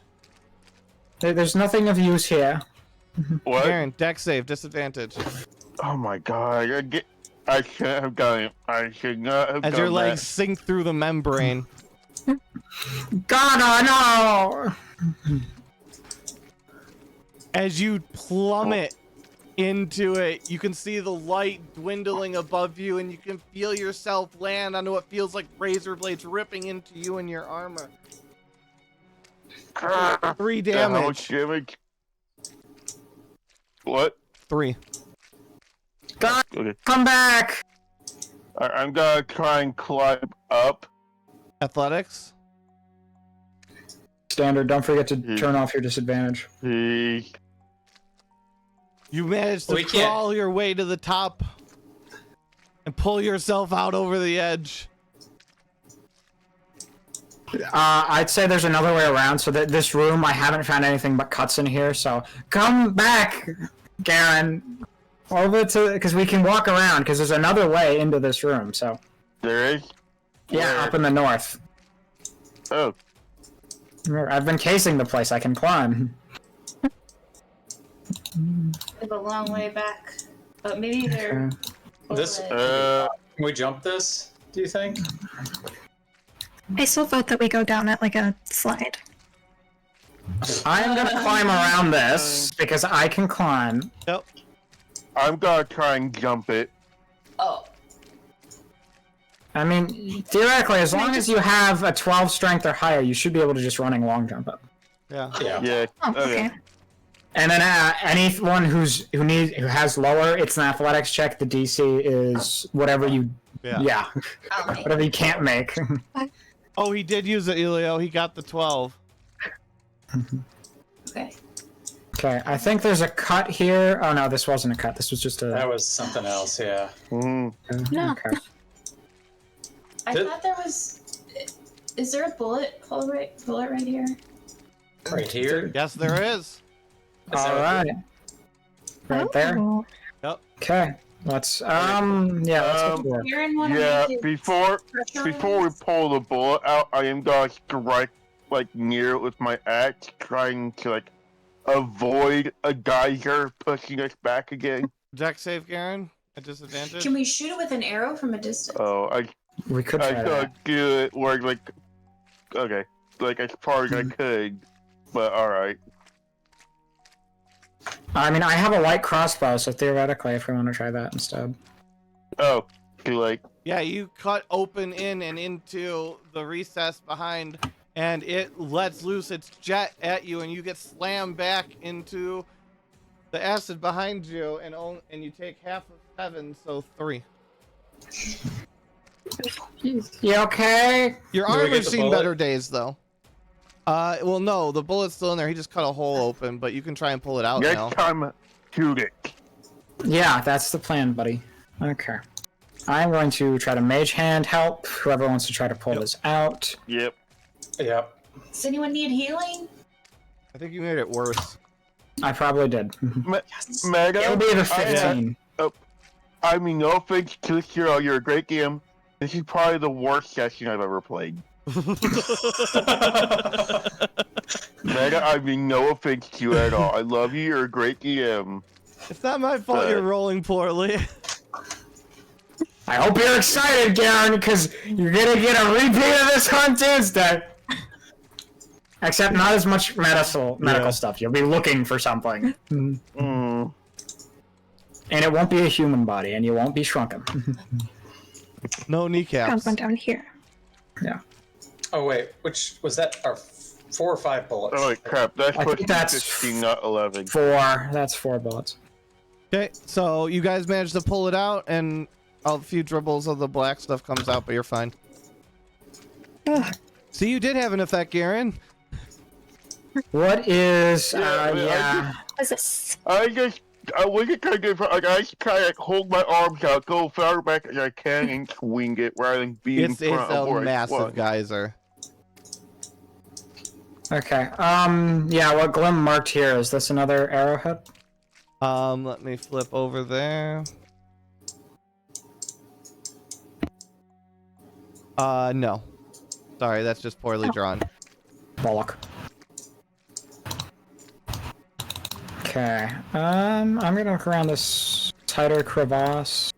There's nothing of use here. What? Aaron, deck save disadvantage. Oh my god, I shouldn't have done it. I should not have As done your legs that. sink through the membrane. God, oh no! As you plummet into it, you can see the light dwindling above you, and you can feel yourself land onto what feels like razor blades ripping into you and your armor. 3 How damage. much damage? What? 3. God, Okay. come back! I'm gonna try and climb up. Athletics. Standard, don't forget to turn off your disadvantage. The... You managed to We can't- crawl your way to the top and pull yourself out over the edge. I'd say there's another way around, so that this room, I haven't found anything but cuts in here, so come back, Garen. Over to, because we can walk around, because there's another way into this room, so. There is? Yeah, Where? up in the north. Oh, I've been casing the place, I can climb. It's a long way back. But maybe they're. This- uh, Can we jump this? Do you think? I still vote that we go down it like a slide. I'm gonna climb around this because I can climb. Yep. I'm gonna try and jump it. Oh. I mean, theoretically, as long as you have a 12 strength or higher, you should be able to just running long jump up. Yeah. Yeah. Yeah. Oh, okay. And then anyone who has lower, it's an athletics check. The DC is whatever you, Yeah. I'll make whatever you can't make. Oh, he did use it, Elio. He got the 12. Okay. Okay, I think there's a cut here. Oh no, this wasn't a cut. This was just a. That was something else, yeah. No. Okay. I Did- thought there was. Is there a bullet hole bullet right here? Right here. Yes, there is. Is that All what- right. Right there. Oh. Yep. Okay. Let's let's get to work. Aaron wanna Yeah. make it Before we pressurized? pull the bullet out, I am gonna strike like near it with my axe, trying to like avoid a geyser pushing us back again. Deck save, Garen. At disadvantage. Can we shoot it with an arrow from a distance? Oh, We could I try gotta that. do it where like okay, like as far as I could, but all right. I mean, I have a light crossbow, so theoretically, if we want to try that instead. Oh, too late. Yeah, you cut open in and into the recess behind, and it lets loose its jet at you, and you get slammed back into the acid behind you, and you take half of 7, so 3. You okay? Your Do we get armor's the seen bullet? better days, though. Well, no, the bullet's still in there. He just cut a hole open, but you can try and pull it out now. Next time, shoot it. Yeah, that's the plan, buddy. Okay. I'm going to try to mage hand help whoever wants to try to pull this out. Yep. Yep. Does anyone need healing? I think you made it worse. I probably did. Mega. It'll be the 15. I mean, no offense to Hero, you're a great game. This is probably the worst session I've ever played. Mega, I mean, no offense to you at all. I love you. You're a great GM. It's not my fault you're rolling poorly. I hope you're excited, Garen, because you're gonna get a repeat of this on Tuesday. Except not as much medical stuff. You'll be looking for something. Mm. And it won't be a human body, and you won't be shrunken. No Found kneecaps. one down here. Yeah. Oh wait, which was that? Our 4 or 5 bullets? Holy crap, that's I supposed think to be that's 15, not 11. 4. That's 4 bullets. Okay, so you guys managed to pull it out, and a few dribbles of the black stuff comes out, but you're fine. Ugh. See, you did have an effect, Garen. What is... Yeah, What is this? I was just trying to like, I just try to hold my arms out, go far back as I can, and swing it rather than be in It's front of a where I massive swung. geyser. Okay. Yeah, what Glim marked here, is this another arrowhead? Let me flip over there. No. Sorry, that's just poorly drawn. Bollock. Okay. I'm gonna look around this tighter crevasse.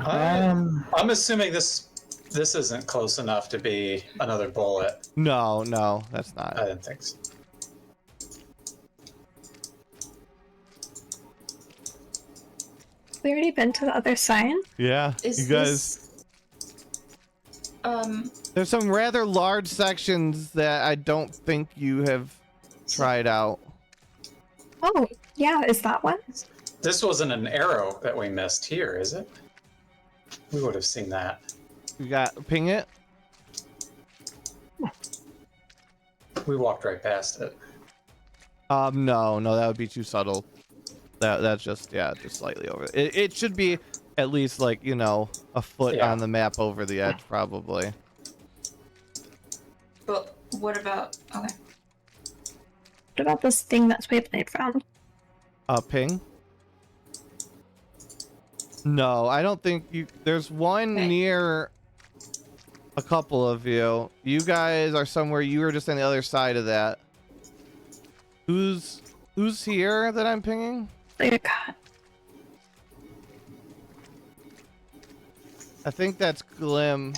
I'm assuming this isn't close enough to be another bullet. No, that's I not. didn't think so. We already been to the other side. Yeah, Is you guys. this There's some rather large sections that I don't think you have tried out. Oh, yeah, is that one? This wasn't an arrow that we missed here, is it? We would have seen that. You got ping it. We walked right past it. No, that would be too subtle. That's just slightly over. It should be at least like, a foot Yeah. on the map over the edge, probably. but what about okay. What about this thing that Swaipnade found? Ping? No, I don't think you. There's one Okay. near a couple of you. You guys are somewhere. You were just on the other side of that. Who's here that I'm pinging? Later, God. I think that's Glim.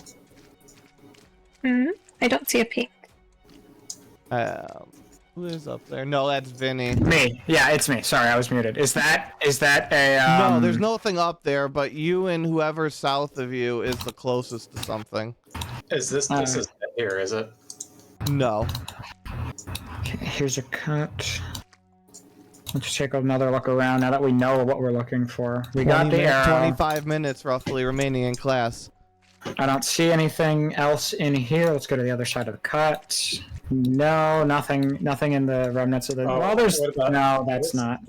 I don't see a pink. Who is up there? No, that's Vinny. Me. Yeah, it's me. Sorry, I was muted. Is that a No, there's nothing up there, but you and whoever's south of you is the closest to something. Is this is here, is it? No. Okay, here's a cut. Let's take another look around now that we know what we're looking for. We got the arrow. 25 minutes roughly remaining in class. I don't see anything else in here. Let's go to the other side of the cut. No, nothing in the remnants of the... Oh, well, there's... what about No, that's this? not.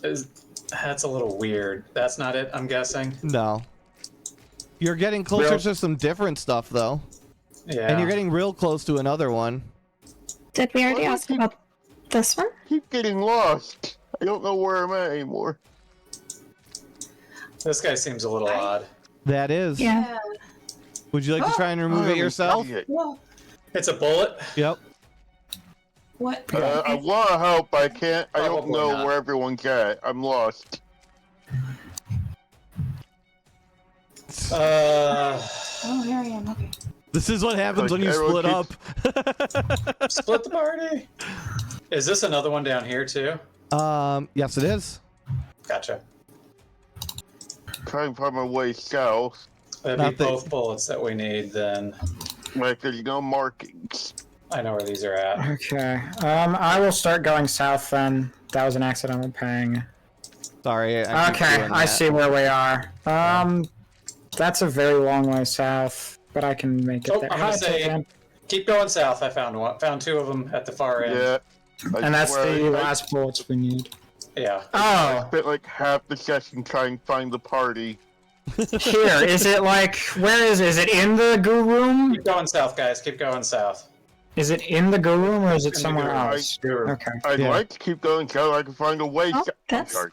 That's a little weird. That's not it, I'm guessing. No. You're getting closer Real- to some different stuff, though. Yeah. And you're getting real close to another one. Did we already Why do ask you about this one? keep getting lost. I don't know where I'm at anymore. This guy seems a little odd. That is. Yeah. Would you like to try and remove it I'm yourself? an idiot. Whoa. It's a bullet. Yep. What? I want to help, but I can't. I don't Probably know not. where everyone's at. I'm lost. Oh, here I am. Okay. This is what happens when you Arrow split up. Split the party. Is this another one down here too? Yes, it is. Gotcha. Trying to find my way south. That'd be Nothing. both bullets that we need then. Like there's no markings. I know where these are at. Okay. I will start going south then. That was an accidental ping. Sorry. I keep Okay, doing I that. see where we are. That's a very long way south, but I can make it Oh, there. I'm gonna Hi, say, Taylor. keep going south. I found one. Found two of them at the far end. Yeah. And that's swear, the I last bullets we need. Yeah. Oh, spent like half the session trying to find the party. here. Is it like, where is it? Is it in the goo room? Keep going south, guys. Keep going south. Is it in the goo room or is it In the somewhere goo room. else? Guru. Okay. I'd Yeah. like to keep going so I can find a way. Oh, I'm that's- sorry.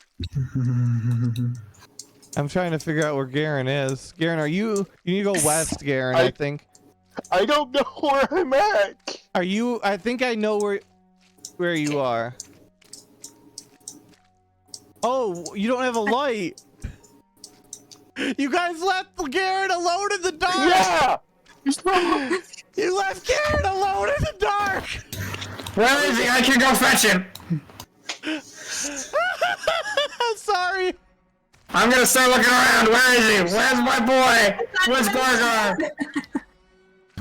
I'm trying to figure out where Garen is. Garen, you need to go west, Garen, I think. I don't know where I'm at. Are you? I think I know where you are. Oh, you don't have a light. You guys left Garen alone in the dark. Yeah. You left Garen alone in the dark. Where is he? I can go fetch him. Sorry. I'm gonna start looking around. Where is he? Where's my boy? Where's Gargar?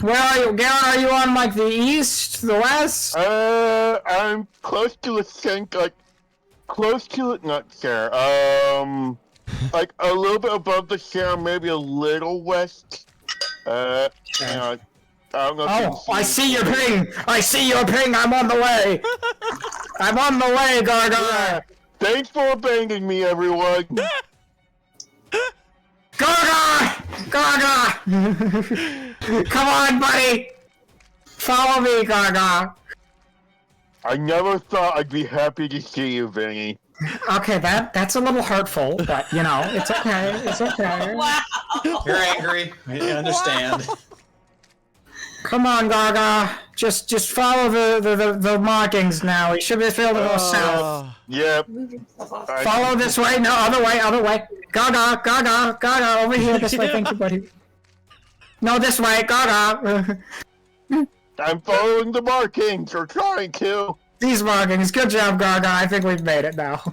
Where are you? Garen, are you on like the east, the west? I'm close to the center, like close to it, not there. Like a little bit above the center, maybe a little west. Hang on. I don't know. If you Oh, can I see your ping! I see your ping! I'm on the way! I'm on the way, Gargar! Thanks for abandoning me, everyone. Gargar! Gargar! Come on, buddy! Follow me, Gargar! I never thought I'd be happy to see you, Vinny. Okay, that's a little hurtful, but you know, it's okay. It's okay. Wow. You're angry. I understand. Come on, Gargar. Just follow the markings now. We should be able to go south. Yep. Move yourself off. Follow this way. No, other way. Gaga, over here, this way. Thank you, buddy. No, this way, Gaga. I'm following the markings, or trying to. These markings. Good job, Gaga. I think we've made it now.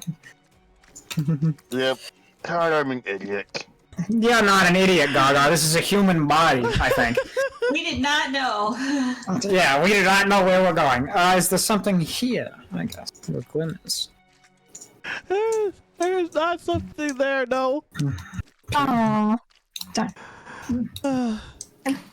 Yep. God, I'm an idiot. You're not an idiot, Gaga. This is a human body, I think. We did not know. Yeah, we do not know where we're going. Is there something here? I guess. Where Glenn is. There's not something there, no. Oh.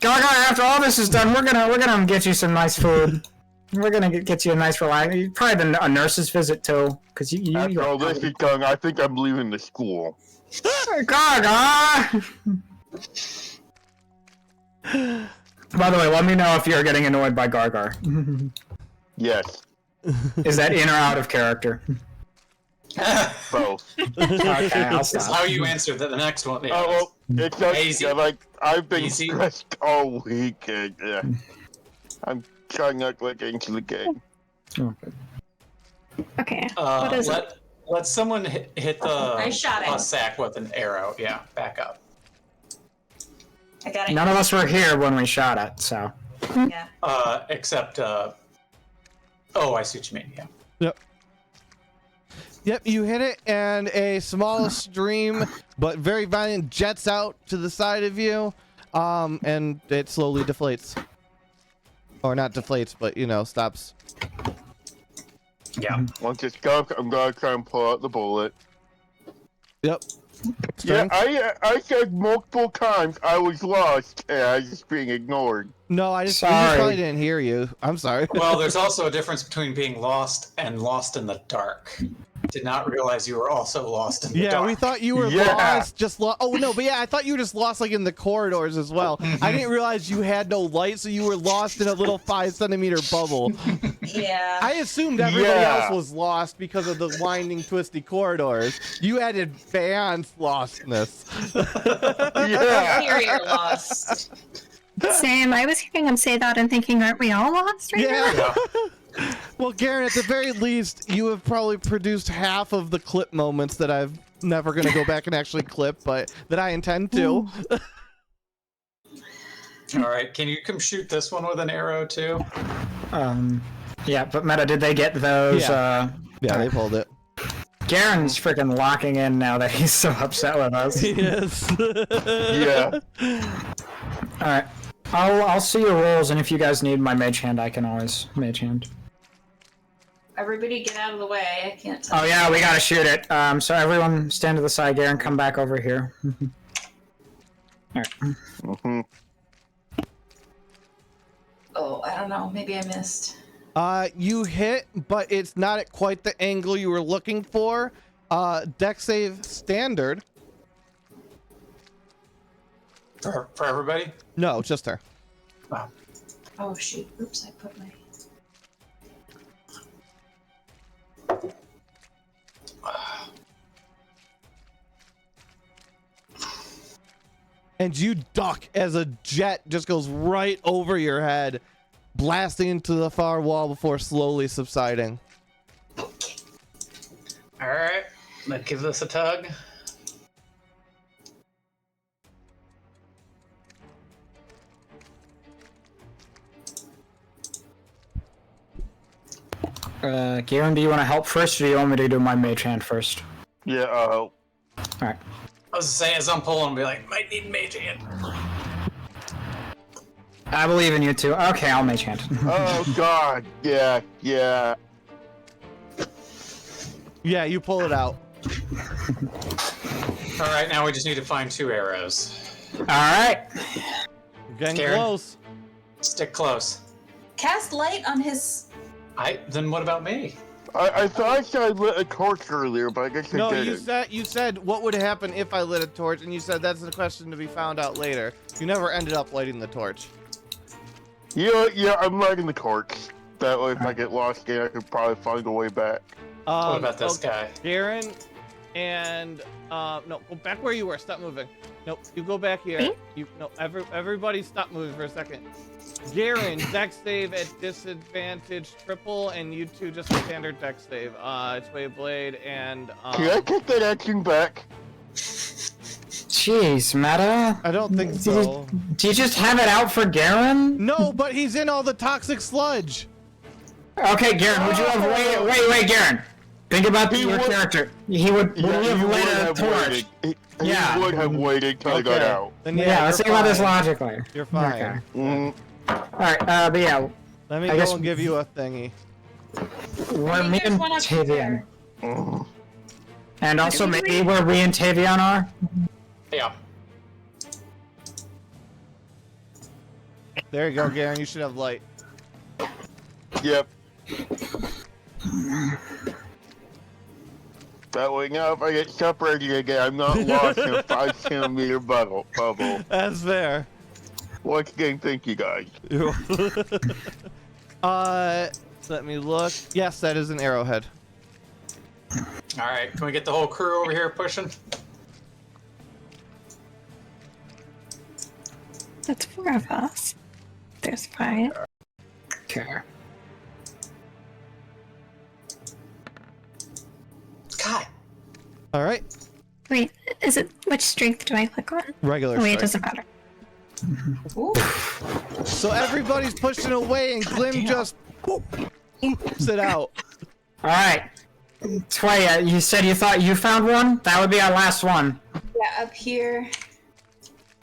Gaga, after all this is done, we're gonna get you some nice food. We're gonna get you a nice relax. Probably a nurse's visit too, because you After all this is done, I think I'm leaving the school. Gaga! By the way, let me know if you're getting annoyed by Gargar. Yes. Is that in or out of character? Both. Okay, I'll This is stop. how you answer the next one. Yeah. Oh, well, it's just, Easy. yeah, like, I've been Easy. stressed all week, and, yeah. I'm trying not to get into the game. Okay. What is it? Let someone hit the I shot him. sack with an arrow. Yeah, back up. I got it. None of us were here when we shot it, so. Yeah. Except, oh, I see what you mean, yeah. Yep, you hit it, and a small stream, but very violent, jets out to the side of you, and it slowly deflates. Or not deflates, but, you know, stops. Yeah. Once it's gone, I'm gonna try and pull out the bullet. Yep. Yeah, Strength? I said multiple times I was lost and I was just being ignored. No, we just Sorry. probably didn't hear you. I'm sorry. Well, there's also a difference between being lost and lost in the dark. Did not realize you were also lost in the Yeah, dark. we thought you were Yeah. lost, just lost. Oh, no, but yeah, I thought you were just lost, like, in the corridors as well. I didn't realize you had no light, so you were lost in a little 5-centimeter bubble. Yeah. I assumed everybody Yeah. else was lost because of the winding, twisty corridors. You had advanced lostness. Yeah. Here you're lost. Same. I was hearing him say that and thinking, aren't we all lost right now? Yeah. Yeah. Well, Garen, at the very least, you have probably produced half of the clip moments that I've never going to go back and actually clip, but that I intend to. All right, can you come shoot this one with an arrow too? Yeah, but Meta, did they get those? Yeah. Yeah, they pulled it. Garen's freaking locking in now that he's so upset with us. Yes. Yeah. Alright. I'll see your rolls, and if you guys need my mage hand, I can always mage hand. Everybody get out of the way. I can't tell. Oh yeah, we gotta shoot it. So everyone stand to the side, Garen, come back over here. Alright. Mhm. Oh, I don't know. Maybe I missed. You hit, but it's not at quite the angle you were looking for. Dex save standard. For everybody? No, just her. Wow. Oh shoot! Oops, I put my. And you duck as a jet just goes right over your head, blasting into the far wall before slowly subsiding. All right, let's give this a tug. Garen, do you want to help first, or do you want me to do my mage hand first? Yeah, Alright. I was saying, as I'm pulling, be like, might need mage hand. I believe in you too. Okay, I'll mage hand. oh god. Yeah, yeah. Yeah, you pull it out. All right, now we just need to find 2 arrows. Alright. Getting Garen? close. Stick close. Cast light on his. Then what about me? I thought I said I lit a torch earlier, but I guess I No, didn't. you said what would happen if I lit a torch, and you said that's a question to be found out later. You never ended up lighting the torch. Yeah, I'm lighting the torch. That way, if I get lost again, I could probably find a way back. What about this guy? Garen and no, go back where you were. Stop moving. Nope, you go back here. Me? Everybody stop moving for a second. Garen, dex save at disadvantage triple, and you two just a standard dex save. It's Wayblade and Can I take that action back? Jeez, Meta. I don't think so. Do you just have it out for Garen? No, but he's in all the toxic sludge. Okay, Garen, would you have wait, Garen. Think about your character. He would Yeah, have he would lit a have torch. waited. He Yeah. would have waited till I got Okay. out. Then Yeah, let's you're think about this fine. logically. You're fine. Okay. Mm, Alright, but yeah, Let me I go guess- and give you a thingy. we're Maybe me there's and one up Tavian. there. mm. And also maybe where we and Tavian are. Yeah. There you go, Garen. You should have light. Yep. That way now if I get separated again, I'm not lost in a 5-centimeter bubble. That's fair. Once again, thank you guys. Let me look. Yes, that is an arrowhead. All right, can we get the whole crew over here pushing? That's 4 of us. There's 5. Okay. God. All right. Wait, is it which strength do I click on? Regular Oh, wait, it strength. doesn't matter. Ooh. So everybody's pushing away, and Glim just sit out. All right. Twaya, you said you thought you found one? That would be our last one. Yeah, up here.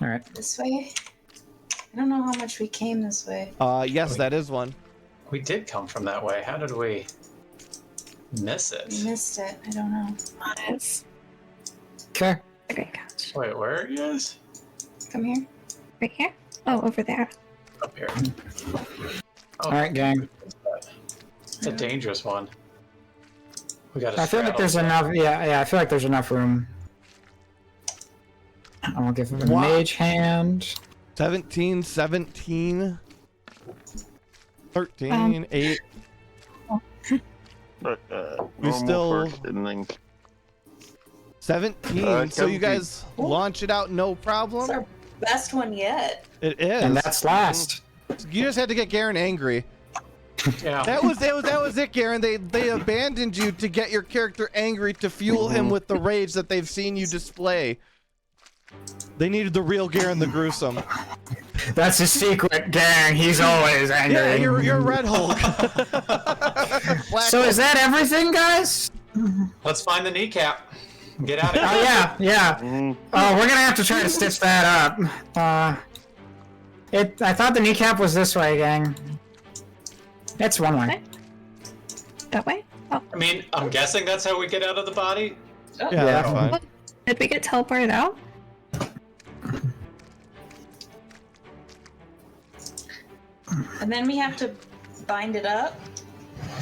All right. This way. I don't know how much we came this way. Yes, that is one. We did come from that way. How did we miss We it? missed it. I don't know. Honest. Okay. A great catch. Wait, where are you guys? Come here. Right here? Oh, over there. Up here. Oh, All right, gang. it's a dangerous one. We gotta. I feel like straddle. there's enough. Yeah. I feel like there's enough room. I'll give him a Wow. mage hand. 17, 17, 13, 8. We Normal still- person link. 17. So you 17. guys launch it out, no It's problem. our best one yet. It is. And that's last. You just had to get Garen angry. Yeah. That was it, Garen. They abandoned you to get your character angry to fuel him with the rage that they've seen you display. They needed the real Garen the Gruesome. That's his secret, gang. He's always angry. Yeah, you're Red Hulk. Black So Hulk. is that everything, guys? Let's find the kneecap. Get out of Oh here. yeah. Mm, Oh, we're gonna have to try to stitch that up. I thought the kneecap was this way, gang. It's one way. That way? Oh, I mean, I'm guessing that's how we get out of the body. Yeah, Yeah. that's fine. did we get teleported out? And then we have to bind it up.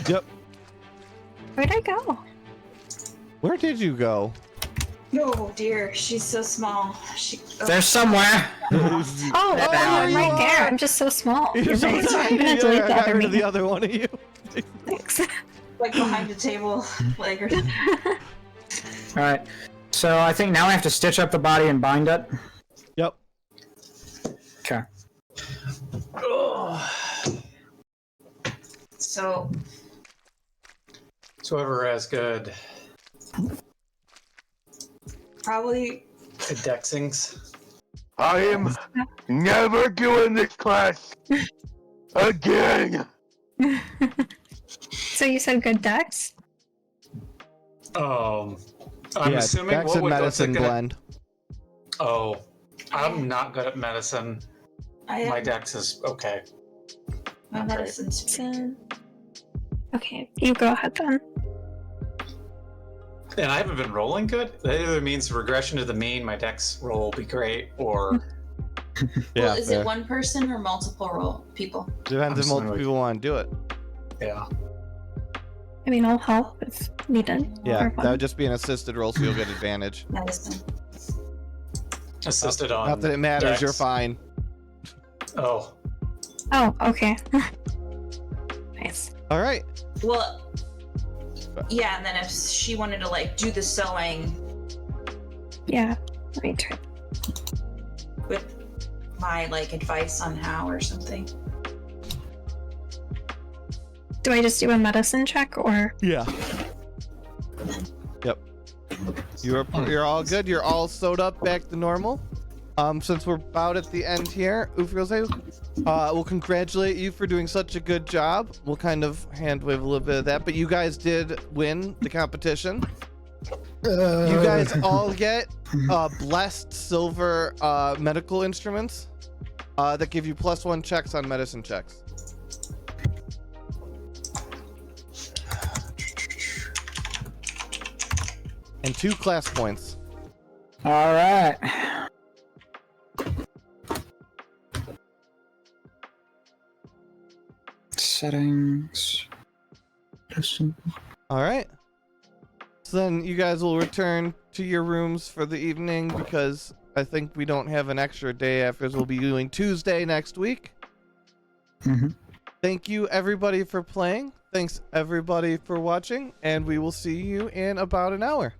Yep. Where'd I go? Where did you go? Oh dear, she's so small. There's somewhere. Oh, There I'm you right there. are. I'm just so small. You're You're so right. tiny. I'm gonna delete Yeah, I the got other rid of the me. other one of you. Thanks. like behind the table, like or something. All right. So I think now I have to stitch up the body and bind it. Yep. Okay. So So whoever has good probably indexings. I am never doing this class again. So you said good dex? I'm Yeah, assuming Dex what and would medicine gonna... blend. Oh, I'm not good at medicine. I My have dex is okay. my medicines. So... Okay, you go ahead then. And I haven't been rolling good. That either means regression to the mean, my dex roll will be great, or Yeah, Well, is fair. it one person or multiple people? Depends if multiple people want to do it. yeah. I mean, I'll help if needed. Yeah, for that fun. would just be an assisted roll, so you'll get advantage. Medicine. Assisted on. Not that it matters, dex. you're fine. Oh, Oh, okay. Nice. All right. Well, yeah, and then if she wanted to like do the sewing Yeah, let me try. with my like advice on how or something. Do I just do a medicine check or? Yeah. Yep. You're all good. You're all sewed up back to normal. Since we're about at the end here, Ufrose, we'll congratulate you for doing such a good job. We'll kind of hand wave a little bit of that, but you guys did win the competition. You guys all get blessed silver medical instruments that give you +1 checks on medicine checks. And 2 class points. All right. Settings. Listen. All right. So then you guys will return to your rooms for the evening because I think we don't have an extra day after. We'll be doing Tuesday next week. Mhm. Thank you everybody for playing. Thanks everybody for watching, and we will see you in about an hour.